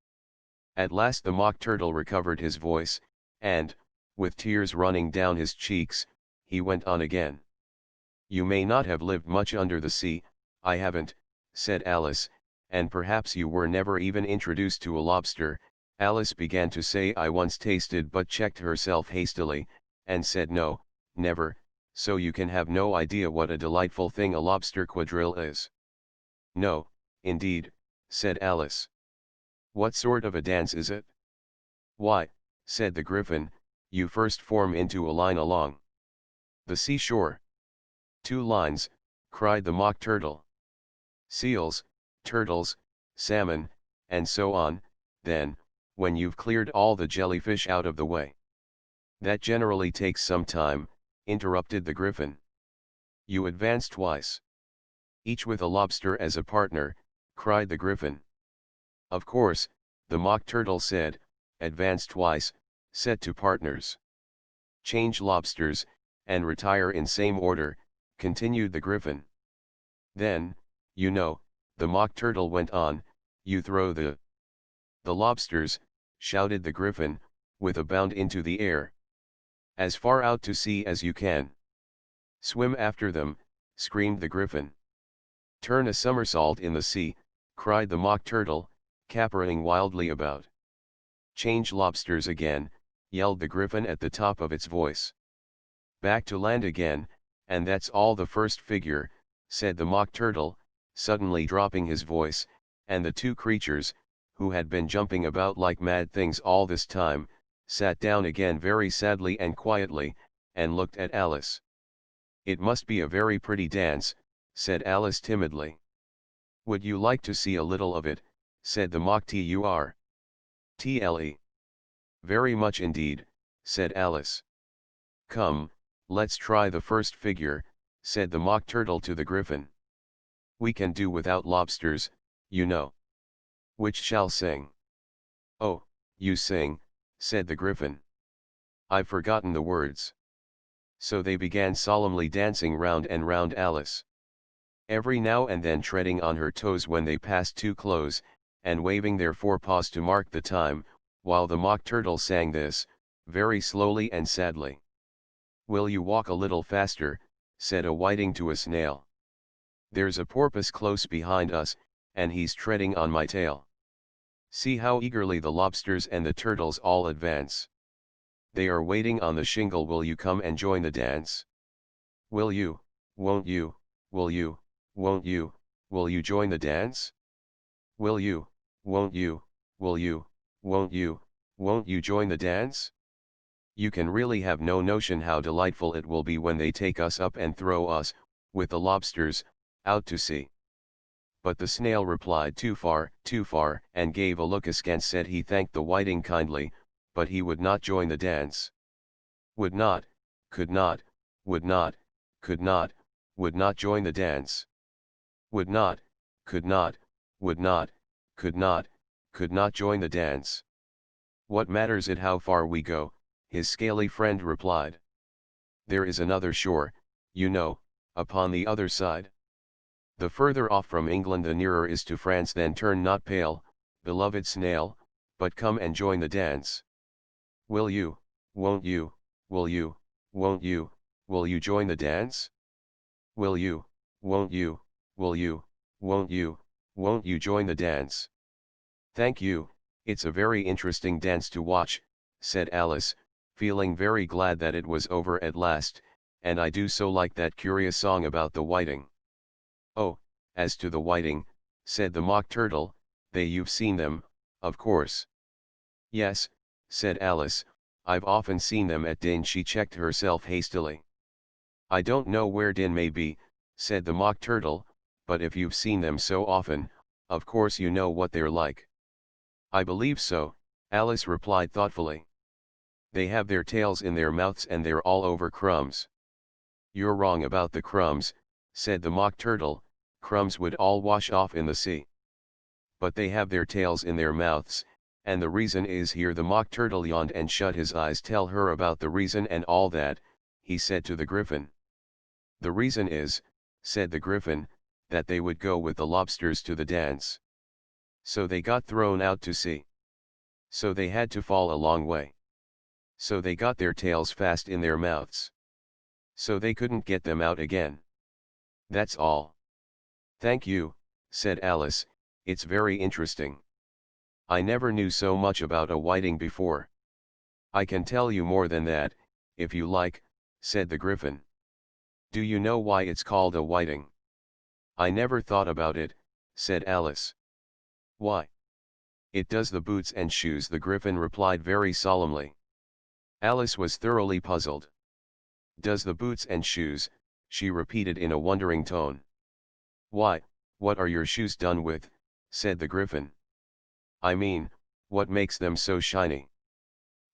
At last the Mock Turtle recovered his voice, and, with tears running down his cheeks, he went on again. You may not have lived much under the sea, I haven't, said Alice, and perhaps you were never even introduced to a lobster. Alice began to say I once tasted but checked herself hastily, and said no, never, so you can have no idea what a delightful thing a lobster quadrille is. No, indeed, said Alice. What sort of a dance is it? Why, said the Gryphon, you first form into a line along the seashore. 2 lines, cried the Mock Turtle. Seals, turtles, salmon, and so on, then, when you've cleared all the jellyfish out of the way. That generally takes some time, interrupted the Gryphon. You advance twice. Each with a lobster as a partner, cried the Gryphon. Of course, the Mock Turtle said, advance twice, set to partners. Change lobsters, and retire in same order, continued the Gryphon. Then, you know, the Mock Turtle went on, you throw the lobsters, shouted the Gryphon, with a bound into the air. As far out to sea as you can. Swim after them, screamed the Gryphon. Turn a somersault in the sea, cried the Mock Turtle, capering wildly about. Change lobsters again, yelled the Gryphon at the top of its voice. Back to land again, and that's all the first figure, said the Mock Turtle, suddenly dropping his voice, and the 2 creatures, who had been jumping about like mad things all this time, sat down again very sadly and quietly, and looked at Alice. It must be a very pretty dance, said Alice timidly. Would you like to see a little of it, said the Mock Turtle. Very much indeed, said Alice. Come, let's try the first figure, said the Mock Turtle to the Gryphon. We can do without lobsters, you know. Which shall sing? Oh, you sing, said the Gryphon. I've forgotten the words. So they began solemnly dancing round and round Alice. Every now and then treading on her toes when they passed too close, and waving their forepaws to mark the time, while the Mock Turtle sang this, very slowly and sadly. Will you walk a little faster, said a whiting to a snail. There's a porpoise close behind us, and he's treading on my tail. See how eagerly the lobsters and the turtles all advance. They are waiting on the shingle. Will you come and join the dance? Will you, won't you, will you, won't you, will you join the dance? Will you, won't you, will you, won't you join the dance? You can really have no notion how delightful it will be when they take us up and throw us, with the lobsters, out to sea. But the snail replied too far, and gave a look askance. Said he thanked the whiting kindly, but he would not join the dance. Would not, could not, would not, could not, would not join the dance. Would not, could not, would not, could not join the dance. What matters it how far we go, his scaly friend replied. There is another shore, you know, upon the other side. The further off from England the nearer is to France. Then turn not pale, beloved snail, but come and join the dance. Will you, won't you, will you, won't you, will you join the dance? Will you, won't you, will you, won't you join the dance? Thank you, it's a very interesting dance to watch, said Alice, feeling very glad that it was over at last, and I do so like that curious song about the whiting. Oh, as to the whiting, said the Mock Turtle, you've seen them, of course. Yes, said Alice, I've often seen them at Din. She checked herself hastily. I don't know where Din may be, said the Mock Turtle, but if you've seen them so often, of course you know what they're like. I believe so, Alice replied thoughtfully. They have their tails in their mouths and they're all over crumbs. You're wrong about the crumbs, said the Mock Turtle, crumbs would all wash off in the sea. But they have their tails in their mouths, and the reason is here. The Mock Turtle yawned and shut his eyes. Tell her about the reason and all that, he said to the Griffin. The reason is, said the Griffin, that they would go with the lobsters to the dance. So they got thrown out to sea. So they had to fall a long way. So they got their tails fast in their mouths. So they couldn't get them out again. That's all. Thank you, said Alice, it's very interesting. I never knew so much about a whiting before. I can tell you more than that, if you like, said the Griffin. Do you know why it's called a whiting? I never thought about it, said Alice. Why? It does the boots and shoes, the Griffin replied very solemnly. Alice was thoroughly puzzled. Does the boots and shoes, she repeated in a wondering tone. Why, what are your shoes done with, said the Griffin. I mean, what makes them so shiny?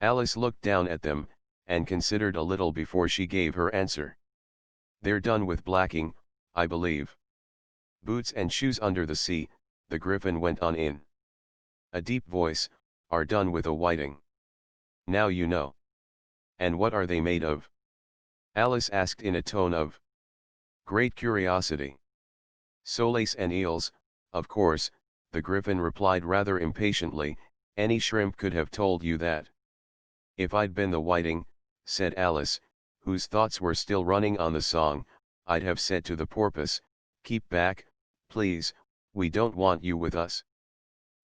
Alice looked down at them, and considered a little before she gave her answer. They're done with blacking, I believe. Boots and shoes under the sea, the Griffin went on in a deep voice, are done with a whiting. Now you know. And what are they made of? Alice asked in a tone of great curiosity. Solace and eels, of course, the Griffin replied rather impatiently, any shrimp could have told you that. If I'd been the whiting, said Alice, whose thoughts were still running on the song, I'd have said to the porpoise, keep back, please, we don't want you with us.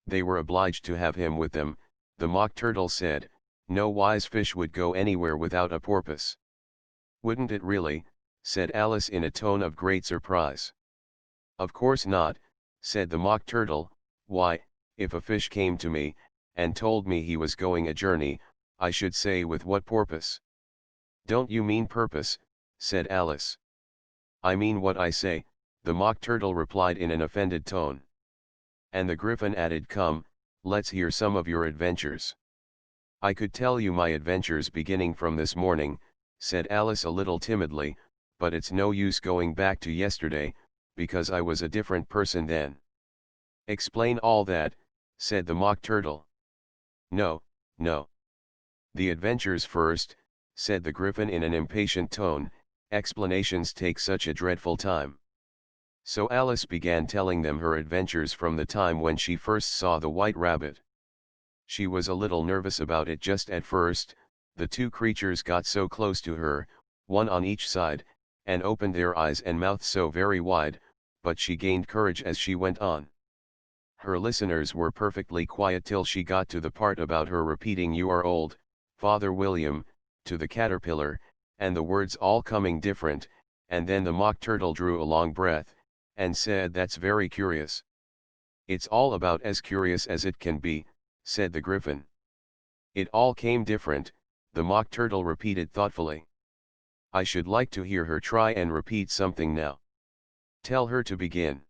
They were obliged to have him with them, the Mock Turtle said, no wise fish would go anywhere without a porpoise. Wouldn't it really, said Alice in a tone of great surprise. Of course not, said the Mock Turtle, why, if a fish came to me, and told me he was going a journey, I should say with what purpose? Don't you mean purpose, said Alice. I mean what I say, the Mock Turtle replied in an offended tone. And the Griffin added, come, let's hear some of your adventures. I could tell you my adventures beginning from this morning, said Alice a little timidly, but it's no use going back to yesterday, because I was a different person then. Explain all that, said the Mock Turtle. No, no. The adventures first, said the Griffin in an impatient tone, explanations take such a dreadful time. So Alice began telling them her adventures from the time when she first saw the White Rabbit. She was a little nervous about it just at first, the two creatures got so close to her, one on each side, and opened their eyes and mouths so very wide, but she gained courage as she went on. Her listeners were perfectly quiet till she got to the part about her repeating "You are old, Father William," to the caterpillar, and the words all coming different, and then the Mock Turtle drew a long breath, and said, "That's very curious." "It's all about as curious as it can be," said the Griffin. "It all came different," the Mock Turtle repeated thoughtfully. "I should like to hear her try and repeat something now. Tell her to begin."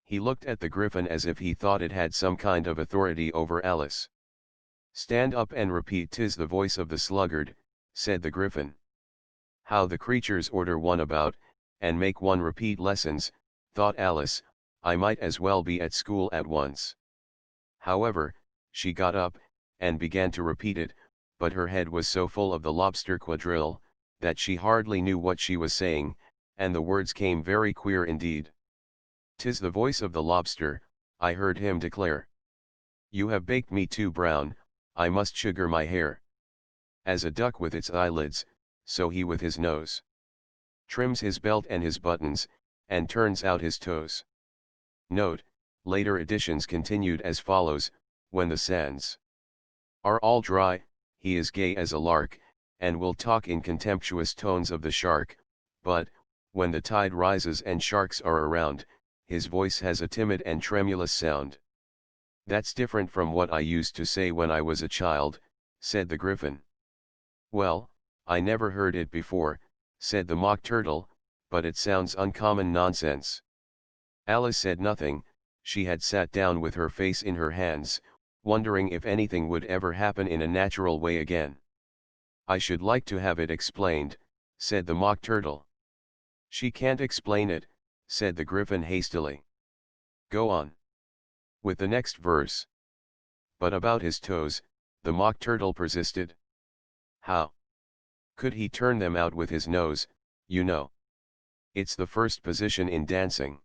He looked at the Griffin as if he thought it had some kind of authority over Alice. "Stand up and repeat, 'tis the voice of the sluggard," said the Griffin. How the creatures order one about, and make one repeat lessons, thought Alice, I might as well be at school at once. However, she got up, and began to repeat it, but her head was so full of the lobster quadrille, that she hardly knew what she was saying, and the words came very queer indeed. "'Tis the voice of the lobster," I heard him declare. "You have baked me too brown, I must sugar my hair. As a duck with its eyelids, so he with his nose trims his belt and his buttons, and turns out his toes." Note, later editions continued as follows: "When the sands are all dry, he is gay as a lark, and will talk in contemptuous tones of the shark, but, when the tide rises and sharks are around, his voice has a timid and tremulous sound." "That's different from what I used to say when I was a child," said the Griffin. "Well, I never heard it before," said the Mock Turtle, "but it sounds uncommon nonsense." Alice said nothing. She had sat down with her face in her hands, wondering if anything would ever happen in a natural way again. "I should like to have it explained," said the Mock Turtle. "She can't explain it," said the Griffin hastily. "Go on with the next verse." But about his toes, the Mock Turtle persisted. "How could he turn them out with his nose, you know? It's the first position in dancing."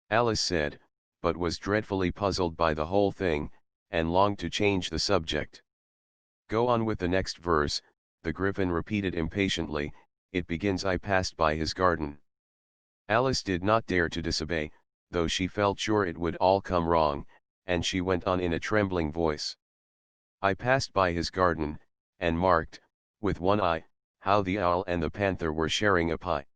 Alice said, but was dreadfully puzzled by the whole thing, and longed to change the subject. "Go on with the next verse," the Griffin repeated impatiently. "It begins, 'I passed by his garden.'" Alice did not dare to disobey, though she felt sure it would all come wrong, and she went on in a trembling voice. "I passed by his garden, and marked, with one eye, how the owl and the panther were sharing a pie."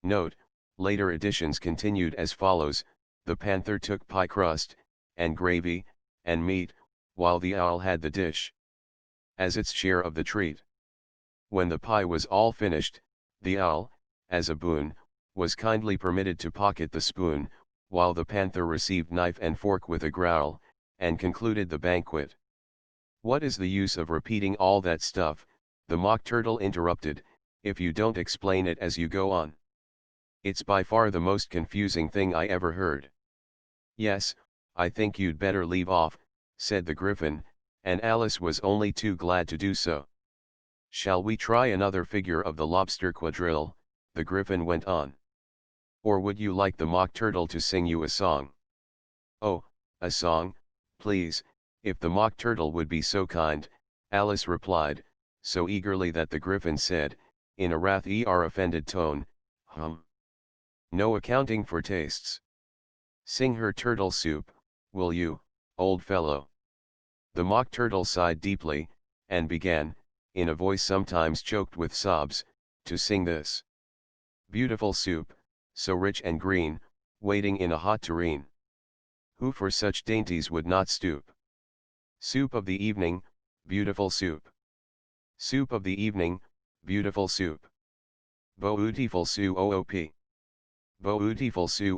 Note: later editions continued as follows: "The panther took pie crust, and gravy, and meat, while the owl had the dish as its share of the treat. When the pie was all finished, the owl, as a boon, was kindly permitted to pocket the spoon, while the panther received knife and fork with a growl, and concluded the banquet." "What is the use of repeating all that stuff," the Mock Turtle interrupted, "if you don't explain it as you go on? It's by far the most confusing thing I ever heard." "Yes, I think you'd better leave off," said the Griffin, and Alice was only too glad to do so. "Shall we try another figure of the lobster quadrille?" the Griffin went on. "Or would you like the Mock Turtle to sing you a song?" "Oh, a song, please, if the Mock Turtle would be so kind," Alice replied, so eagerly that the Griffin said, in a offended tone, "No accounting for tastes. Sing her turtle soup, will you, old fellow?" The Mock Turtle sighed deeply, and began, in a voice sometimes choked with sobs, to sing this: "Beautiful soup, so rich and green, waiting in a hot tureen. Who for such dainties would not stoop? Soup of the evening, beautiful soup. Soup of the evening, beautiful soup. Beautiful soup. Beautiful soup.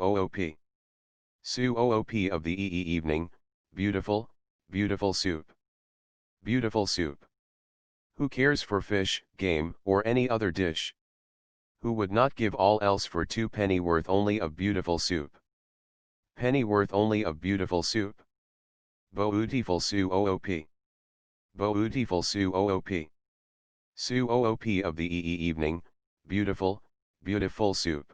Soup of the evening, beautiful, beautiful soup. Beautiful soup. Who cares for fish, game, or any other dish? Who would not give all else for 2 pennyworth only of beautiful soup? Pennyworth only of beautiful soup. Beautiful soup. Beautiful soup. Soup of the evening, beautiful, beautiful soup."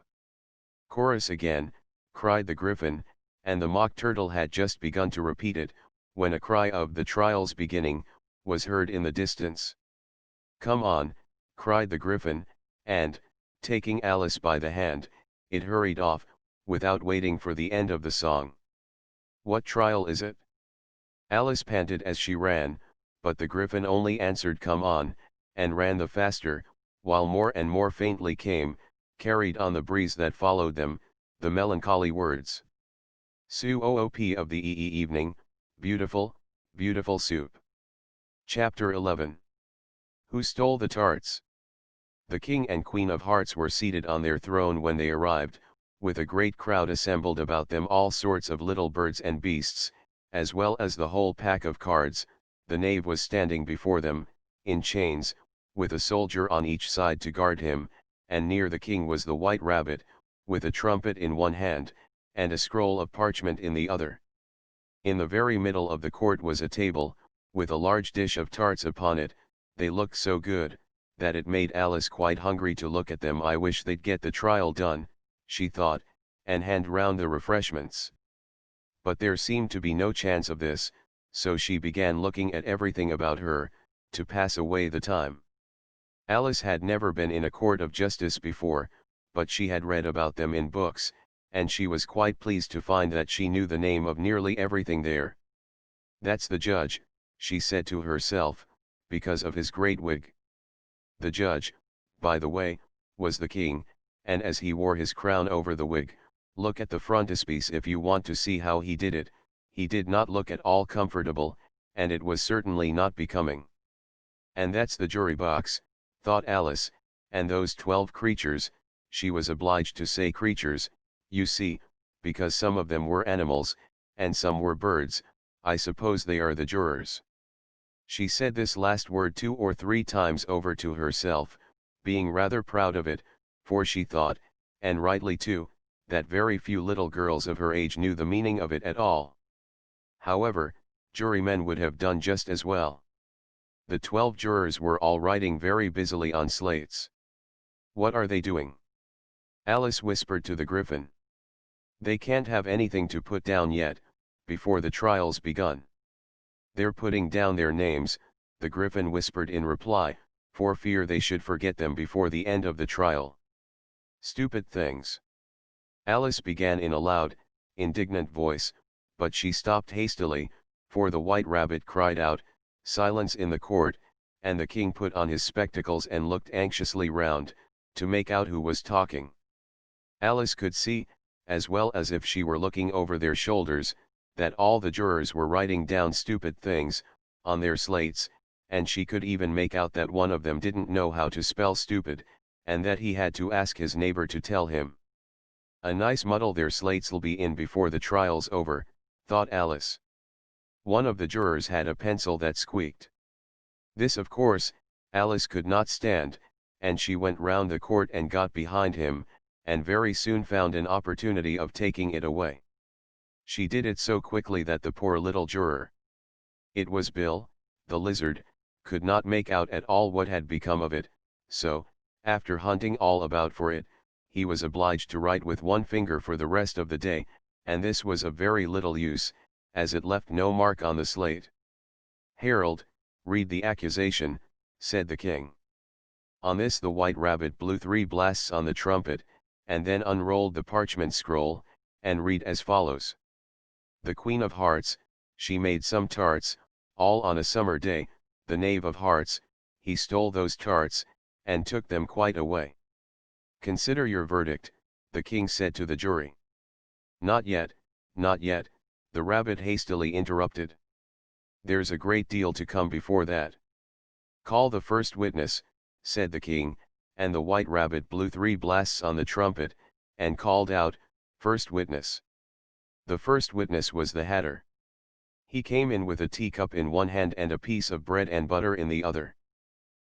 "Chorus again," cried the Griffin, and the Mock Turtle had just begun to repeat it, when a cry of "the trial's beginning" was heard in the distance. "Come on," cried the Griffin, and, taking Alice by the hand, it hurried off, without waiting for the end of the song. "What trial is it?" Alice panted as she ran, but the Griffin only answered "Come on," and ran the faster, while more and more faintly came, carried on the breeze that followed them, the melancholy words: "Soup of the evening, beautiful, beautiful soup." Chapter 11. Who Stole the Tarts? The King and Queen of Hearts were seated on their throne when they arrived, with a great crowd assembled about them, all sorts of little birds and beasts, as well as the whole pack of cards. The knave was standing before them, in chains, with a soldier on each side to guard him, and near the king was the White Rabbit, with a trumpet in one hand, and a scroll of parchment in the other. In the very middle of the court was a table, with a large dish of tarts upon it. They looked so good, that it made Alice quite hungry to look at them. "I wish they'd get the trial done," she thought, "and hand round the refreshments." But there seemed to be no chance of this, so she began looking at everything about her, to pass away the time. Alice had never been in a court of justice before, but she had read about them in books, and she was quite pleased to find that she knew the name of nearly everything there. "That's the judge," she said to herself, "because of his great wig." The judge, by the way, was the king, and as he wore his crown over the wig, look at the frontispiece if you want to see how he did it. He did not look at all comfortable, and it was certainly not becoming. "And that's the jury box," thought Alice, "and those 12 creatures," she was obliged to say creatures, you see, because some of them were animals, and some were birds. I suppose they are the jurors." She said this last word 2 or 3 times over to herself, being rather proud of it, for she thought, and rightly too, that very few little girls of her age knew the meaning of it at all. However, jurymen would have done just as well. The 12 jurors were all writing very busily on slates. "What are they doing?" Alice whispered to the Griffin. "They can't have anything to put down yet, before the trial's begun." "They're putting down their names," the Griffin whispered in reply, for fear they should forget them before the end of the trial. "Stupid things." Alice began in a loud, indignant voice, but she stopped hastily, for the White Rabbit cried out, "Silence in the court," and the king put on his spectacles and looked anxiously round, to make out who was talking. Alice could see, as well as if she were looking over their shoulders, that all the jurors were writing down stupid things, on their slates, and she could even make out that one of them didn't know how to spell stupid, and that he had to ask his neighbor to tell him. "A nice muddle their slates'll be in before the trial's over," thought Alice. One of the jurors had a pencil that squeaked. This, of course, Alice could not stand, and she went round the court and got behind him, and very soon found an opportunity of taking it away. She did it so quickly that the poor little juror, it was Bill, the lizard, could not make out at all what had become of it, so, after hunting all about for it, he was obliged to write with one finger for the rest of the day, and this was of very little use, as it left no mark on the slate. "Herald, read the accusation," said the king. On this the White Rabbit blew 3 blasts on the trumpet, and then unrolled the parchment scroll, and read as follows. "The Queen of Hearts, she made some tarts, all on a summer day, the Knave of Hearts, he stole those tarts, and took them quite away." "Consider your verdict," the king said to the jury. "Not yet, not yet," the rabbit hastily interrupted. "There's a great deal to come before that." "Call the first witness," said the king, and the White Rabbit blew 3 blasts on the trumpet, and called out, "First witness." The first witness was the Hatter. He came in with a teacup in one hand and a piece of bread and butter in the other.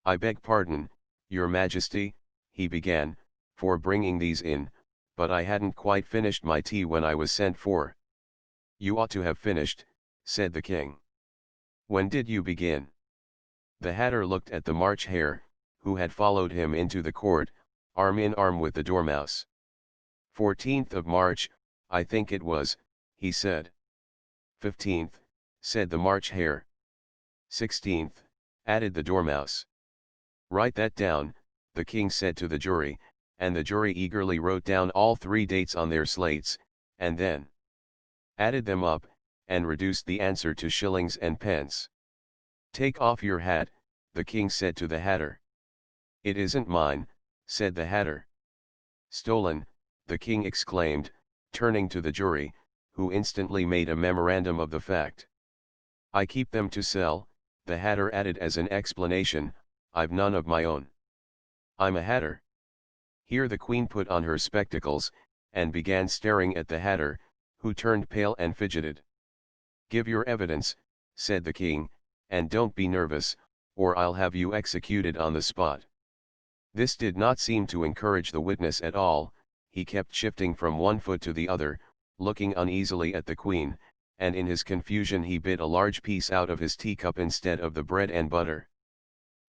"I beg pardon, your Majesty," he began, "for bringing these in, but I hadn't quite finished my tea when I was sent for." "You ought to have finished," said the king. "When did you begin?" The Hatter looked at the March Hare, who had followed him into the court, arm in arm with the Dormouse. "14th of March, I think it was," he said. "15th, said the March Hare. 16th, added the Dormouse. "Write that down," the king said to the jury, and the jury eagerly wrote down all 3 dates on their slates, and then added them up, and reduced the answer to shillings and pence. "Take off your hat," the king said to the Hatter. "It isn't mine," said the Hatter. "Stolen," the king exclaimed, turning to the jury, who instantly made a memorandum of the fact. "I keep them to sell," the Hatter added as an explanation, "I've none of my own. I'm a Hatter." Here the Queen put on her spectacles, and began staring at the Hatter, who turned pale and fidgeted. "Give your evidence," said the king, "and don't be nervous, or I'll have you executed on the spot." This did not seem to encourage the witness at all. He kept shifting from one foot to the other, looking uneasily at the Queen, and in his confusion he bit a large piece out of his teacup instead of the bread and butter.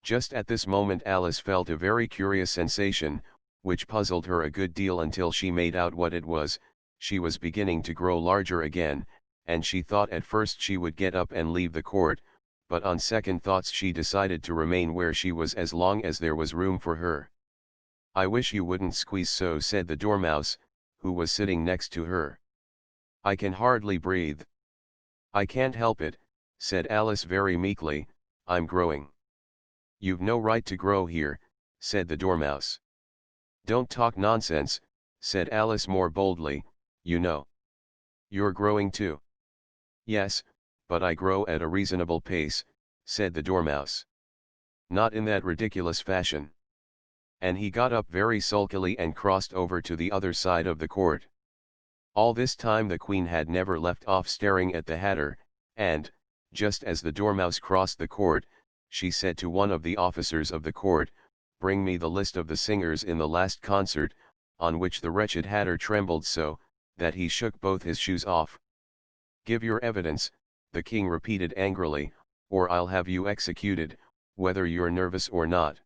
Just at this moment Alice felt a very curious sensation, which puzzled her a good deal until she made out what it was. She was beginning to grow larger again, and she thought at first she would get up and leave the court, but on second thoughts she decided to remain where she was as long as there was room for her. "I wish you wouldn't squeeze so," said the Dormouse, who was sitting next to her. "I can hardly breathe." "I can't help it," said Alice very meekly, "I'm growing." "You've no right to grow here," said the Dormouse. "Don't talk nonsense," said Alice more boldly, "you know. You're growing too." "Yes, but I grow at a reasonable pace," said the Dormouse. "Not in that ridiculous fashion." And he got up very sulkily and crossed over to the other side of the court. All this time the Queen had never left off staring at the Hatter, and, just as the Dormouse crossed the court, she said to one of the officers of the court, "Bring me the list of the singers in the last concert," on which the wretched Hatter trembled so, that he shook both his shoes off. "Give your evidence," the King repeated angrily, "or I'll have you executed, whether you're nervous or not."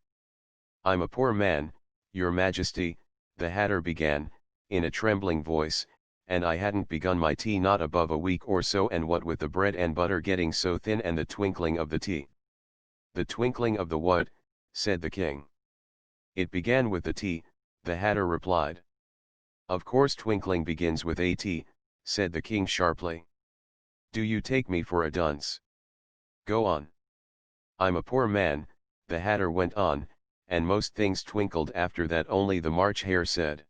"I'm a poor man, your Majesty," the Hatter began, in a trembling voice, "and I hadn't begun my tea not above a week or so, and what with the bread and butter getting so thin and the twinkling of the tea." "The twinkling of the what?" said the King. "It began with the tea," the Hatter replied. "Of course twinkling begins with a T," said the King sharply. "Do you take me for a dunce? Go on." "I'm a poor man," the Hatter went on, "and most things twinkled after that, only the March Hare said."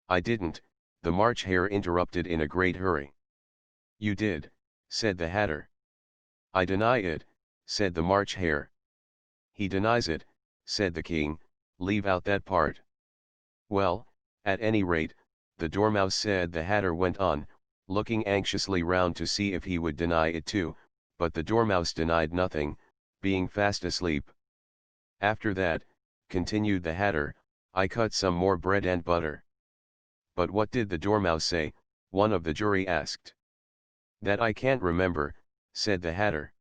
"I didn't," the March Hare interrupted in a great hurry. "You did," said the Hatter. "I deny it," said the March Hare. "He denies it," said the King, "leave out that part." "Well, at any rate, the Dormouse said," the Hatter went on, looking anxiously round to see if he would deny it too, but the Dormouse denied nothing, being fast asleep. "After that," continued the Hatter, "I cut some more bread and butter." "But what did the Dormouse say?" one of the jury asked. "That I can't remember," said the Hatter.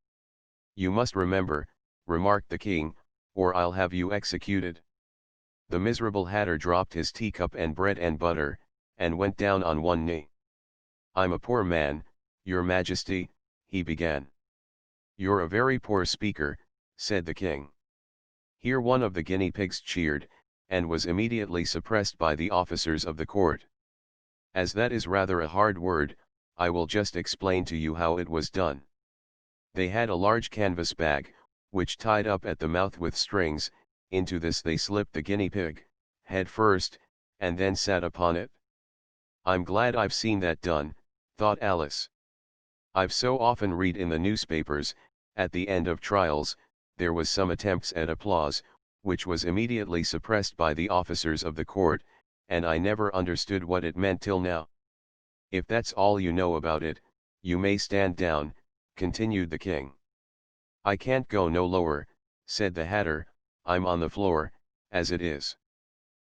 "You must remember," remarked the King, "or I'll have you executed." The miserable Hatter dropped his teacup and bread and butter, and went down on one knee. "I'm a poor man, your Majesty," he began. "You're a very poor speaker," said the King. Here one of the guinea pigs cheered, and was immediately suppressed by the officers of the court. As that is rather a hard word, I will just explain to you how it was done. They had a large canvas bag, which tied up at the mouth with strings. Into this they slipped the guinea pig, head first, and then sat upon it. "I'm glad I've seen that done," thought Alice. "I've so often read in the newspapers, at the end of trials, there was some attempts at applause, which was immediately suppressed by the officers of the court, and I never understood what it meant till now. If that's all you know about it, you may stand down," continued the King. "I can't go no lower," said the Hatter, "I'm on the floor, as it is."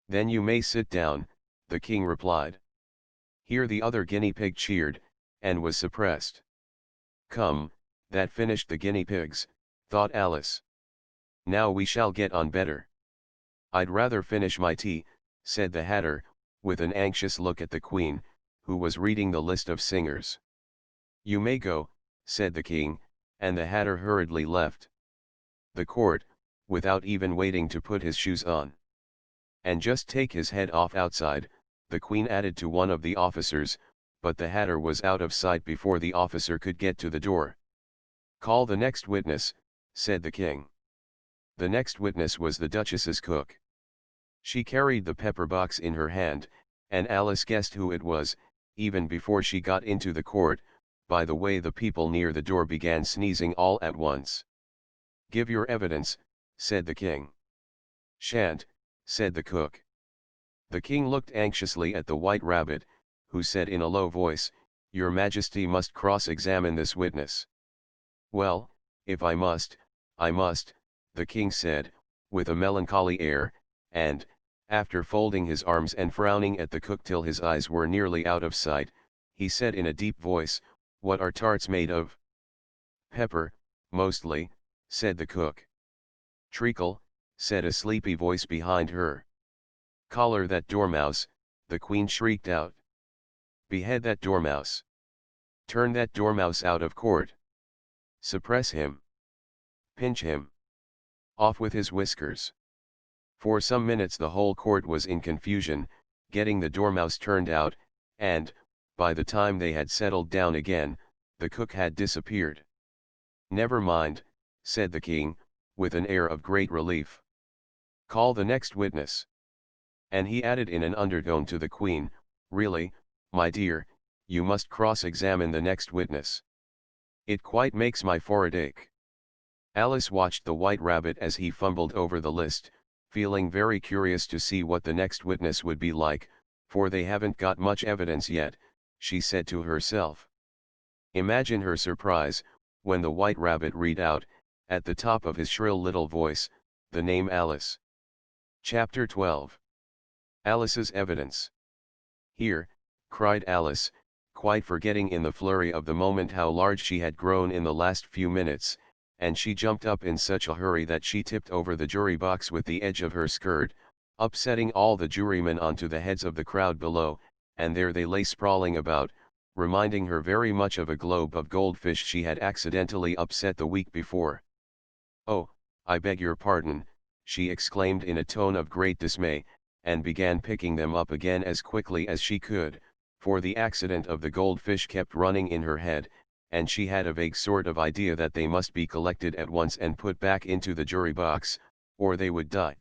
"Then you may sit down," the King replied. Here the other guinea pig cheered, and was suppressed. "Come, that finished the guinea pigs," thought Alice. "Now we shall get on better." "I'd rather finish my tea," said the Hatter, with an anxious look at the Queen, who was reading the list of singers. "You may go," said the King, and the Hatter hurriedly left the court, without even waiting to put his shoes on. "And just take his head off outside," the Queen added to one of the officers, but the Hatter was out of sight before the officer could get to the door. "Call the next witness," said the King. The next witness was the Duchess's cook. She carried the pepper box in her hand, and Alice guessed who it was, even before she got into the court, by the way the people near the door began sneezing all at once. "Give your evidence," said the King. "Shan't," said the cook. The King looked anxiously at the White Rabbit, who said in a low voice, "Your Majesty must cross-examine this witness." "Well, if I must, I must," the King said, with a melancholy air, and, after folding his arms and frowning at the cook till his eyes were nearly out of sight, he said in a deep voice, "What are tarts made of?" "Pepper, mostly," said the cook. "Treacle," said a sleepy voice behind her. "Collar that dormouse," the Queen shrieked out. "Behead that dormouse. Turn that dormouse out of court. Suppress him. Pinch him. Off with his whiskers." For some minutes the whole court was in confusion, getting the dormouse turned out, and, by the time they had settled down again, the cook had disappeared. "Never mind," said the King, with an air of great relief. "Call the next witness." And he added in an undertone to the Queen, "Really, my dear, you must cross-examine the next witness. It quite makes my forehead ache." Alice watched the White Rabbit as he fumbled over the list, feeling very curious to see what the next witness would be like, for they haven't got much evidence yet, she said to herself. Imagine her surprise, when the White Rabbit read out, at the top of his shrill little voice, the name Alice. Chapter 12. Alice's Evidence. "Here," cried Alice, quite forgetting in the flurry of the moment how large she had grown in the last few minutes, and she jumped up in such a hurry that she tipped over the jury box with the edge of her skirt, upsetting all the jurymen onto the heads of the crowd below, and there they lay sprawling about, reminding her very much of a globe of goldfish she had accidentally upset the week before. "Oh, I beg your pardon," she exclaimed in a tone of great dismay, and began picking them up again as quickly as she could, for the accident of the goldfish kept running in her head, and she had a vague sort of idea that they must be collected at once and put back into the jury box, or they would die.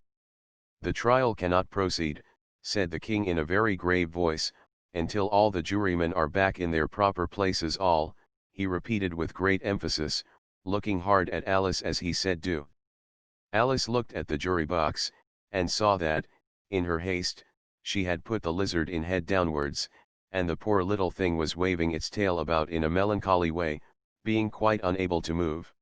"The trial cannot proceed," said the king in a very grave voice, "until all the jurymen are back in their proper places. All," he repeated with great emphasis, looking hard at Alice as he said do. Alice looked at the jury box, and saw that, in her haste, she had put the lizard in head downwards, and the poor little thing was waving its tail about in a melancholy way, being quite unable to move.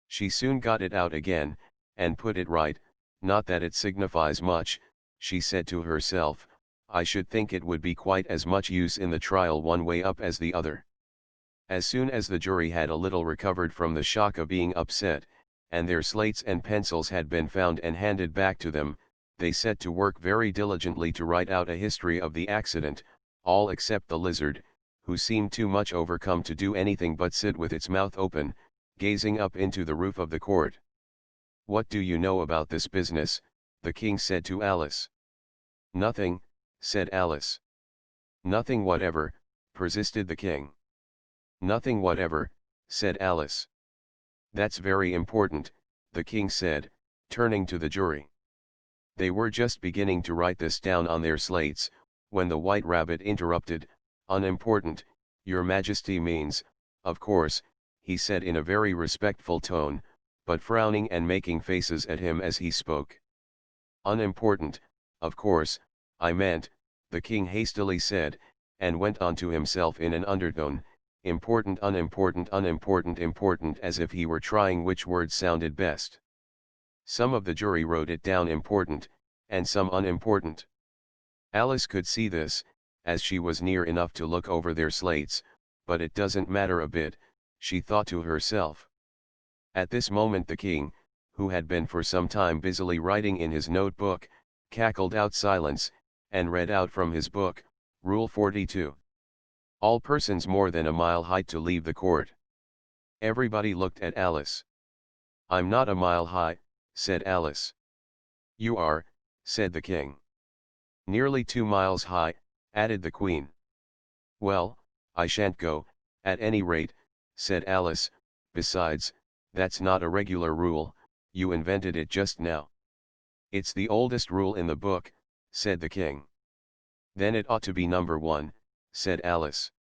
She soon got it out again, and put it right. "Not that it signifies much," she said to herself, "I should think it would be quite as much use in the trial one way up as the other." As soon as the jury had a little recovered from the shock of being upset, and their slates and pencils had been found and handed back to them, they set to work very diligently to write out a history of the accident, all except the lizard, who seemed too much overcome to do anything but sit with its mouth open, gazing up into the roof of the court. "What do you know about this business?" the king said to Alice. "Nothing," said Alice. "Nothing whatever," persisted the king. "Nothing whatever," said Alice. "That's very important," the king said, turning to the jury. They were just beginning to write this down on their slates, when the White Rabbit interrupted. "Unimportant, your Majesty means, of course," he said in a very respectful tone, but frowning and making faces at him as he spoke. "Unimportant, of course, I meant," the king hastily said, and went on to himself in an undertone, "important, unimportant, unimportant, important," as if he were trying which word sounded best. Some of the jury wrote it down important, and some unimportant. Alice could see this, as she was near enough to look over their slates, but it doesn't matter a bit, she thought to herself. At this moment the king, who had been for some time busily writing in his notebook, cackled out silence, and read out from his book, Rule 42. "All persons more than a mile height to leave the court." Everybody looked at Alice. "I'm not a mile high," said Alice. "You are," said the king. "Nearly 2 miles high," added the queen. "Well, I shan't go, at any rate," said Alice. "Besides, that's not a regular rule, you invented it just now." "It's the oldest rule in the book," said the king. "Then it ought to be number 1, said Alice.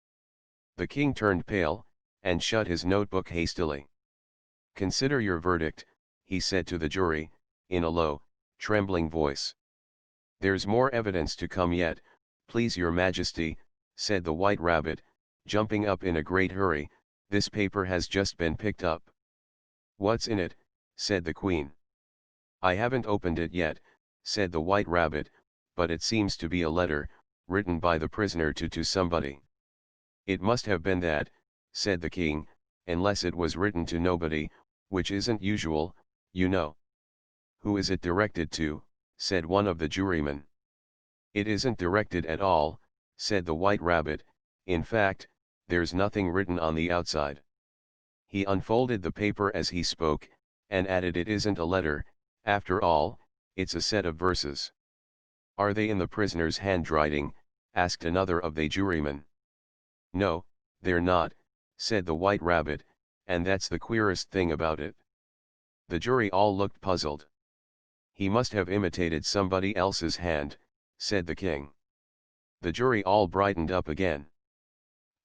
The king turned pale, and shut his notebook hastily. "Consider your verdict," he said to the jury, in a low, trembling voice. "There's more evidence to come yet, please your Majesty," said the White Rabbit, jumping up in a great hurry. "This paper has just been picked up." "What's in it?" said the Queen. "I haven't opened it yet," said the White Rabbit, "but it seems to be a letter, written by the prisoner to somebody." "It must have been that," said the King, "unless it was written to nobody, which isn't usual, you know." "Who is it directed to?" said one of the jurymen. "It isn't directed at all," said the White Rabbit. "In fact, there's nothing written on the outside." He unfolded the paper as he spoke, and added, "It isn't a letter, after all, it's a set of verses." "Are they in the prisoner's handwriting?" asked another of the jurymen. "No, they're not," said the White Rabbit, "and that's the queerest thing about it." The jury all looked puzzled. "He must have imitated somebody else's hand," said the king. The jury all brightened up again.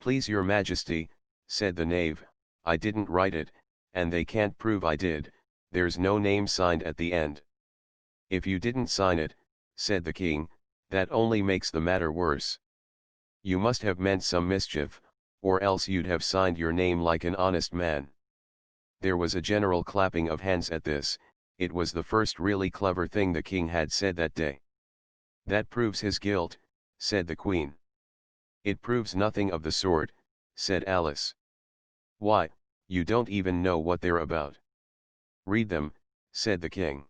"Please your Majesty," said the knave, "I didn't write it, and they can't prove I did, there's no name signed at the end." "If you didn't sign it," said the king, "that only makes the matter worse." You must have meant some mischief, or else you'd have signed your name like an honest man." There was a general clapping of hands at this. It was the first really clever thing the king had said that day. "That proves his guilt," said the queen. "It proves nothing of the sort," said Alice. "Why, you don't even know what they're about." "Read them," said the king.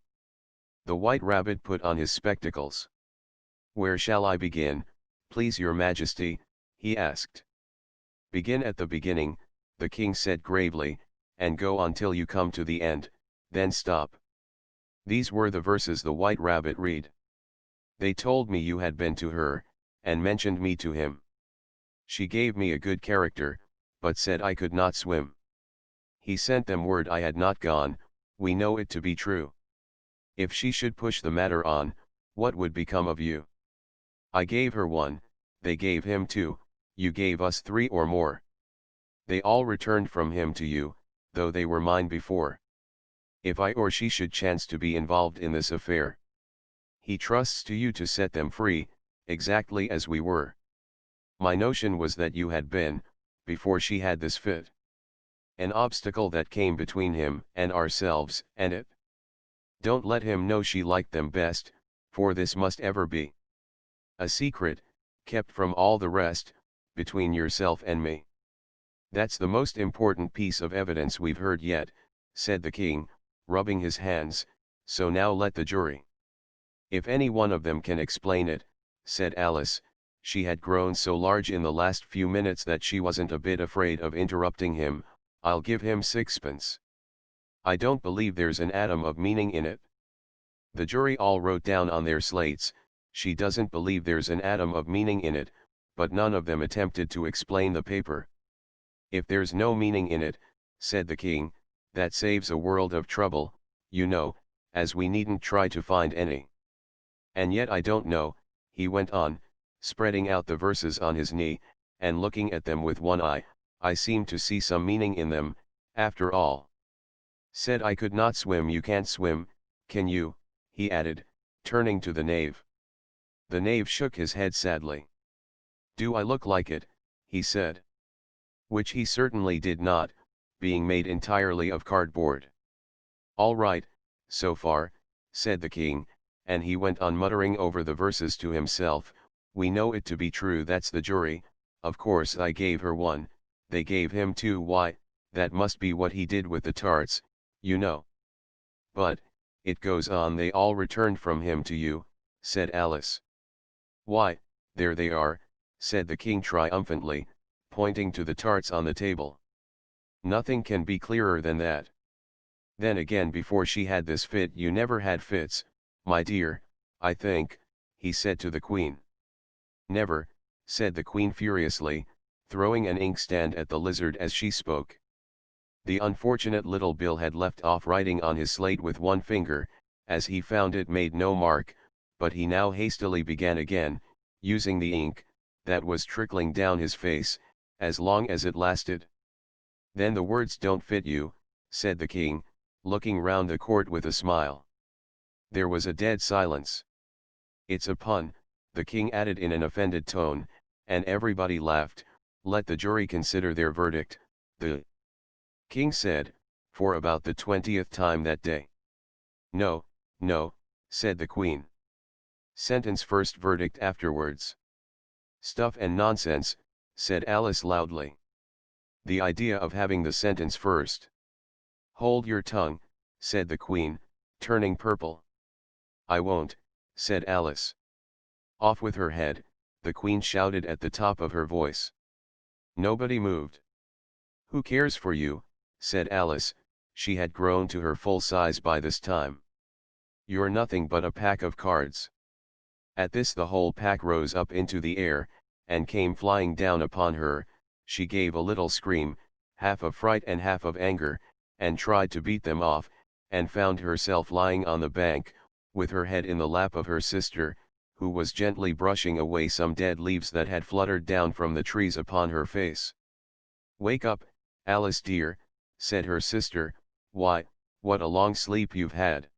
The White Rabbit put on his spectacles. "Where shall I begin, please your majesty?" he asked. "Begin at the beginning," the king said gravely, "and go on till you come to the end, then stop." These were the verses the White Rabbit read. "They told me you had been to her, and mentioned me to him. She gave me a good character, but said I could not swim. He sent them word I had not gone, we know it to be true. If she should push the matter on, what would become of you? I gave her one, they gave him two, you gave us three or more. They all returned from him to you, though they were mine before. If I or she should chance to be involved in this affair, he trusts to you to set them free, exactly as we were. My notion was that you had been, before she had this fit, an obstacle that came between him and ourselves and it. Don't let him know she liked them best, for this must ever be a secret, kept from all the rest, between yourself and me. That's the most important piece of evidence we've heard yet," said the king, rubbing his hands, "so now let the jury." "If any one of them can explain it," said Alice. She had grown so large in the last few minutes that she wasn't a bit afraid of interrupting him. "I'll give him sixpence. I don't believe there's an atom of meaning in it." The jury all wrote down on their slates, "She doesn't believe there's an atom of meaning in it," but none of them attempted to explain the paper. "If there's no meaning in it," said the king, "that saves a world of trouble, you know, as we needn't try to find any. And yet I don't know," he went on, spreading out the verses on his knee, and looking at them with one eye, "I seem to see some meaning in them, after all. Said I could not swim, you can't swim, can you?" he added, turning to the knave. The knave shook his head sadly. "Do I look like it?" he said. Which he certainly did not, being made entirely of cardboard. "All right, so far," said the king, and he went on muttering over the verses to himself, "We know it to be true, that's the jury, of course I gave her one, they gave him two, why, that must be what he did with the tarts, you know. But, it goes on, they all returned from him to you," said Alice. "Why, there they are," said the king triumphantly, pointing to the tarts on the table. "Nothing can be clearer than that. Then again, before she had this fit you never had fits, my dear, I think," he said to the queen. "Never," said the queen furiously, throwing an inkstand at the lizard as she spoke. The unfortunate little Bill had left off writing on his slate with one finger, as he found it made no mark, but he now hastily began again, using the ink, that was trickling down his face, as long as it lasted. "Then the words don't fit you," said the king, looking round the court with a smile. There was a dead silence. "It's a pun," the king added in an offended tone, and everybody laughed. "Let the jury consider their verdict," the king said, for about the 20th time that day. "No, no," said the queen. "Sentence first, verdict afterwards." "Stuff and nonsense," said Alice loudly. "The idea of having the sentence first." "Hold your tongue," said the queen, turning purple. "I won't," said Alice. "Off with her head," the queen shouted at the top of her voice. Nobody moved. "Who cares for you?" said Alice. She had grown to her full size by this time. "You're nothing but a pack of cards." At this the whole pack rose up into the air, and came flying down upon her. She gave a little scream, half of fright and half of anger, and tried to beat them off, and found herself lying on the bank, with her head in the lap of her sister, who was gently brushing away some dead leaves that had fluttered down from the trees upon her face. "Wake up, Alice dear," said her sister. "Why, what a long sleep you've had."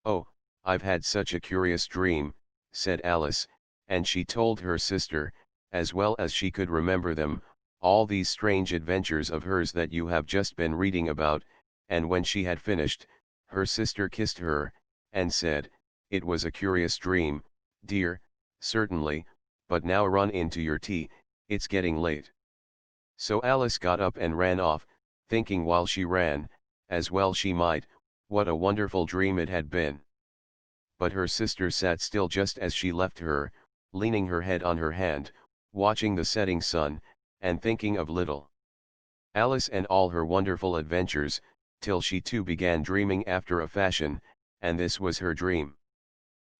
"Oh, I've had such a curious dream," said Alice, and she told her sister, as well as she could remember them, all these strange adventures of hers that you have just been reading about, and when she had finished, her sister kissed her, and said, "It was a curious dream, dear, certainly, but now run into your tea, it's getting late." So Alice got up and ran off, thinking while she ran, as well she might, what a wonderful dream it had been. But her sister sat still just as she left her, leaning her head on her hand, watching the setting sun, and thinking of little Alice and all her wonderful adventures, till she too began dreaming after a fashion, and this was her dream.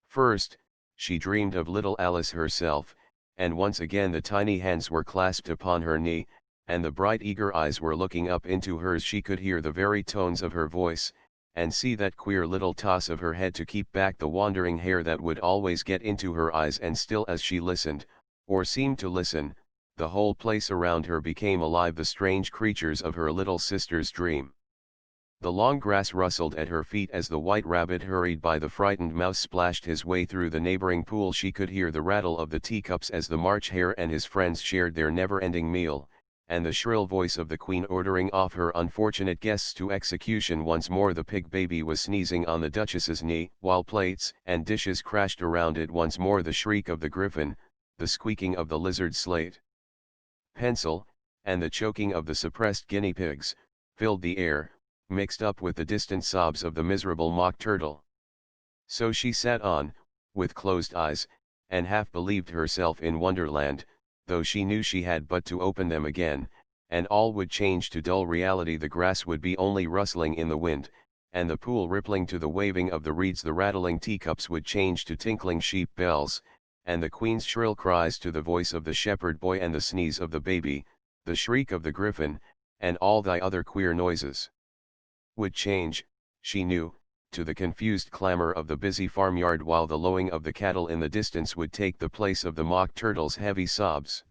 First, she dreamed of little Alice herself, and once again the tiny hands were clasped upon her knee, and the bright eager eyes were looking up into hers. She could hear the very tones of her voice, and see that queer little toss of her head to keep back the wandering hair that would always get into her eyes. And still as she listened, or seemed to listen, the whole place around her became alive, the strange creatures of her little sister's dream. The long grass rustled at her feet as the white rabbit hurried by, the frightened mouse splashed his way through the neighboring pool. She could hear the rattle of the teacups as the March Hare and his friends shared their never-ending meal, and the shrill voice of the Queen ordering off her unfortunate guests to execution. Once more the pig baby was sneezing on the Duchess's knee, while plates and dishes crashed around it. Once more the shriek of the griffin, the squeaking of the lizard slate pencil, and the choking of the suppressed guinea pigs, filled the air, mixed up with the distant sobs of the miserable mock turtle. So she sat on, with closed eyes, and half believed herself in Wonderland, though she knew she had but to open them again, and all would change to dull reality. The grass would be only rustling in the wind, and the pool rippling to the waving of the reeds. The rattling teacups would change to tinkling sheep bells, and the Queen's shrill cries to the voice of the shepherd boy, and the sneeze of the baby, the shriek of the griffin, and all the other queer noises would change, she knew, to the confused clamor of the busy farmyard, while the lowing of the cattle in the distance would take the place of the mock turtle's heavy sobs.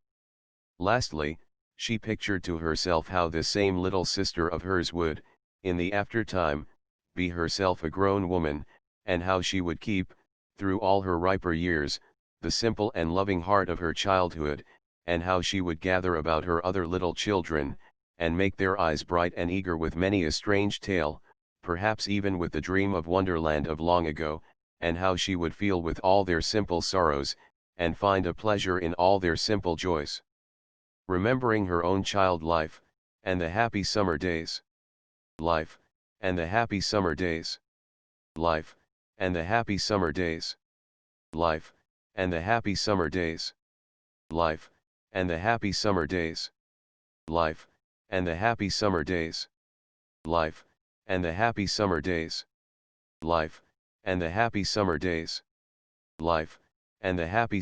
Lastly, she pictured to herself how this same little sister of hers would, in the after-time, be herself a grown woman, and how she would keep, through all her riper years, the simple and loving heart of her childhood, and how she would gather about her other little children, and make their eyes bright and eager with many a strange tale, perhaps even with the dream of Wonderland of long ago, and how she would feel with all their simple sorrows, and find a pleasure in all their simple joys. Remembering her own child life, and the happy summer days. Life, and the happy summer days. Life, and the happy summer days. Life, and the happy summer days. Life, and the happy summer days. Life, and the happy summer days. Life, and the happy summer days. Life, and the happy summer days. Life, and the happy summer